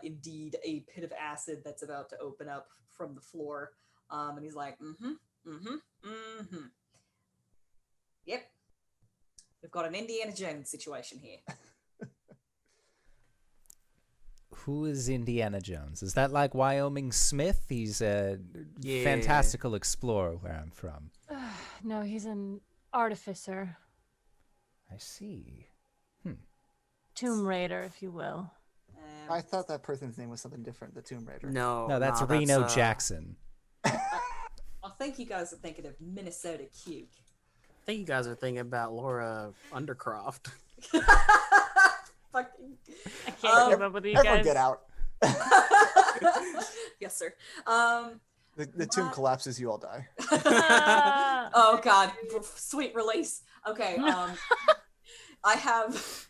indeed a pit of acid that's about to open up from the floor. And he's like, Yep. We've got an Indiana Jones situation here. Who is Indiana Jones? Is that like Wyoming Smith? He's a Yeah. fantastical explorer where I'm from. No, he's an artificer. I see. Tomb Raider, if you will. I thought that person's name was something different, the Tomb Raider. No, No, that's Reno Jackson. I think you guys are thinking of Minnesota Cuke. I think you guys are thinking about Laura Undercroft. Fucking. I can't keep up with you Everyone guys. get out. Yes, sir. The tomb collapses, you all die. Oh God, sweet release. Okay. I have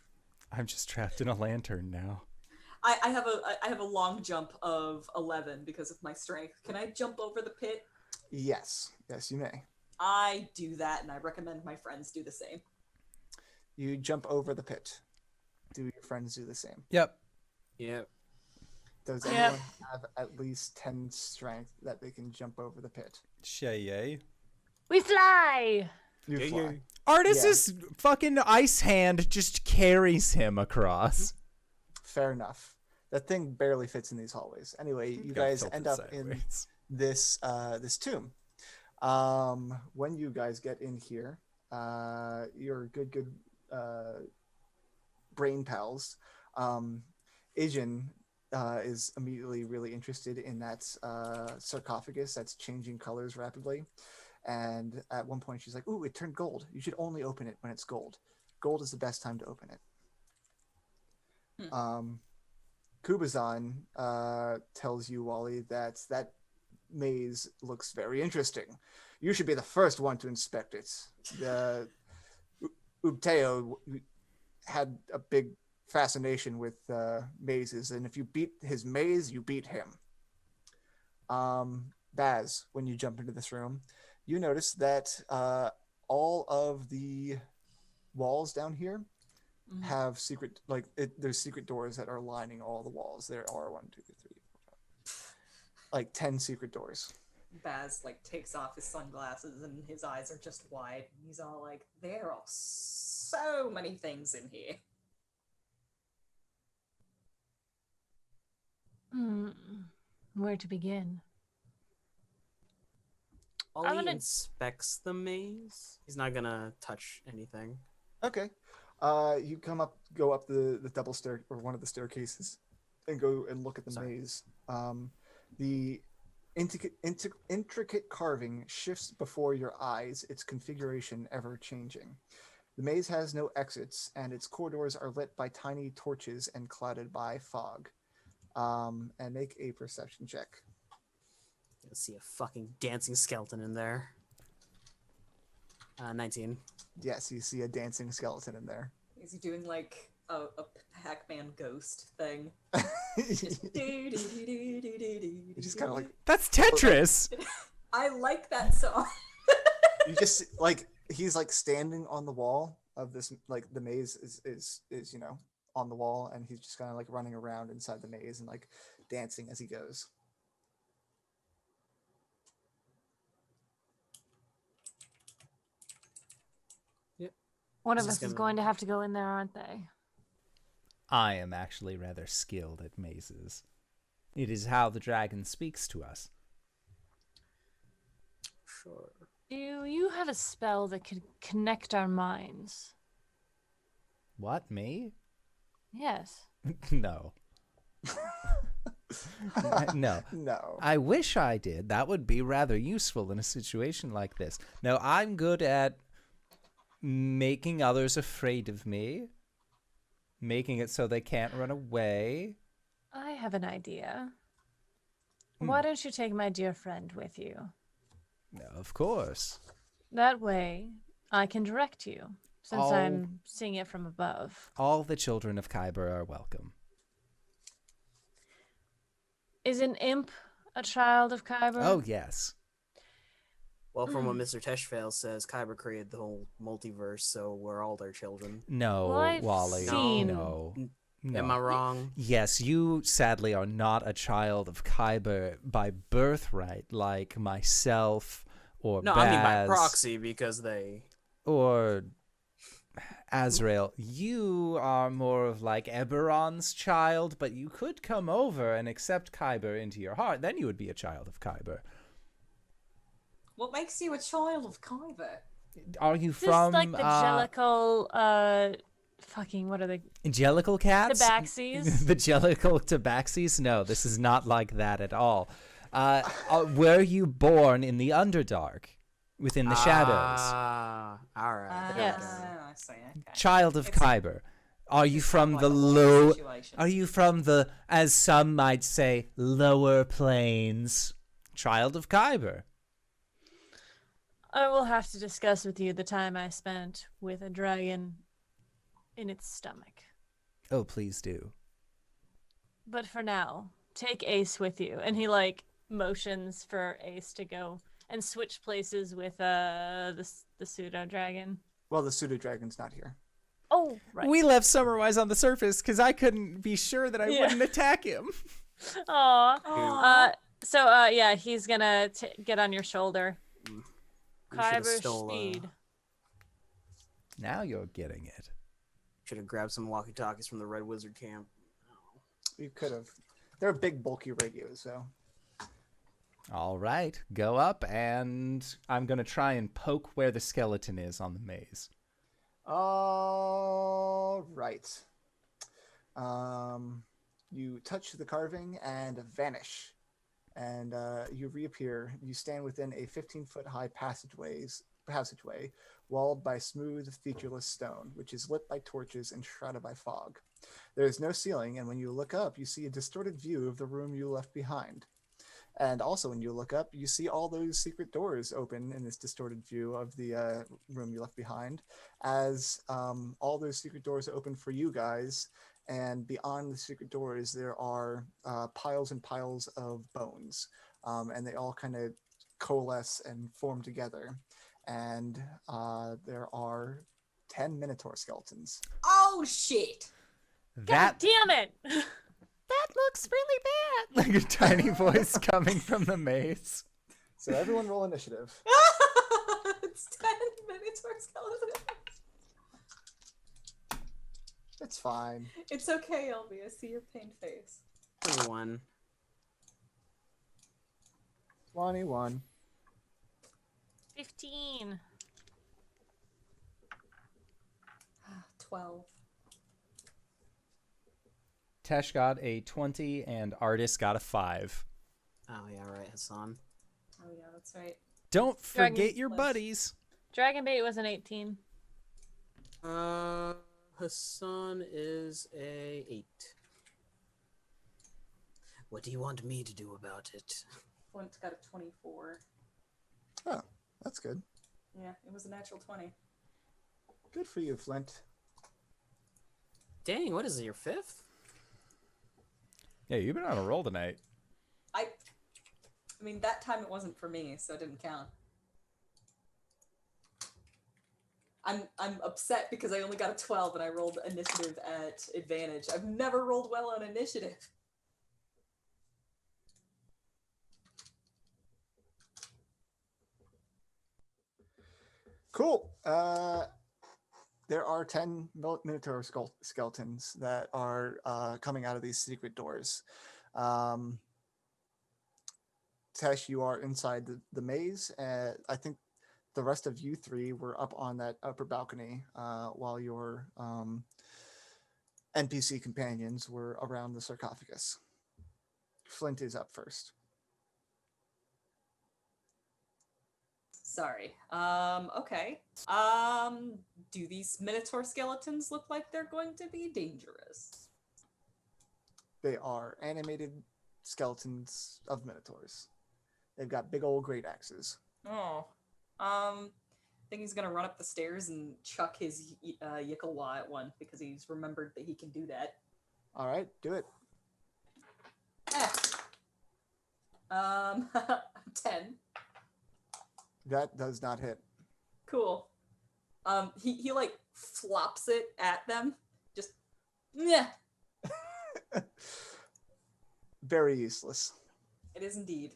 I'm just trapped in a lantern now. I have a long jump of 11 because of my strength. Can I jump over the pit? Yes, you may. I do that, and I recommend my friends do the same. You jump over the pit. Do your friends do the same? Yep. Yep. Does Yep. anyone have at least 10 strength that they can jump over the pit? Shay. We fly. You Yeah, fly. yeah. Artis's fucking ice hand just carries him across. Fair enough. That thing barely fits in these hallways. Anyway, you guys end up in this tomb. When you guys get in here, your good brain pals, Ijin is immediately really interested in that sarcophagus that's changing colors rapidly. And at one point she's like, "Ooh, it turned gold. You should only open it when it's gold. Gold is the best time to open it." Kubazan tells you, Wally, that maze looks very interesting. You should be the first one to inspect it. The Ubteo had a big fascination with mazes, and if you beat his maze, you beat him. Baz, when you jump into this room, you notice that all of the walls down here have there's secret doors that are lining all the walls. There are 1, 2, 3, 4, 5, like 10 secret doors. Baz takes off his sunglasses and his eyes are just wide. He's all like, "There are so many things in here." Where to begin? Ollie inspects the maze. He's not gonna touch anything. Okay. You go up the double stair or one of the staircases, and go and look at the maze. The intricate carving shifts before your eyes, its configuration ever changing. The maze has no exits, and its corridors are lit by tiny torches and clouded by fog. And make a perception check. You'll see a fucking dancing skeleton in there. 19. Yes, you see a dancing skeleton in there. Is he doing a Pac-Man ghost thing? Just kind of That's Tetris. I like that song. you just he's standing on the wall of this, the maze is on the wall, and he's just kind of running around inside the maze and dancing as he goes. One of us is going to have to go in there, aren't they? I am actually rather skilled at mazes. It is how the dragon speaks to us. Sure. Do you have a spell that could connect our minds? What, me? Yes. No. No. No. I wish I did. That would be rather useful in a situation like this. No, I'm good at making others afraid of me, making it so they can't run away. I have an idea. Why don't you take my dear friend with you? Of course. That way, I can direct you, since Oh. I'm seeing it from above. All the children of Kyber are welcome. Is an imp a child of Kyber? Oh, yes. Well, from what Mr. Teshvael says, Kyber created the whole multiverse, so we're all their children. No, Well, I've Wally. seen- No. Am I wrong? Yes, you sadly are not a child of Kyber by birthright, like myself or No, Baz, I mean by proxy, because they... or Azrael. You are more of Eberron's child, but you could come over and accept Kyber into your heart. Then you would be a child of Kyber. What makes you a child of Kyber? Are you Just from like the jellicle, fucking, what are they? Jellicle cats? Tabaxis? The Jellicle Tabaxis? No, this is not like that at all. Were you born in the Underdark, within the shadows? Alright. Yes. I see, okay. Child of It's- Kyber. Are you from Like the a long low... situation. Are you from the, as some might say, lower planes? Child of Kyber. I will have to discuss with you the time I spent with a dragon in its stomach. Oh, please do. But for now, take Ace with you. And he like motions for Ace to go and switch places with the pseudo dragon. Well, the pseudo dragon's not here. Oh, right. We left Summerwise on the surface because I couldn't be sure that I wouldn't attack him. Aw. Yeah, he's gonna get on your shoulder. You should've Kyber stole, speed. Now you're getting it. Should have grabbed some walkie-talkies from the Red Wizard camp. You could have. They're big, bulky radios, so. All right, go up, and I'm going to try and poke where the skeleton is on the maze. All right. You touch the carving and vanish, and you reappear. You stand within a 15-foot high passageway walled by smooth, featureless stone, which is lit by torches and shrouded by fog. There is no ceiling, and when you look up, you see a distorted view of the room you left behind. And also, when you look up, you see all those secret doors open in this distorted view of the room you left behind, as all those secret doors open for you guys, and beyond the secret doors, there are piles and piles of bones, and they all kind of coalesce and form together. And there are 10 minotaur skeletons. Oh, shit! God damn it! That looks really bad. Like a tiny voice coming from the maze. So everyone roll initiative. It's 10 minotaur skeletons. It's fine. It's okay, LB. I see your pained face. 21. 21. 15. 12. Tesh got a 20 and Artis got a 5. Oh, yeah, right, Hassan. Oh, yeah, that's right. Don't Dragon forget your Flesh. buddies. Dragon bait was an 18. Hassan is a 8. What do you want me to do about it? Flint got a 24. Oh, that's good. Yeah, it was a natural 20. Good for you, Flint. Dang, what is it, your 5th? Yeah, you've been on a roll tonight. I mean, that time it wasn't for me, so it didn't count. I'm upset because I only got a 12 and I rolled initiative at advantage. I've never rolled well on initiative. Cool. There are 10 minotaur skeletons that are coming out of these secret doors. Tesh, you are inside the maze. I think the rest of you three were up on that upper balcony while your NPC companions were around the sarcophagus. Flint is up first. Sorry. Okay. Do these minotaur skeletons look like they're going to be dangerous? They are animated skeletons of minotaurs. They've got big old great axes. Oh. I think he's gonna run up the stairs and chuck his Yickelwa at one because he's remembered that he can do that. All right, do it. 10. That does not hit. Cool. He like flops it at them. Just yeah. Very useless. It is indeed.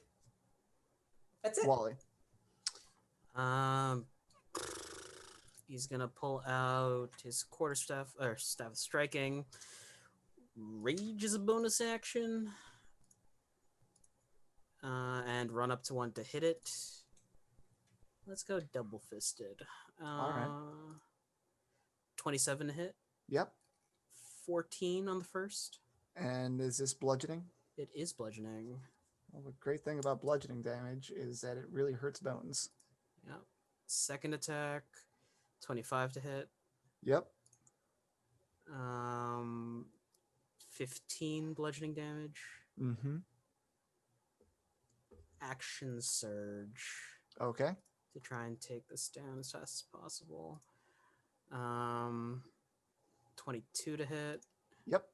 That's it. Wally. He's gonna pull out his quarterstaff or staff of striking. Rage is a bonus action. And run up to one to hit it. Let's go double fisted. All right. 27 to hit. Yep. 14 on the first. And is this bludgeoning? It is bludgeoning. Well, the great thing about bludgeoning damage is that it really hurts bones. Yep. Second attack, 25 to hit. Yep. 15 bludgeoning damage. Mm-hmm. Action surge Okay. to try and take this down as fast as possible. 22 to hit Yep.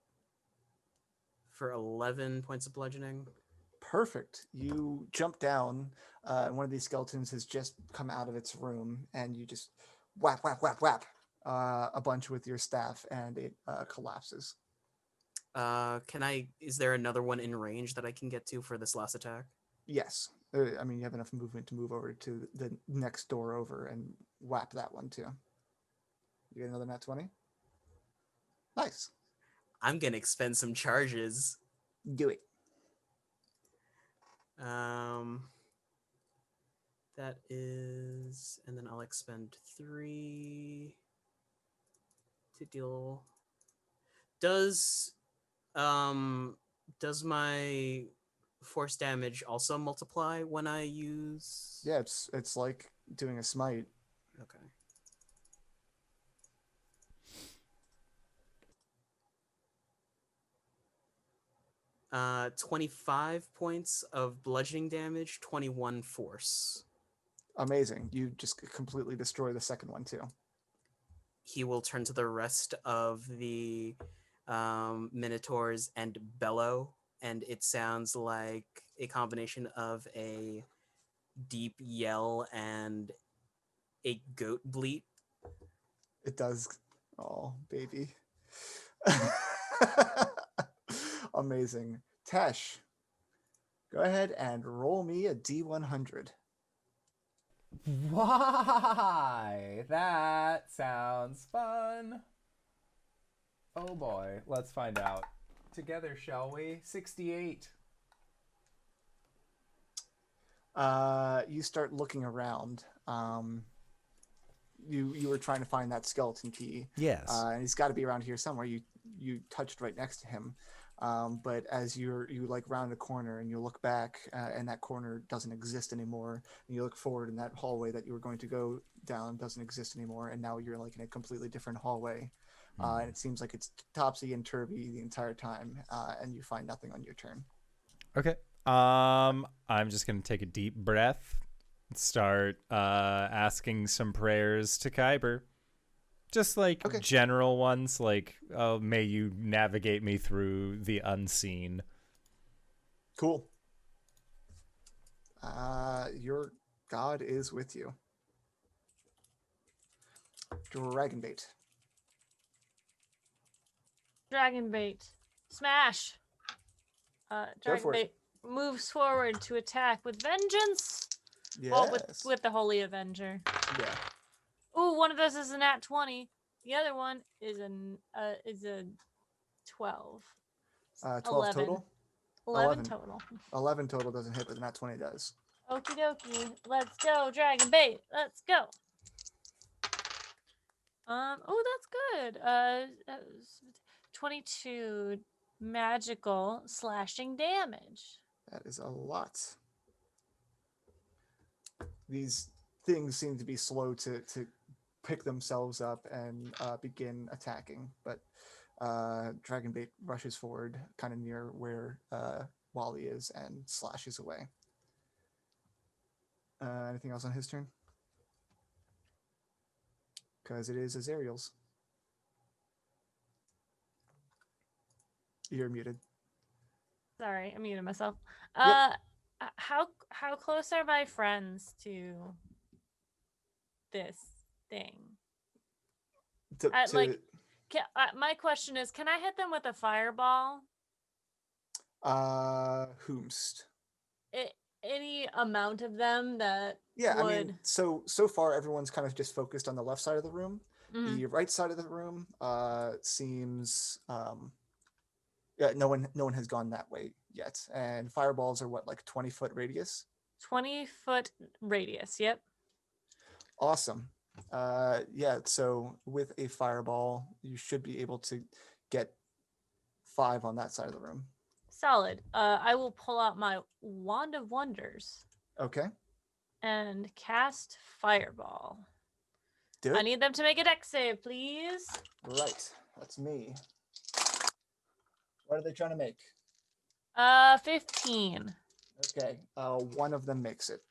for 11 points of bludgeoning. Perfect. You jump down, and one of these skeletons has just come out of its room, and you just whap, whap, whap, whap a bunch with your staff, and it collapses. Is there another one in range that I can get to for this last attack? Yes. I mean, you have enough movement to move over to the next door over and whap that one too. You get another nat 20? Nice. I'm going to expend some charges. Do it. That is, and then I'll expend 3 to deal. Does my force damage also multiply when I use? Yeah, it's like doing a smite. Okay. Uh, 25 points of bludgeoning damage, 21 force. Amazing. You just completely destroy the second one too. He will turn to the rest of the minotaurs and bellow, and it sounds like a combination of a deep yell and a goat bleat. It does. Oh, baby. Amazing. Tesh, go ahead and roll me a D100. Why? That sounds fun. Oh boy, let's find out. Together, shall we? 68. You start looking around. You were trying to find that skeleton key. Yes. And he's got to be around here somewhere. You touched right next to him. But as you like round a corner and you look back and that corner doesn't exist anymore, and you look forward and that hallway that you were going to go down doesn't exist anymore, and now you're like in a completely different hallway, and it seems like it's topsy and turvy the entire time, and you find nothing on your turn. Okay. I'm just gonna take a deep breath, start asking some prayers to Kyber. Just like general ones, like, oh, may you navigate me through the unseen. Cool. Your god is with you. Dragonbait. Dragonbait. Smash. Go for Dragonbait it. moves forward to attack with vengeance. Yes. Well, with the Holy Avenger. Yeah. Ooh, one of those is a nat 20. The other one is a 12. 12 11. total? 11 total. 11 total doesn't hit, but the nat 20 does. Okie dokie. Let's go, Dragonbait. Let's go. Oh, that's good. 22 magical slashing damage. That is a lot. These things seem to be slow to pick themselves up and begin attacking, but Dragonbait rushes forward kind of near where Wally is and slashes away. Anything else on his turn? Because it is Azrael's. You're muted. Sorry, I muted myself. Yep. How close are my friends to this thing? My question is, can I hit them with a fireball? Whomst? Any amount of them that Yeah, would... I mean, so far everyone's kind of just focused on the left side of the room. Mhm. The right side of the room seems no one has gone that way yet. And fireballs are what, like 20-foot radius? 20-foot radius, yep. Awesome. Yeah, so with a fireball, you should be able to get 5 on that side of the room. Solid. I will pull out my Wand of Wonders. Okay. And cast Fireball. Do it. I need them to make a dex save, please. Right. That's me. What are they trying to make? 15. Okay. One of them makes it.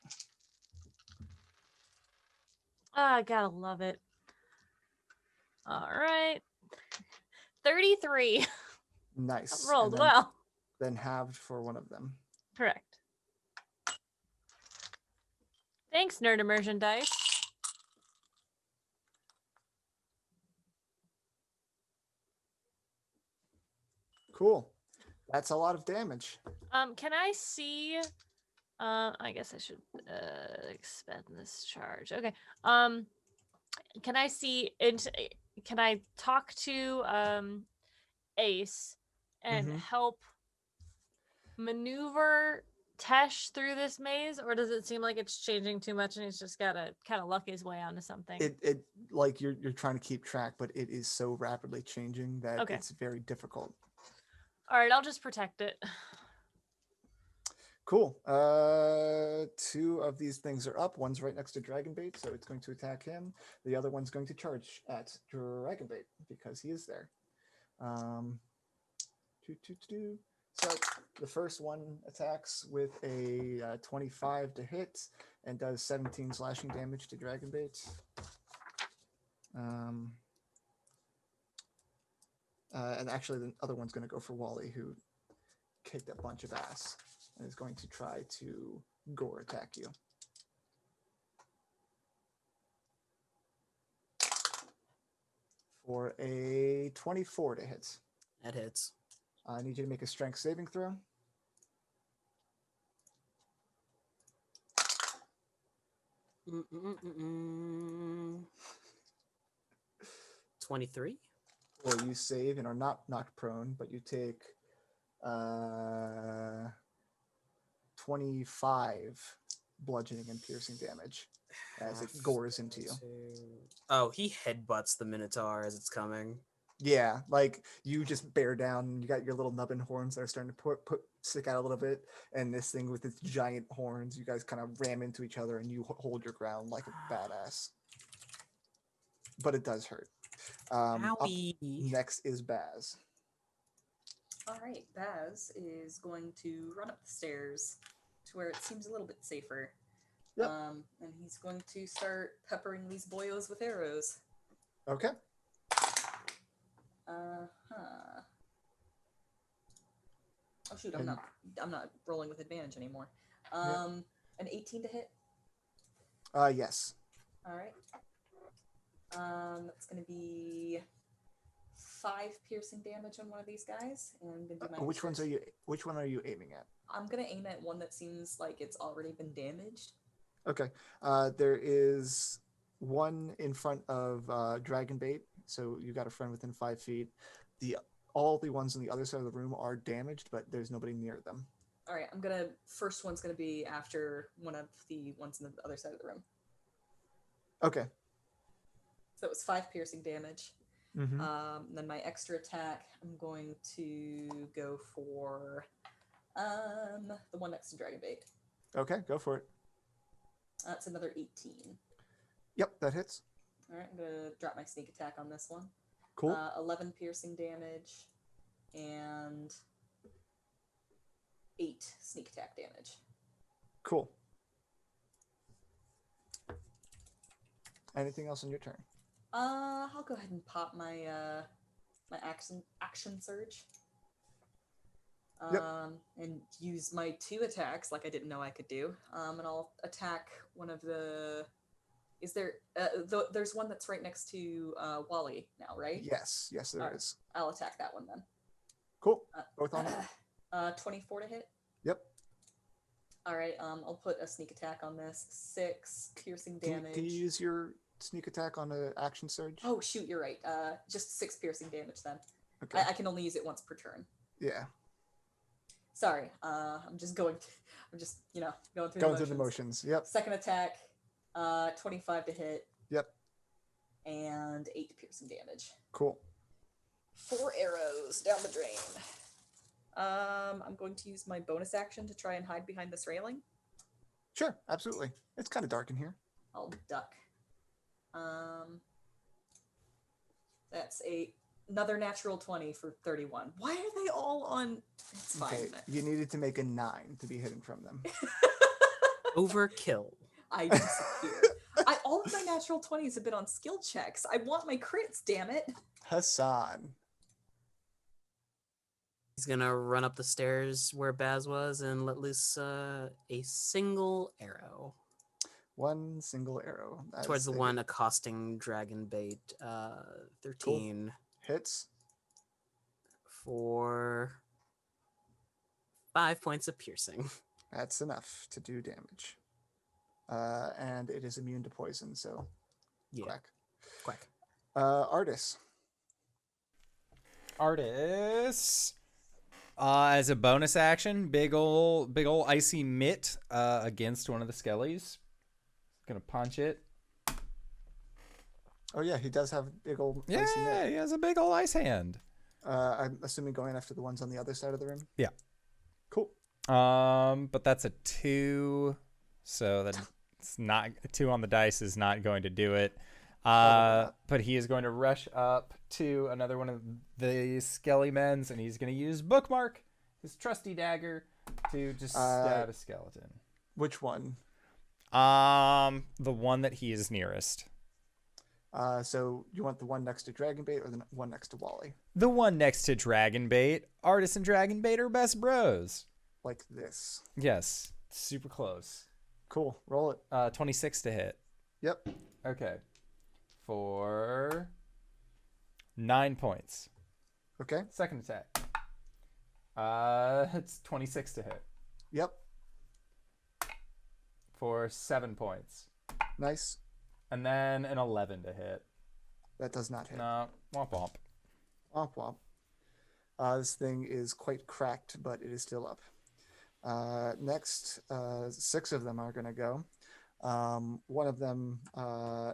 I gotta love it. All right. 33. Nice. Rolled well. then halved for one of them. Correct. Thanks, Nerd Immersion Dice. Cool. That's a lot of damage. Can I see? I guess I should expend this charge. Okay. Can I see? Can I talk to Ace and Mhm. help maneuver Tesh through this maze, or does it seem like it's changing too much and he's just gotta kind of luck his way onto something? It like you're trying to keep track, but it is so rapidly changing that Okay. it's very difficult. All right, I'll just protect it. Cool. 2 of these things are up. One's right next to Dragonbait, so it's going to attack him. The other one's going to charge at Dragonbait because he is there. So the first one attacks with a 25 to hit and does 17 slashing damage to Dragonbait. And actually, the other one's going to go for Wally, who kicked a bunch of ass and is going to try to gore attack you. For a 24 to hit. That hits. I need you to make a strength saving throw. Mm-mm-mm-mm. 23. Or you save and are not knocked prone, but you take 25 bludgeoning and piercing damage as it gores into you. Oh, he headbutts the minotaur as it's coming. Yeah, like you just bear down and you got your little nubbin horns that are starting to stick out a little bit, and this thing with its giant horns, you guys kind of ram into each other and you hold your ground like a badass. But it does hurt. Up next is Baz. All right, Baz is going to run up the stairs to where it seems a little bit safer. Yep. And he's going to start peppering these boyos with arrows. Okay. Oh shoot, I'm not rolling with advantage anymore. An 18 to hit. Yes. All right. That's gonna be 5 piercing damage on one of these guys, and I'm gonna do my. Which one are you aiming at? I'm gonna aim at one that seems like it's already been damaged. Okay. There is one in front of Dragonbait, so you got a friend within 5 feet. All the ones on the other side of the room are damaged, but there's nobody near them. All right, first one's gonna be after one of the ones on the other side of the room. Okay. So it was 5 piercing damage. Mm-hmm. Then my extra attack, I'm going to go for the one next to Dragonbait. Okay, go for it. That's another 18. Yep, that hits. All right, I'm gonna drop my sneak attack on this one. Cool. 11 piercing damage and 8 sneak attack damage. Cool. Anything else on your turn? I'll go ahead and pop my my action surge. Yep. And use my 2 attacks like I didn't know I could do. And I'll attack one of the. Is there? There's one that's right next to Wally now, right? Yes, there is. I'll attack that one then. Cool. Both on it. 24 to hit. Yep. All right. I'll put a sneak attack on this. 6 piercing damage. Can you use your sneak attack on an action surge? Oh shoot, you're right. Just 6 piercing damage then. Okay. I can only use it once per turn. Yeah. Sorry. I'm just going through the motions. Yep. Second attack. 25 to hit. Yep. And 8 piercing damage. Cool. 4 arrows down the drain. I'm going to use my bonus action to try and hide behind this railing. Sure, absolutely. It's kind of dark in here. I'll duck. That's another natural 20 for 31. Why are they all on? It's fine. Okay, you needed to make a 9 to be hidden from them. Overkill. I disappear. All of my natural 20s have been on skill checks. I want my crits, damn it. Hassan. He's gonna run up the stairs where Baz was and let loose a single arrow One single arrow. towards the That's one accosting Dragonbait. 13 hits. for 5 points of piercing. That's enough to do damage. And it is immune to poison, so Yeah. quack. Quack. Artis. Artis. As a bonus action, big ol' icy mitt against one of the skellies. Gonna punch it. Oh yeah, he does have big old icy Yeah, net. he has a big ol' ice hand. I'm assuming going after the ones on the other side of the room. Yeah. Cool. But that's a 2, so that's not 2 on the dice is not going to do it. But he is going to rush up to another one of the skelly men's, and he's going to use Bookmark, his trusty dagger, to just stab a skeleton. Which one? The one that he is nearest. So you want the one next to Dragonbait or the one next to Wally? The one next to Dragonbait. Artis and Dragonbait are best bros. Like this. Yes, super close. Cool. Roll it. 26 to hit. Yep. Okay. For 9 points. Okay. Second attack. It's 26 to hit. Yep. For 7 points. Nice. And then an 11 to hit. That does not hit. No. Womp womp. Womp womp. This thing is quite cracked, but it is still up. Next, 6 of them are going to go. One of them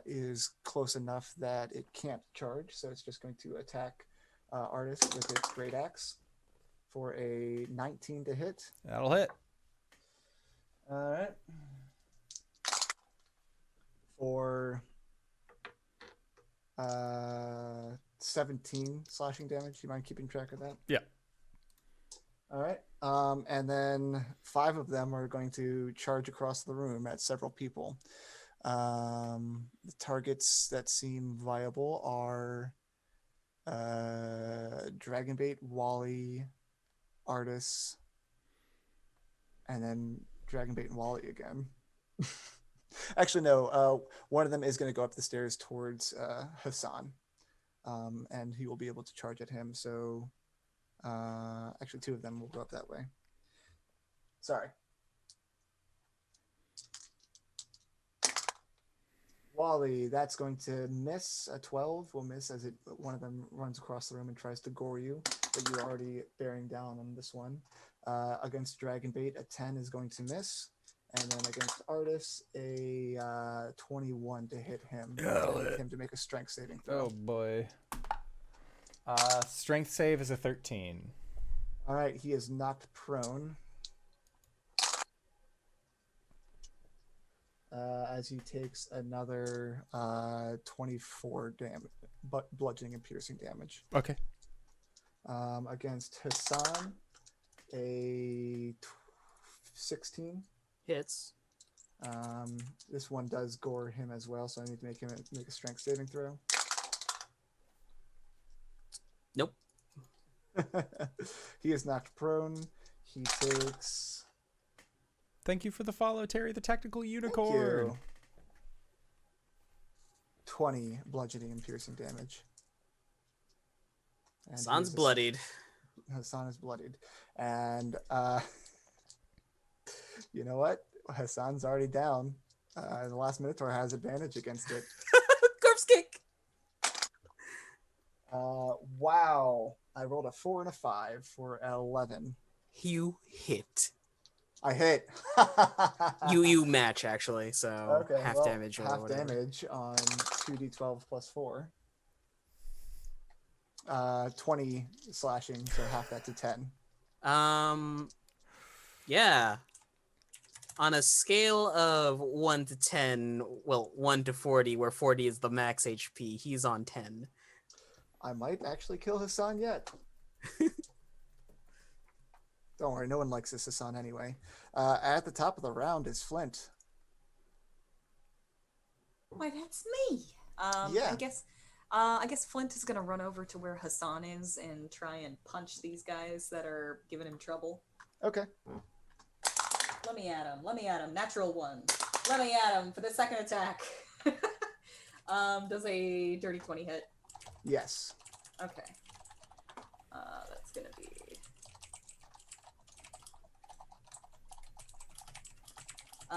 is close enough that it can't charge, so it's just going to attack Artis with its great axe for a 19 to hit. That'll hit. All right. For 17 slashing damage. Do you mind keeping track of that? Yeah. All right. And then 5 of them are going to charge across the room at several people. The targets that seem viable are Dragonbait, Wally, Artis, and then Dragonbait and Wally again. Actually, no. One of them is going to go up the stairs towards Hassan, and he will be able to charge at him. So, actually, 2 of them will go up that way. Sorry. Wally, that's going to miss. A 12 will miss as one of them runs across the room and tries to gore you, but you're already bearing down on this one. Against Dragonbait, a 10 is going to miss. And then against Artis, a 21 to hit him. Get him to make a strength saving throw. Oh boy. Strength save is a 13. All right, he is knocked prone. As he takes another 24 damage, bludgeoning and piercing damage. Okay. Against Hassan, a 16. Hits. This one does gore him as well, so I need to make him make a strength saving throw. Nope. He is knocked prone. He takes... Thank you for the follow, Terry the Tactical Thank Unicorn. you. 20 bludgeoning and piercing damage. And Hassan's he is bloodied. Hassan is bloodied. And you know what? Hassan's already down. The last Minotaur has advantage against it. Corpse kick. Wow. I rolled a 4 and a 5 for 11. You hit. I hit. You match actually, so Okay, half well, damage or half whatever. damage on 2d12 plus 4. 20 slashing, so half that to 10. Yeah. On a scale of 1 to 10, well, 1 to 40, where 40 is the max HP, he's on 10. I might actually kill Hassan yet. Don't worry, no one likes this Hassan anyway. At the top of the round is Flint. Why, that's me. Yeah. I guess I guess Flint is gonna run over to where Hassan is and try and punch these guys that are giving him trouble. Okay. Let me at him. Let me at him. Natural one. Let me at him for the second attack. Does a dirty 20 hit? Yes. Okay. That's gonna be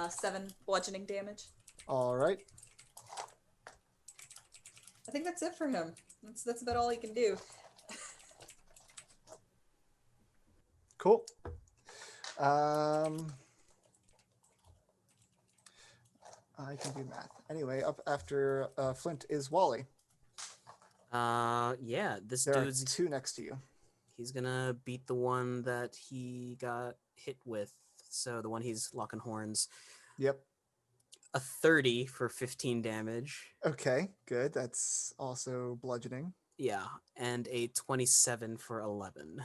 7 bludgeoning damage. All right. I think that's it for him. That's about all he can do. Cool. I can do math. Anyway, up after Flint is Wally. Yeah, this There dude's are 2 next to you. he's gonna beat the one that he got hit with. So the one he's locking horns. Yep. A 30 for 15 damage. Okay, good. That's also bludgeoning. Yeah, and a 27 for 11.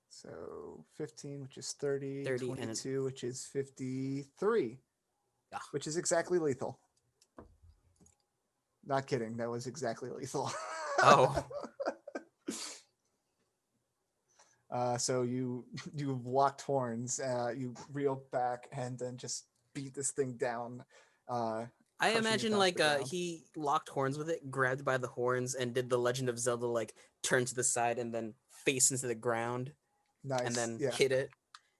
So 15, which is 30, 30 and 22, which is 53, Yeah. which is exactly lethal. Not kidding. That was exactly lethal. Oh. So you've locked horns. You reel back and then just beat this thing down. I crushing it imagine off like the ground. he locked horns with it, grabbed by the horns, and did the Legend of Zelda like turn to the side and then face into the ground Nice. and then yeah. hit it.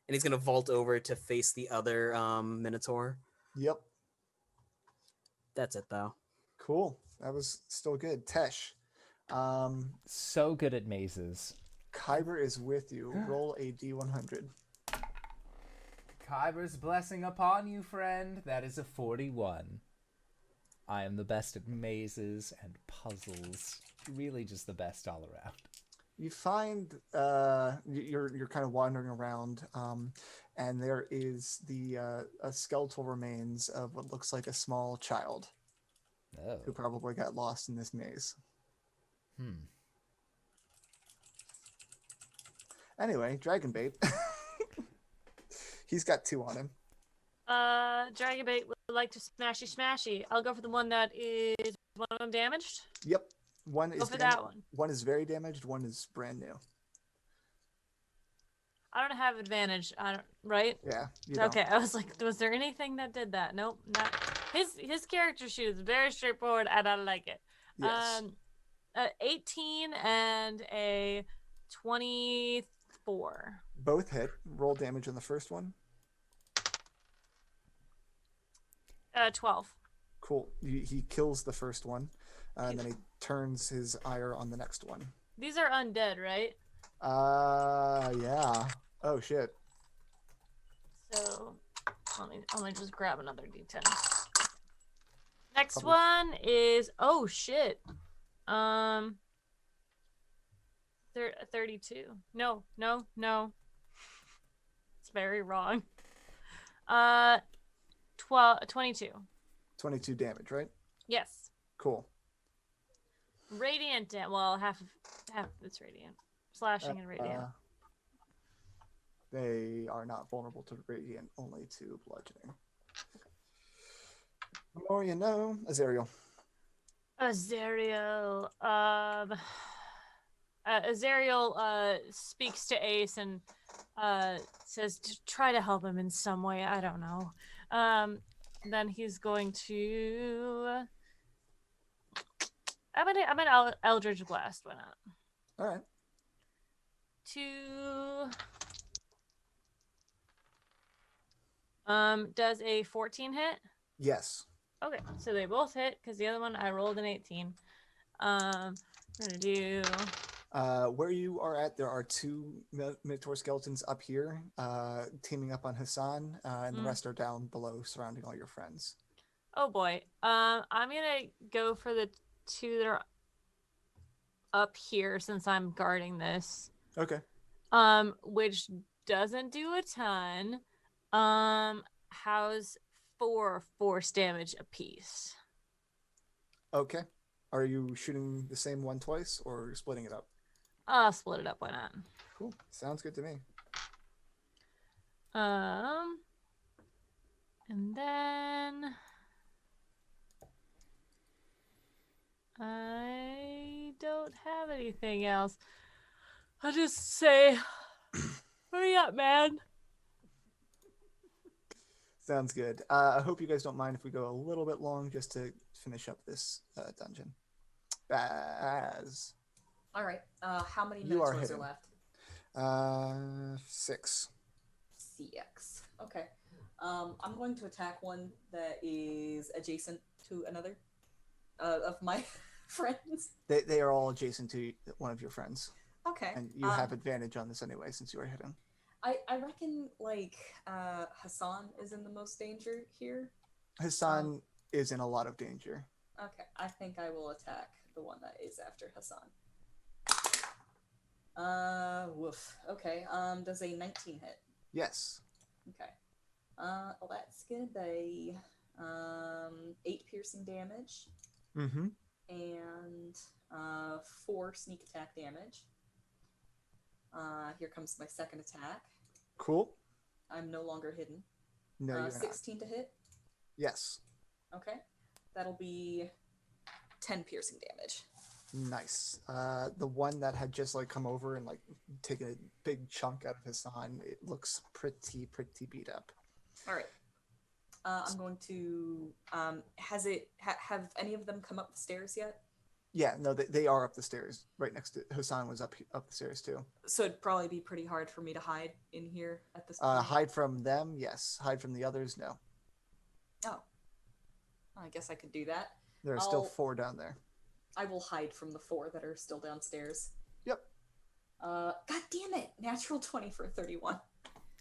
And he's gonna vault over to face the other Minotaur. Yep. That's it though. Cool. That was still good. Tesh. So good at mazes. Kyber is with you. Roll a D100. Kyber's blessing upon you, friend. That is a 41. I am the best at mazes and puzzles. Really just the best all around. You find you're kind of wandering around, and there is the skeletal remains of what looks like a small child Oh. who probably got lost in this maze. Anyway, Dragon Bait. He's got 2 on him. Dragon Bait would like to smashy. I'll go for the one that is one of them damaged. Yep. One Go is for that one. One is very damaged. One is brand new. I don't have advantage. I don't. Right? Yeah. You don't. Okay. I was like, was there anything that did that? Nope. Not his character sheet is very straightforward, and I like it. Yes. 18 and a 24. Both hit. Roll damage on the first one. 12. Cool. He kills the first one, and then he turns his ire on the next one. These are undead, right? Yeah. Oh shit. So let me just grab another D10. Next Probably. one is 32. No. It's very wrong. 22. 22 damage, right? Yes. Cool. Radiant. Well, half it's radiant. Slashing and radiant. They are not vulnerable to radiant, only to bludgeoning. The more you know. Azrael. Azrael. Azrael speaks to Ace and says to try to help him in some way. I don't know. Then he's going to. I'm gonna Eldritch Blast. Why not? All right. Does a 14 hit? Yes. Okay, so they both hit because the other one I rolled an 18. I'm gonna do. Where you are at, there are 2 Minotaur skeletons up here, teaming up on Hassan, and the rest are down below, surrounding all your friends. Oh boy. I'm gonna go for the 2 that are up here since I'm guarding this. Okay. Which doesn't do a ton. How's 4 force damage apiece? Okay. Are you shooting the same one twice, or splitting it up? I'll split it up. Why not? Cool. Sounds good to me. And then have anything else. I'll just say, hurry up, man. Sounds good. I hope you guys don't mind if we go a little bit long just to finish up this dungeon. Baz. All right. How many You are minotaurs are hidden. left? 6. CX. Okay. I'm going to attack one that is adjacent to another of my friends. They are all adjacent to one of your friends. Okay. And you have advantage on this anyway since you are hidden. I reckon like Hassan is in the most danger here. Hassan is in a lot of danger. Okay, I think I will attack the one that is after Hassan. Woof. Okay. Does a 19 hit? Yes. Okay. Well, that's gonna be 8 piercing damage Mm-hmm. and 4 sneak attack damage. Here comes my second attack. Cool. I'm no longer hidden. No, you're 16 to hit. not. Yes. Okay. That'll be 10 piercing damage. Nice. The one that had just like come over and like taken a big chunk out of Hassan, it looks pretty beat up. All right. I'm going to. Have any of them come up the stairs yet? Yeah, no, they are up the stairs. Right next to Hassan was up the stairs too. So it'd probably be pretty hard for me to hide in here at this. Hide from them, yes. Hide from the others, no. Oh. I guess I could do that. There are still 4 down there. I will hide from the 4 that are still downstairs. Yep. God damn it! Natural 20 for 31.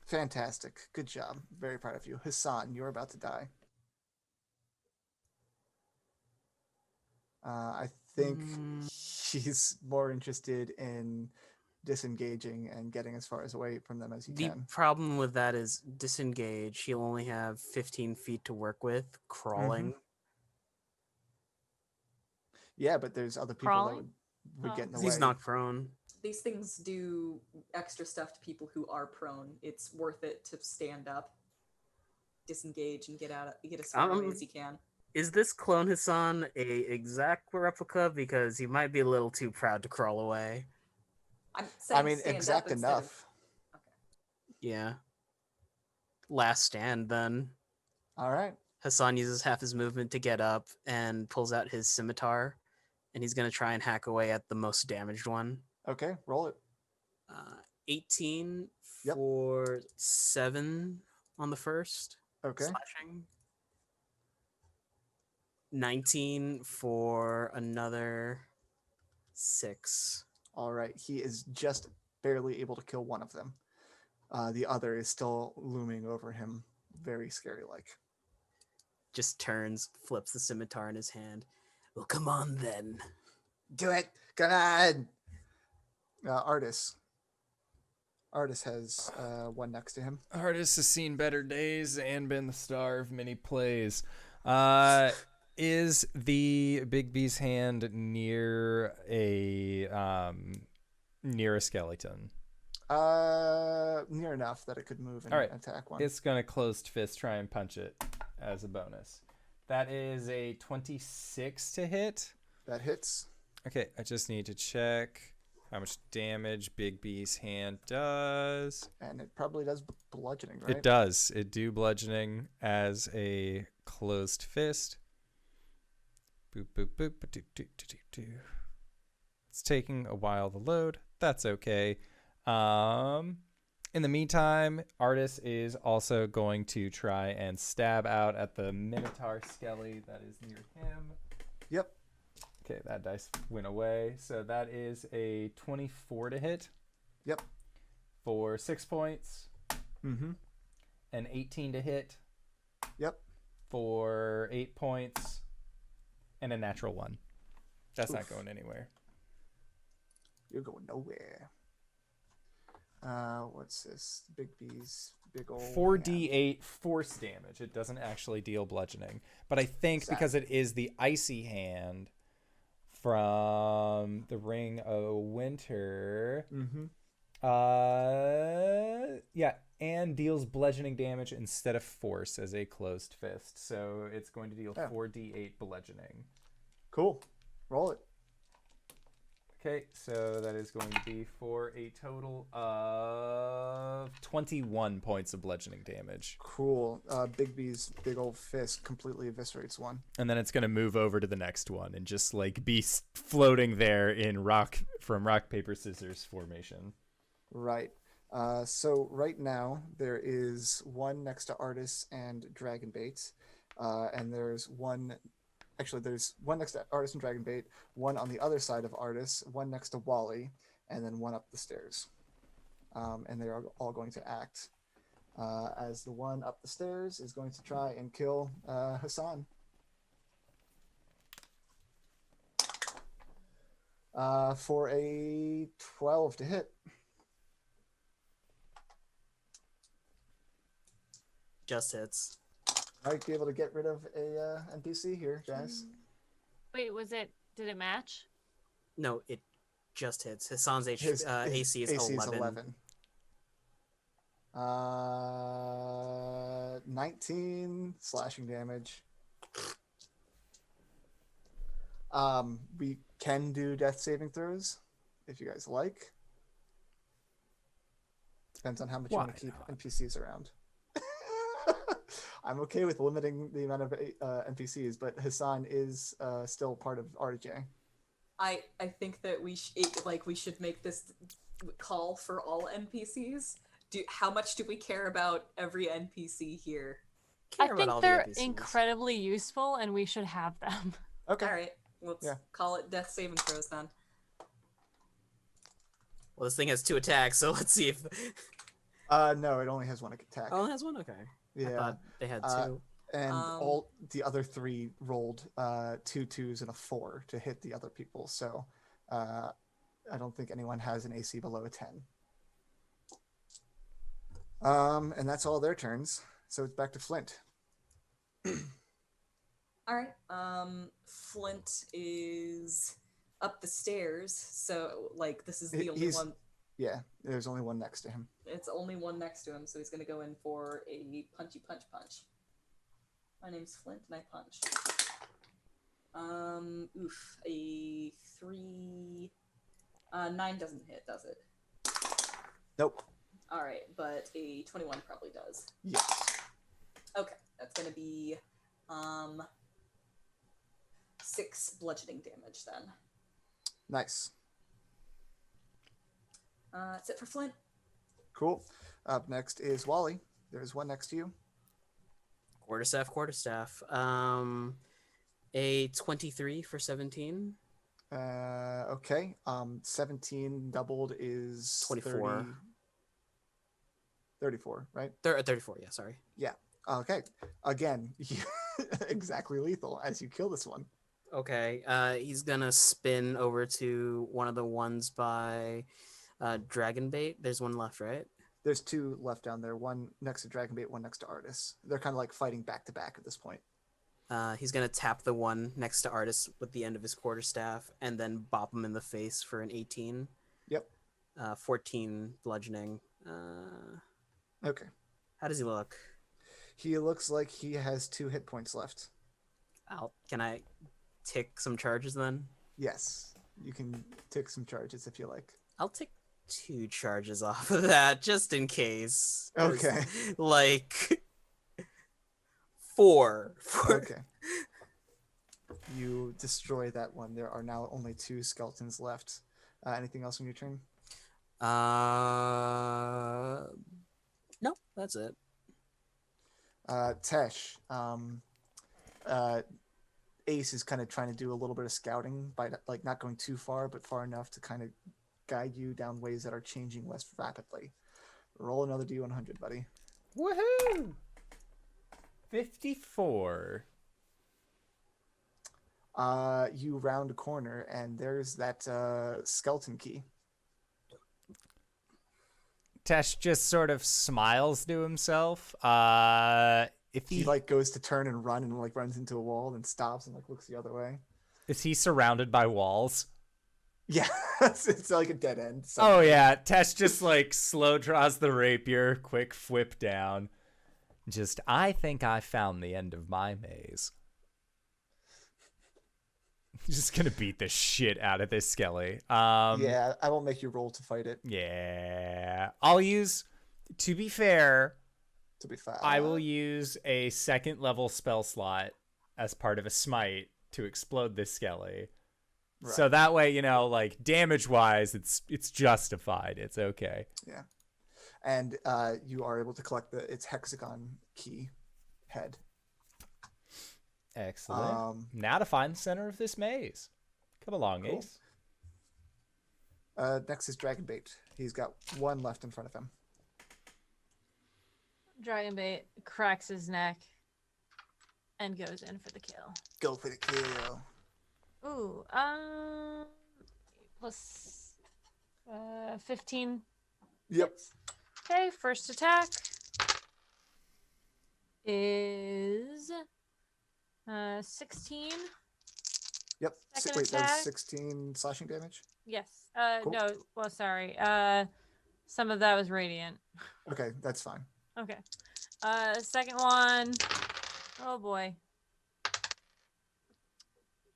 Fantastic. Good job. Very proud of you. Hassan, you're about to die. I think he's more interested in disengaging and getting as far away from them as he The can. problem with that is disengage. He'll only have 15 feet to work with. Crawling. Yeah, but there's other people Crawling? that would get in the way. He's not prone. These things do extra stuff to people who are prone. It's worth it to stand up, disengage, and get as far away as you can. Is this clone Hassan a exact replica? Because he might be a little too proud to crawl away. I'm saying I mean, stand exact up instead enough. Of... Okay. Yeah. Last stand, then. All right. Hassan uses half his movement to get up and pulls out his scimitar. And he's going to try and hack away at the most damaged one. Okay, roll it. 18 Yep. for 7 on the first. Okay. Slashing. 19 for another 6. All right. He is just barely able to kill one of them. The other is still looming over him, very scary-like. Just turns, flips the scimitar in his hand. Well, come on then. Do it. Come on. Artis. Artis has one next to him. Artist has seen better days and been the star of many plays. Is the Big B's hand near a skeleton? Near enough that it could move and All right. attack one. It's gonna closed fist try and punch it as a bonus. That is a 26 to hit. That hits. Okay, I just need to check how much damage Big B's hand does. And it probably does bludgeoning, right? It does. It do bludgeoning as a closed fist. Boop, boop, boop. Do, do, do, do, do. It's taking a while to load. That's okay. In the meantime, Artis is also going to try and stab out at the Minotaur skelly that is near him. Yep. Okay, that dice went away. So that is a 24 to hit. Yep. For 6 points. Mm-hmm. An 18 to hit. Yep. For 8 points. And a natural 1. That's not Oof. going anywhere. You're going nowhere. What's this? Big B's big old 4d8 force damage. It doesn't actually deal bludgeoning. But I think because it is the icy hand from the Ring of Winter. Mm-hmm. Yeah, and deals bludgeoning damage instead of force as a closed fist. So it's going to deal 4d8 bludgeoning. Cool. Roll it. Okay, so that is going to be for a total of 21 points of bludgeoning damage. Cool. Bigby's big old fist completely eviscerates one. And then it's going to move over to the next one and just like be floating there in rock paper scissors formation. Right. So right now there is one next to Artis and Dragonbait, and there's one next to Artis and Dragonbait, one on the other side of Artis, one next to Wally, and then one up the stairs. And they are all going to act as the one up the stairs is going to try and kill Hassan. For a 12 to hit. Just hits. Might be able to get rid of a NPC here, guys. Wait, did it match? No, it just hits. Hassan's His AC is AC 11. 19 slashing damage. We can do death saving throws if you guys like. Depends on how much you want to keep NPCs around. I'm okay with limiting the amount of NPCs, but Hassan is still part of RJ. I think that we should make this call for all NPCs. How much do we care about every NPC here? I think they're incredibly useful, and we should have them. Okay. All right, let's call it death saving throws then. Well, this thing has 2 attacks, so let's see if. No, it only has 1 attack. Oh, it has 1. Okay. Yeah. I thought they had 2. And all the other 3 rolled 2 2s and a 4 to hit the other people. So I don't think anyone has an AC below a 10. And that's all their turns. So it's back to Flint. All right. Flint is up the stairs. So this is the only one. Yeah, there's only one next to him. It's only one next to him, so he's gonna go in for a punchy punch. My name's Flint, and I punch. A 3. 9 doesn't hit, does it? Nope. All right, but a 21 probably does. Yes. Okay, that's gonna be 6 bludgeoning damage then. Nice. That's it for Flint. Cool. Up next is Wally. There's one next to you. Quarterstaff. A 23 for 17. Okay. 17 doubled is 24. 34, right? 34, yeah, sorry. Yeah. Okay. Again, exactly lethal as you kill this one. Okay. He's gonna spin over to one of the ones by Dragonbait. There's one left, right? There's 2 left down there. One next to Dragonbait, one next to Artis. They're kind of like fighting back to back at this point. He's gonna tap the one next to Artis with the end of his quarterstaff and then bop him in the face for an 18. Yep. 14 bludgeoning. Okay. How does he look? He looks like he has 2 hit points left. Can I tick some charges then? Yes. You can take some charges if you like. I'll take 2 charges off of that just in case. Okay. 4. Okay. You destroy that one. There are now only 2 skeletons left. Anything else on your turn? No, that's it. Tesh. Ace is kind of trying to do a little bit of scouting by not going too far, but far enough to kind of guide you down ways that are changing less rapidly. Roll another D100, buddy. Woohoo! 54. You round a corner and there's that skeleton key. Tesh just sort of smiles to himself. If He goes to turn and run and runs into a wall and stops and looks the other way. Is he surrounded by walls? Yeah, it's like a dead end. Oh yeah, Tesh just slow draws the rapier, quick whip down. I think I found the end of my maze. Just gonna beat the shit out of this skelly. Yeah, I won't make you roll to fight it. Yeah. I'll use, to be fair, To be fair, I will use a 2nd level spell slot as part of a smite to explode this skelly. Right. So that way, you know, like damage wise, it's justified. It's okay. Yeah, and you are able to collect its hexagon key head. Excellent. Now to find the center of this maze. Come along, Cool. Ace. Next is Dragonbait. He's got one left in front of him. Dragonbait cracks his neck and goes in for the kill. Go for the kill. Ooh, plus 15. Yep. hits. Okay, first attack is 16. Yep. Second Wait, that attack. was 16 slashing damage? Yes. Cool. No, well, sorry. Some of that was radiant. Okay, that's fine. Okay. Second one. Oh boy.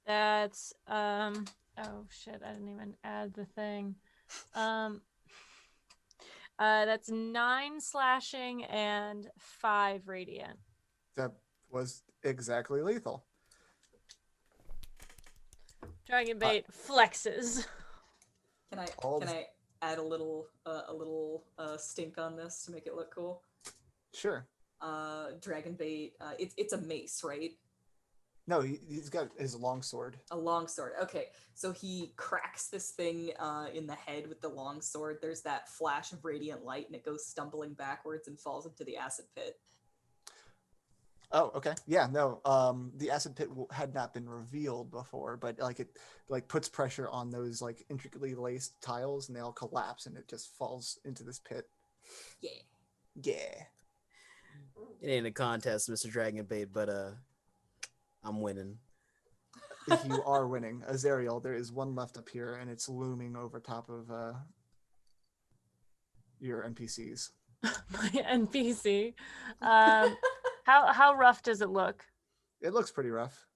That's oh shit, I didn't even add the thing. That's 9 slashing and 5 radiant. That was exactly lethal. Dragonbait flexes. Can I All can the- I add a little stink on this to make it look cool? Sure. Dragonbait. It's a mace, right? No, he's got his longsword. A long sword. Okay, so he cracks this thing in the head with the long sword. There's that flash of radiant light, and it goes stumbling backwards and falls into the acid pit. Oh, okay. Yeah, no. The acid pit had not been revealed before, but it puts pressure on those intricately laced tiles, and they all collapse, and it just falls into this pit. Yeah. Yeah. It ain't a contest, Mr. Dragonbait, but I'm winning. You are winning. Azrael, there is one left up here, and it's looming over top of your NPCs. My NPC. How rough does it look? It looks pretty rough.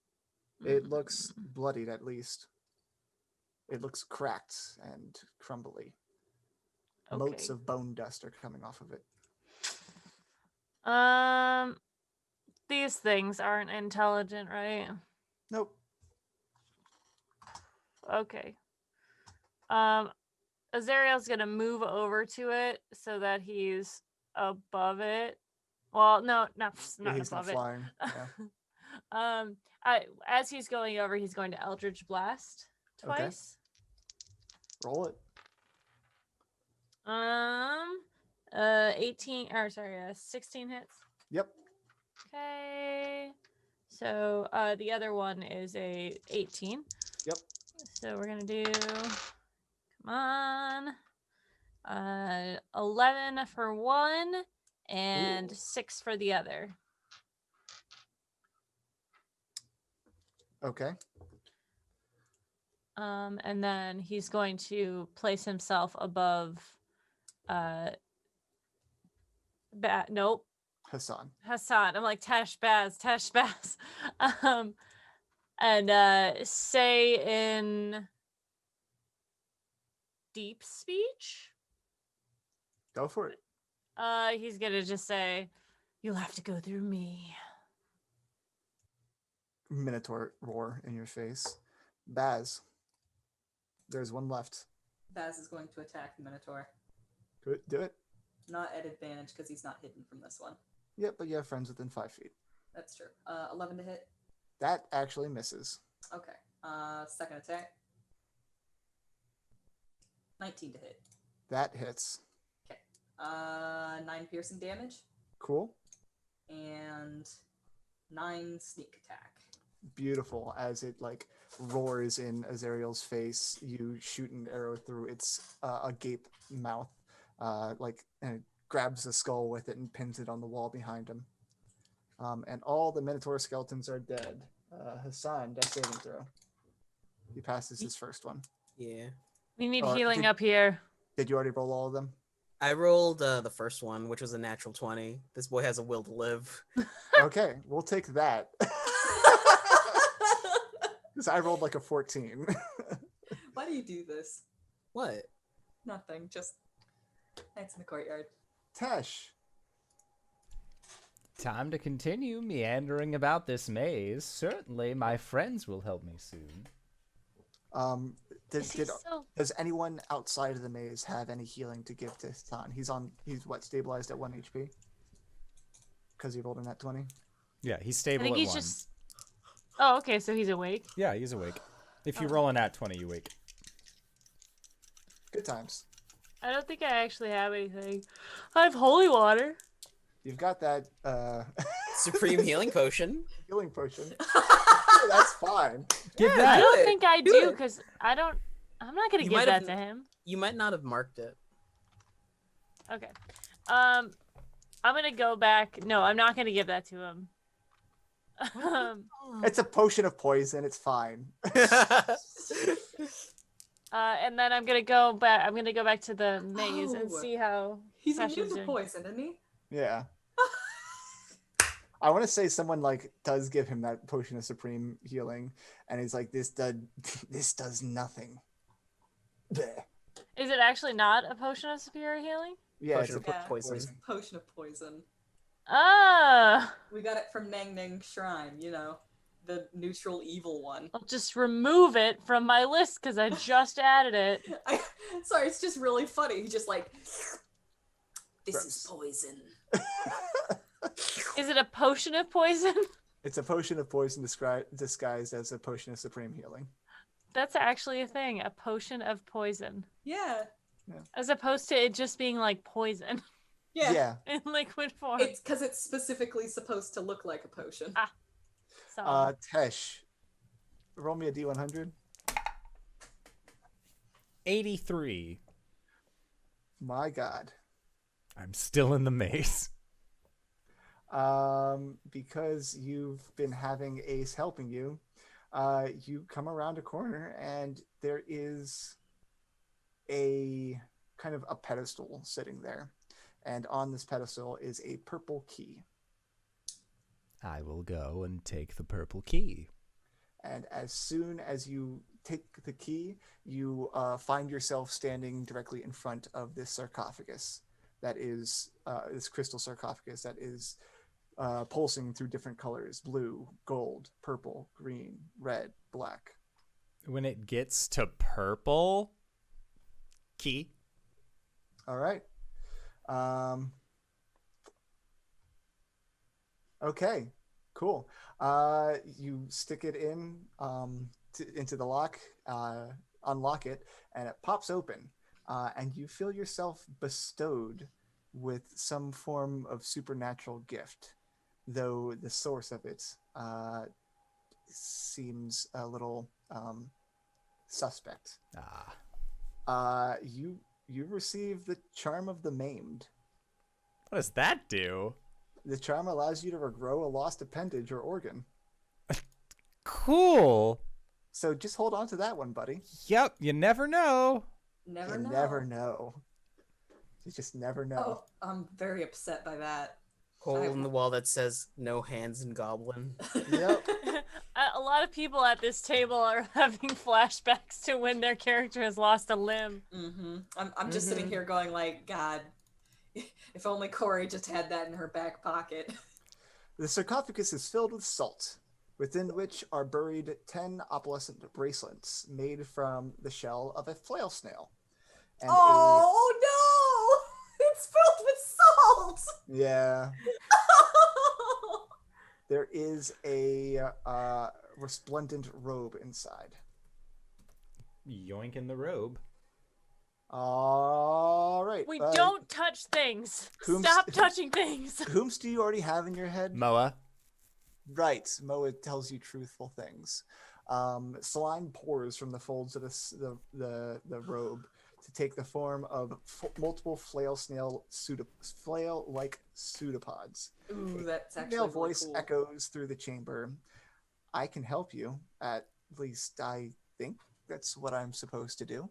It looks bloodied, at least. It looks cracked and crumbly. Motes Okay. of bone dust are coming off of it. These things aren't intelligent, right? Nope. Okay. Azrael's gonna move over to it so that he's above it. Well, no, not He's not above it. flying. Yeah. As he's going over, he's going to Eldritch Blast Okay. twice. Roll it. 16 hits. Yep. Okay. So the other one is a 18. Yep. So we're gonna do, come on, 11 for one and Ooh. 6 for the other. Okay. And then he's going to place himself above nope, Hassan. Hassan. I'm like Teshbaz. And say in deep speech, Go for it. he's gonna just say, "You'll have to go through me." Minotaur roar in your face. Baz. There's one left. Baz is going to attack the Minotaur. Do it. Not at advantage because he's not hidden from this one. Yep, but you have friends within 5 feet. That's true. 11 to hit. That actually misses. Okay. Second attack. 19 to hit. That hits. 9 piercing damage Cool. and 9 sneak attack. Beautiful. As it roars in Azrael's face, you shoot an arrow through its agape mouth, and it grabs the skull with it and pins it on the wall behind him. And all the Minotaur skeletons are dead. Hassan, death saving throw. He passes his first one. Yeah. We need Or healing did- up here. Did you already roll all of them? I rolled the first one, which was a natural 20. This boy has a will to live. Okay, we'll take that. So I rolled like a 14. Why do you do this? What? Nothing. Just nights in the courtyard. Tesh. Time to continue meandering about this maze. Certainly, my friends will help me soon. Is he still... Does anyone outside of the maze have any healing to give to Tan? He's what, stabilized at 1 HP? Because he rolled in that 20? Yeah, he's I stable think at he's 1. just... Oh, okay, so he's awake. Yeah, he's awake. If you Oh. roll an at 20, you wake. Good times. I don't think I actually have anything. I have holy water. You've got that Supreme healing potion. healing potion. Yeah, that's fine. Give I that. don't it. think I Do do, it. because I'm not going to You give might that have- to him. You might not have marked it. Okay. I'm going to go back. No, I'm not going to give that to him. It's a potion of poison. It's fine. And then I'm going to go back. I'm going to go back to the maze and Oh. see how He's Tasha's immune to doing. poison, isn't he? Yeah. I want to say someone like does give him that potion of supreme healing, and he's like, this does nothing. Bleh. Is it actually not a potion of superior healing? Yeah, Potion it's of a Yeah. poison. Potion of poison. Ah, We got it from Nang Nang Shrine, you know, the neutral evil one. I'll just remove it from my list because I just added it. Sorry, it's just really funny. He's just like, this Gross. is poison. Is it a potion of poison? It's a potion of poison disguised as a potion of supreme healing. That's actually a thing, a potion of poison. Yeah. As opposed to it just being like poison Yeah. in liquid form. It's because it's specifically supposed to look like a potion. So, Tesh, roll me a D100. 83. My God. I'm still in the maze. Because you've been having Ace helping you, you come around a corner and there is a kind of a pedestal sitting there. And on this pedestal is a purple key. I will go and take the purple key. And as soon as you take the key, you find yourself standing directly in front of this sarcophagus. That is this crystal sarcophagus that is pulsing through different colors: blue, gold, purple, green, red, black. When it gets to purple, key. All right. Okay, cool. You stick it in into the lock, unlock it, and it pops open. And you feel yourself bestowed with some form of supernatural gift, though the source of it seems a little suspect. You receive the Charm of the Maimed. What does that do? The charm allows you to regrow a lost appendage or organ. Cool. So just hold on to that one, buddy. Yep, you never know. Never You know. never know. You just never know. Oh, I'm very upset by that. Hole in the wall that says "No hands in goblin." Yep. a lot of people at this table are having flashbacks to when their character has lost a limb. Mm-hmm. I'm just sitting here going like, God, if only Corey just had that in her back pocket. The sarcophagus is filled with salt, within which are buried 10 opalescent bracelets made from the shell of a flail snail. And Oh no! It's filled with salt! yeah. There is a resplendent robe inside. Yoink in the robe. All right. We don't touch things. Whomst- Stop touching things. Whomst do you already have in your head? Moa. Right. Moa tells you truthful things. Saline pours from the folds of the robe to take the form of multiple flail-like pseudopods. Ooh, that's actually Female really voice cool. echoes through the chamber. I can help you. At least I think that's what I'm supposed to do.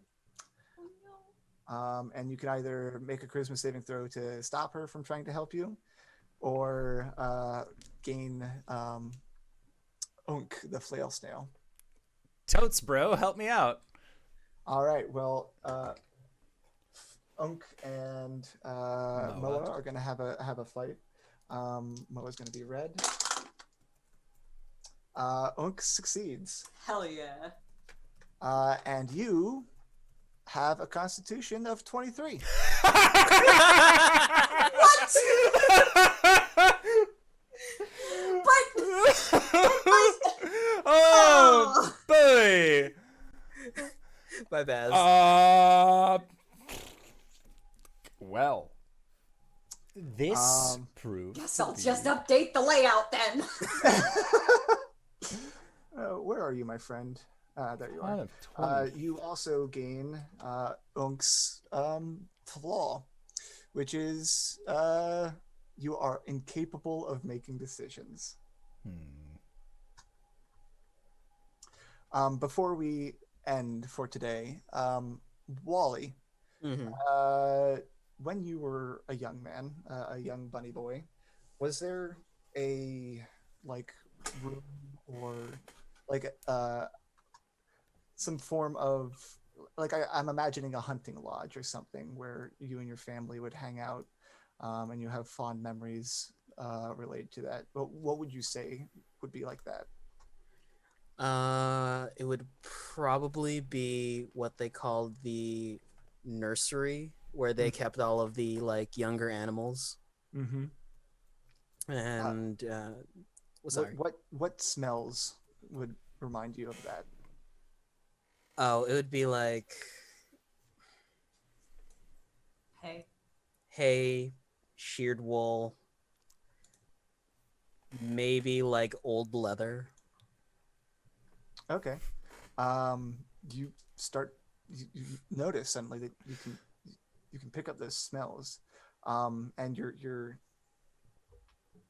And you can either make a charisma saving throw to stop her from trying to help you, or gain Unk, the flail snail. Totes, bro, help me out. All right. Well, Unk and Moa are gonna have a fight. Moa's gonna be red. Unk succeeds. Hell yeah. And you have a Constitution of 23. What? Oh, boy. My bad. Well, this proves. Guess I'll just update the layout then. Where are you, my friend? There you Out are. of 20. You also gain Unk's flaw, which is you are incapable of making decisions. Before we end for today, Wally, when you were a young man, a young bunny boy, was there a room or some form of I'm imagining a hunting lodge or something where you and your family would hang out, and you have fond memories related to that? What would you say would be like that? It would probably be what they called the nursery, where they kept all of the younger animals. And sorry. What smells would remind you of that? Oh, it would be like hay, sheared wool, maybe old leather. Okay. You notice suddenly that you can pick up those smells, and your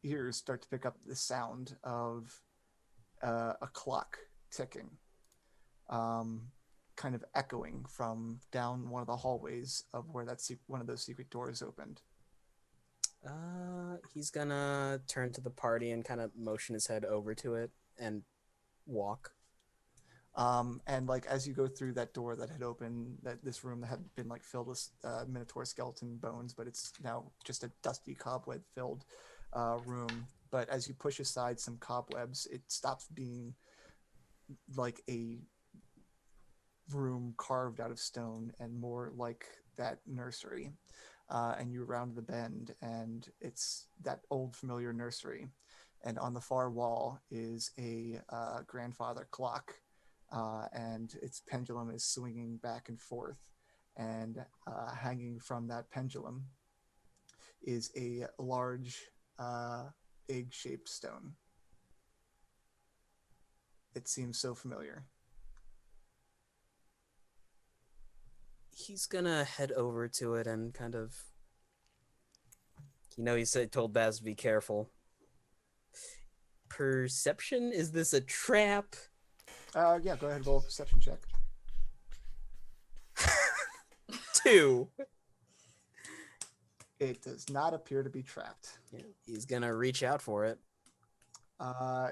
ears start to pick up the sound of a clock ticking, kind of echoing from down one of the hallways of where one of those secret doors opened. He's gonna turn to the party and kind of motion his head over to it and walk. And as you go through that door that had opened, this room that had been filled with minotaur skeleton bones, but it's now just a dusty cobweb filled room. But as you push aside some cobwebs, it stops being like a room carved out of stone and more like that nursery. And you round the bend, and it's that old familiar nursery. And on the far wall is a grandfather clock. And its pendulum is swinging back and forth, and hanging from that pendulum is a large egg-shaped stone. It seems so familiar. He's gonna head over to it and kind of, he told Baz to be careful. Perception? Is this a trap? Yeah, go ahead and roll a perception check. 2. It does not appear to be trapped. Yeah, he's gonna reach out for it.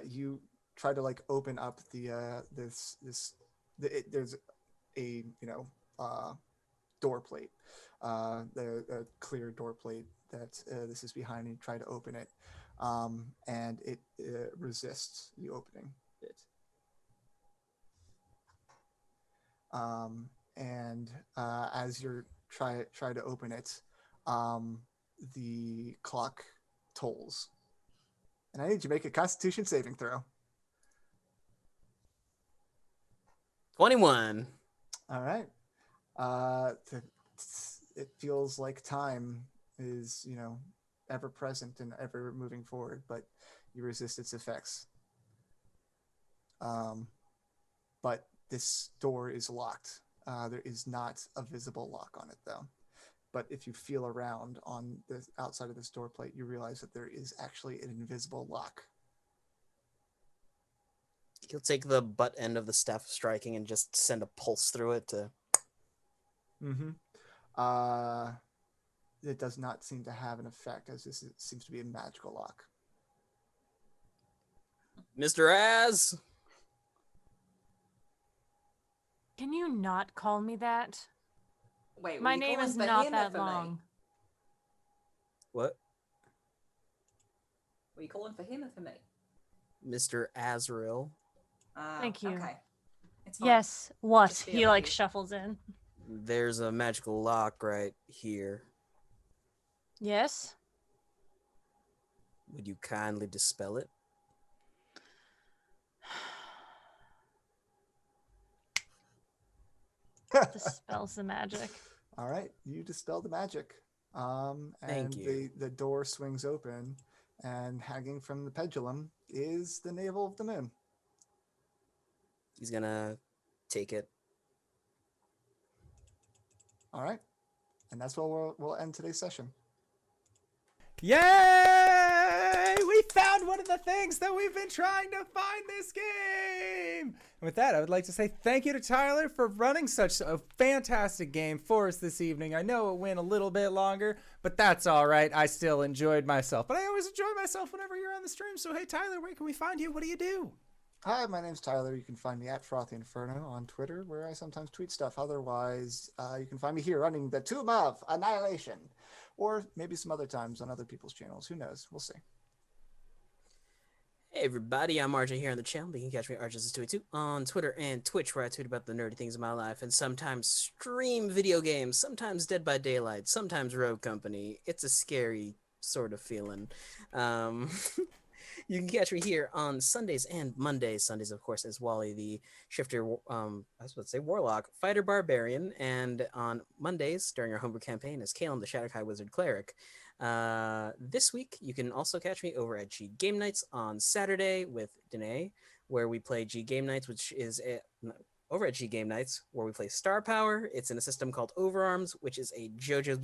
You try to open up there's a door plate, the clear door plate that this is behind, and you try to open it, and it resists the opening it. And as you're try to open it, the clock tolls, and I need you to make a Constitution saving throw. 21. All right. It feels like time is ever present and ever moving forward, but you resist its effects. But this door is locked. There is not a visible lock on it, though. But if you feel around on the outside of this door plate, you realize that there is actually an invisible lock. He'll take the butt end of the staff of striking and just send a pulse through it to... It does not seem to have an effect, as this seems to be a magical lock. Mr. Az! Can you not call me that? Wait, My name is not that long. What? Were you calling for him or for me? Mr. Azrael. Thank you. Okay. It's fine. Yes, what? Just He feel like you. shuffles in. There's a magical lock right here. Yes? Would you kindly dispel it? Dispels the magic. All right, you dispel the magic. Thank And you. the door swings open, and hanging from the pendulum is the navel of the moon. He's gonna take it. All right, and that's where we'll end today's session. Yay! We found one of the things that we've been trying to find this game! And with that, I would like to say thank you to Tyler for running such a fantastic game for us this evening. I know it went a little bit longer, but that's all right. I still enjoyed myself. But I always enjoy myself whenever you're on the stream. So, hey, Tyler, where can we find you? What do you do? Hi, my name's Tyler. You can find me at Frothy Inferno on Twitter, where I sometimes tweet stuff. Otherwise, you can find me here running the Tomb of Annihilation, or maybe some other times on other people's channels. Who knows? We'll see. Hey everybody, I'm RJ here on the channel. You can catch me at RJustice282 on Twitter and Twitch, where I tweet about the nerdy things in my life and sometimes stream video games, sometimes Dead by Daylight, sometimes Rogue Company. It's a scary sort of feeling. You can catch me here on Sundays and Mondays. Sundays, of course, as Wally, the shifter, I was about to say warlock, fighter barbarian, and on Mondays during our homebrew campaign as Caleb, the Shadowkai wizard cleric. This week, you can also catch me over at G Game Nights on Saturday with Danae, where we play G Game Nights, which is over at G Game Nights, where we play Star Power. It's in a system called Overarms, which is a JoJo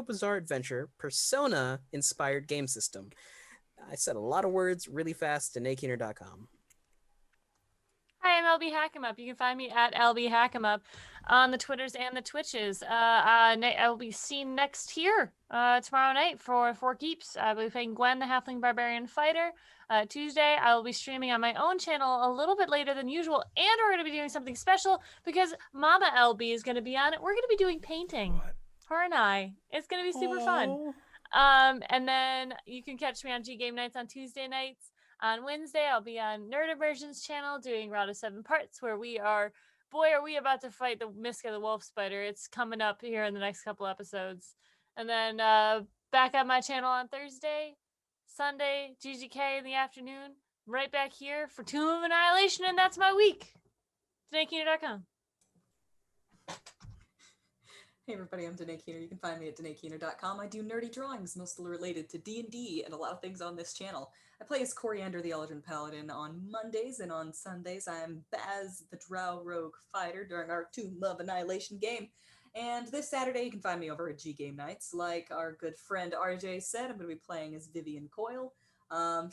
Bizarre Adventure Persona-inspired game system. I said a lot of words really fast. DanaeKeener.com. Hi, I'm LBHackEmUp. You can find me at LBHackEmUp on the Twitters and the Twitches. I will be seen next here tomorrow night for Four Keeps. I will be playing Gwen, the Halfling Barbarian Fighter. Tuesday, I will be streaming on my own channel a little bit later than usual, and we're going to be doing something special because Mama LB is going to be on it. We're going to be doing painting. What? Her and I. It's going to be super fun. Oh. And then you can catch me on G Game Nights on Tuesday nights. On Wednesday, I'll be on Nerd Immersion's channel doing Route of 7 Parts, where we are, boy, are we about to fight the Miska the Wolf Spider. It's coming up here in the next couple episodes. And then back on my channel on Thursday, Sunday, GGK in the afternoon, right back here for Tomb of Annihilation, and that's my week. DanaeKeener.com. Hey everybody, I'm Danae Keener. You can find me at DanaeKeener.com. I do nerdy drawings, mostly related to D&D and a lot of things on this channel. I play as Coriander the Eldrin Paladin on Mondays, and on Sundays I am Baz the Drow Rogue Fighter during our Tomb of Annihilation game. And this Saturday you can find me over at G Game Nights. Like our good friend RJ said, I'm going to be playing as Vivian Coyle.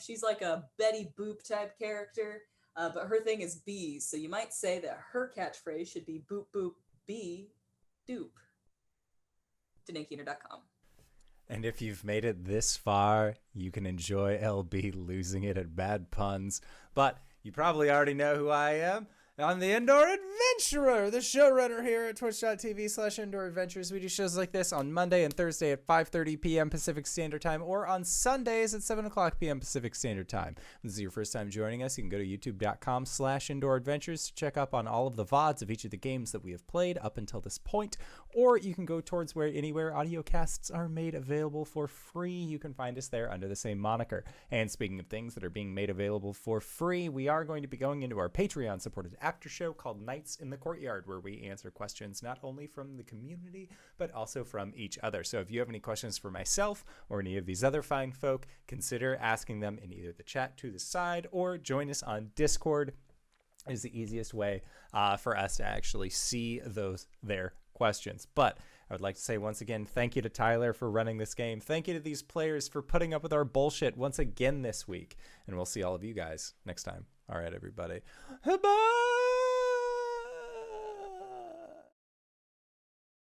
She's like a Betty Boop type character, but her thing is bees, so you might say that her catchphrase should be boop boop bee doop. DanaeKeener.com. And if you've made it this far, you can enjoy LB losing it at bad puns. But you probably already know who I am. I'm the Indoor Adventurer, the showrunner here at twitch.tv/Indoor Adventures. We do shows like this on Monday and Thursday at 5:30 p.m. Pacific Standard Time, or on Sundays at 7 o'clock p.m. Pacific Standard Time. If this is your first time joining us, you can go to youtube.com/Indoor Adventures to check up on all of the VODs of each of the games that we have played up until this point, or you can go towards anywhere audio casts are made available for free. You can find us there under the same moniker. And speaking of things that are being made available for free, we are going to be going into our Patreon-supported after show called Nights in the Courtyard, where we answer questions not only from the community but also from each other. So if you have any questions for myself or any of these other fine folk, consider asking them in either the chat to the side or join us on Discord. Is the easiest way for us to actually see their questions. But I would like to say once again, thank you to Tyler for running this game. Thank you to these players for putting up with our bullshit once again this week. And we'll see all of you guys next time. All right, everybody. Bye!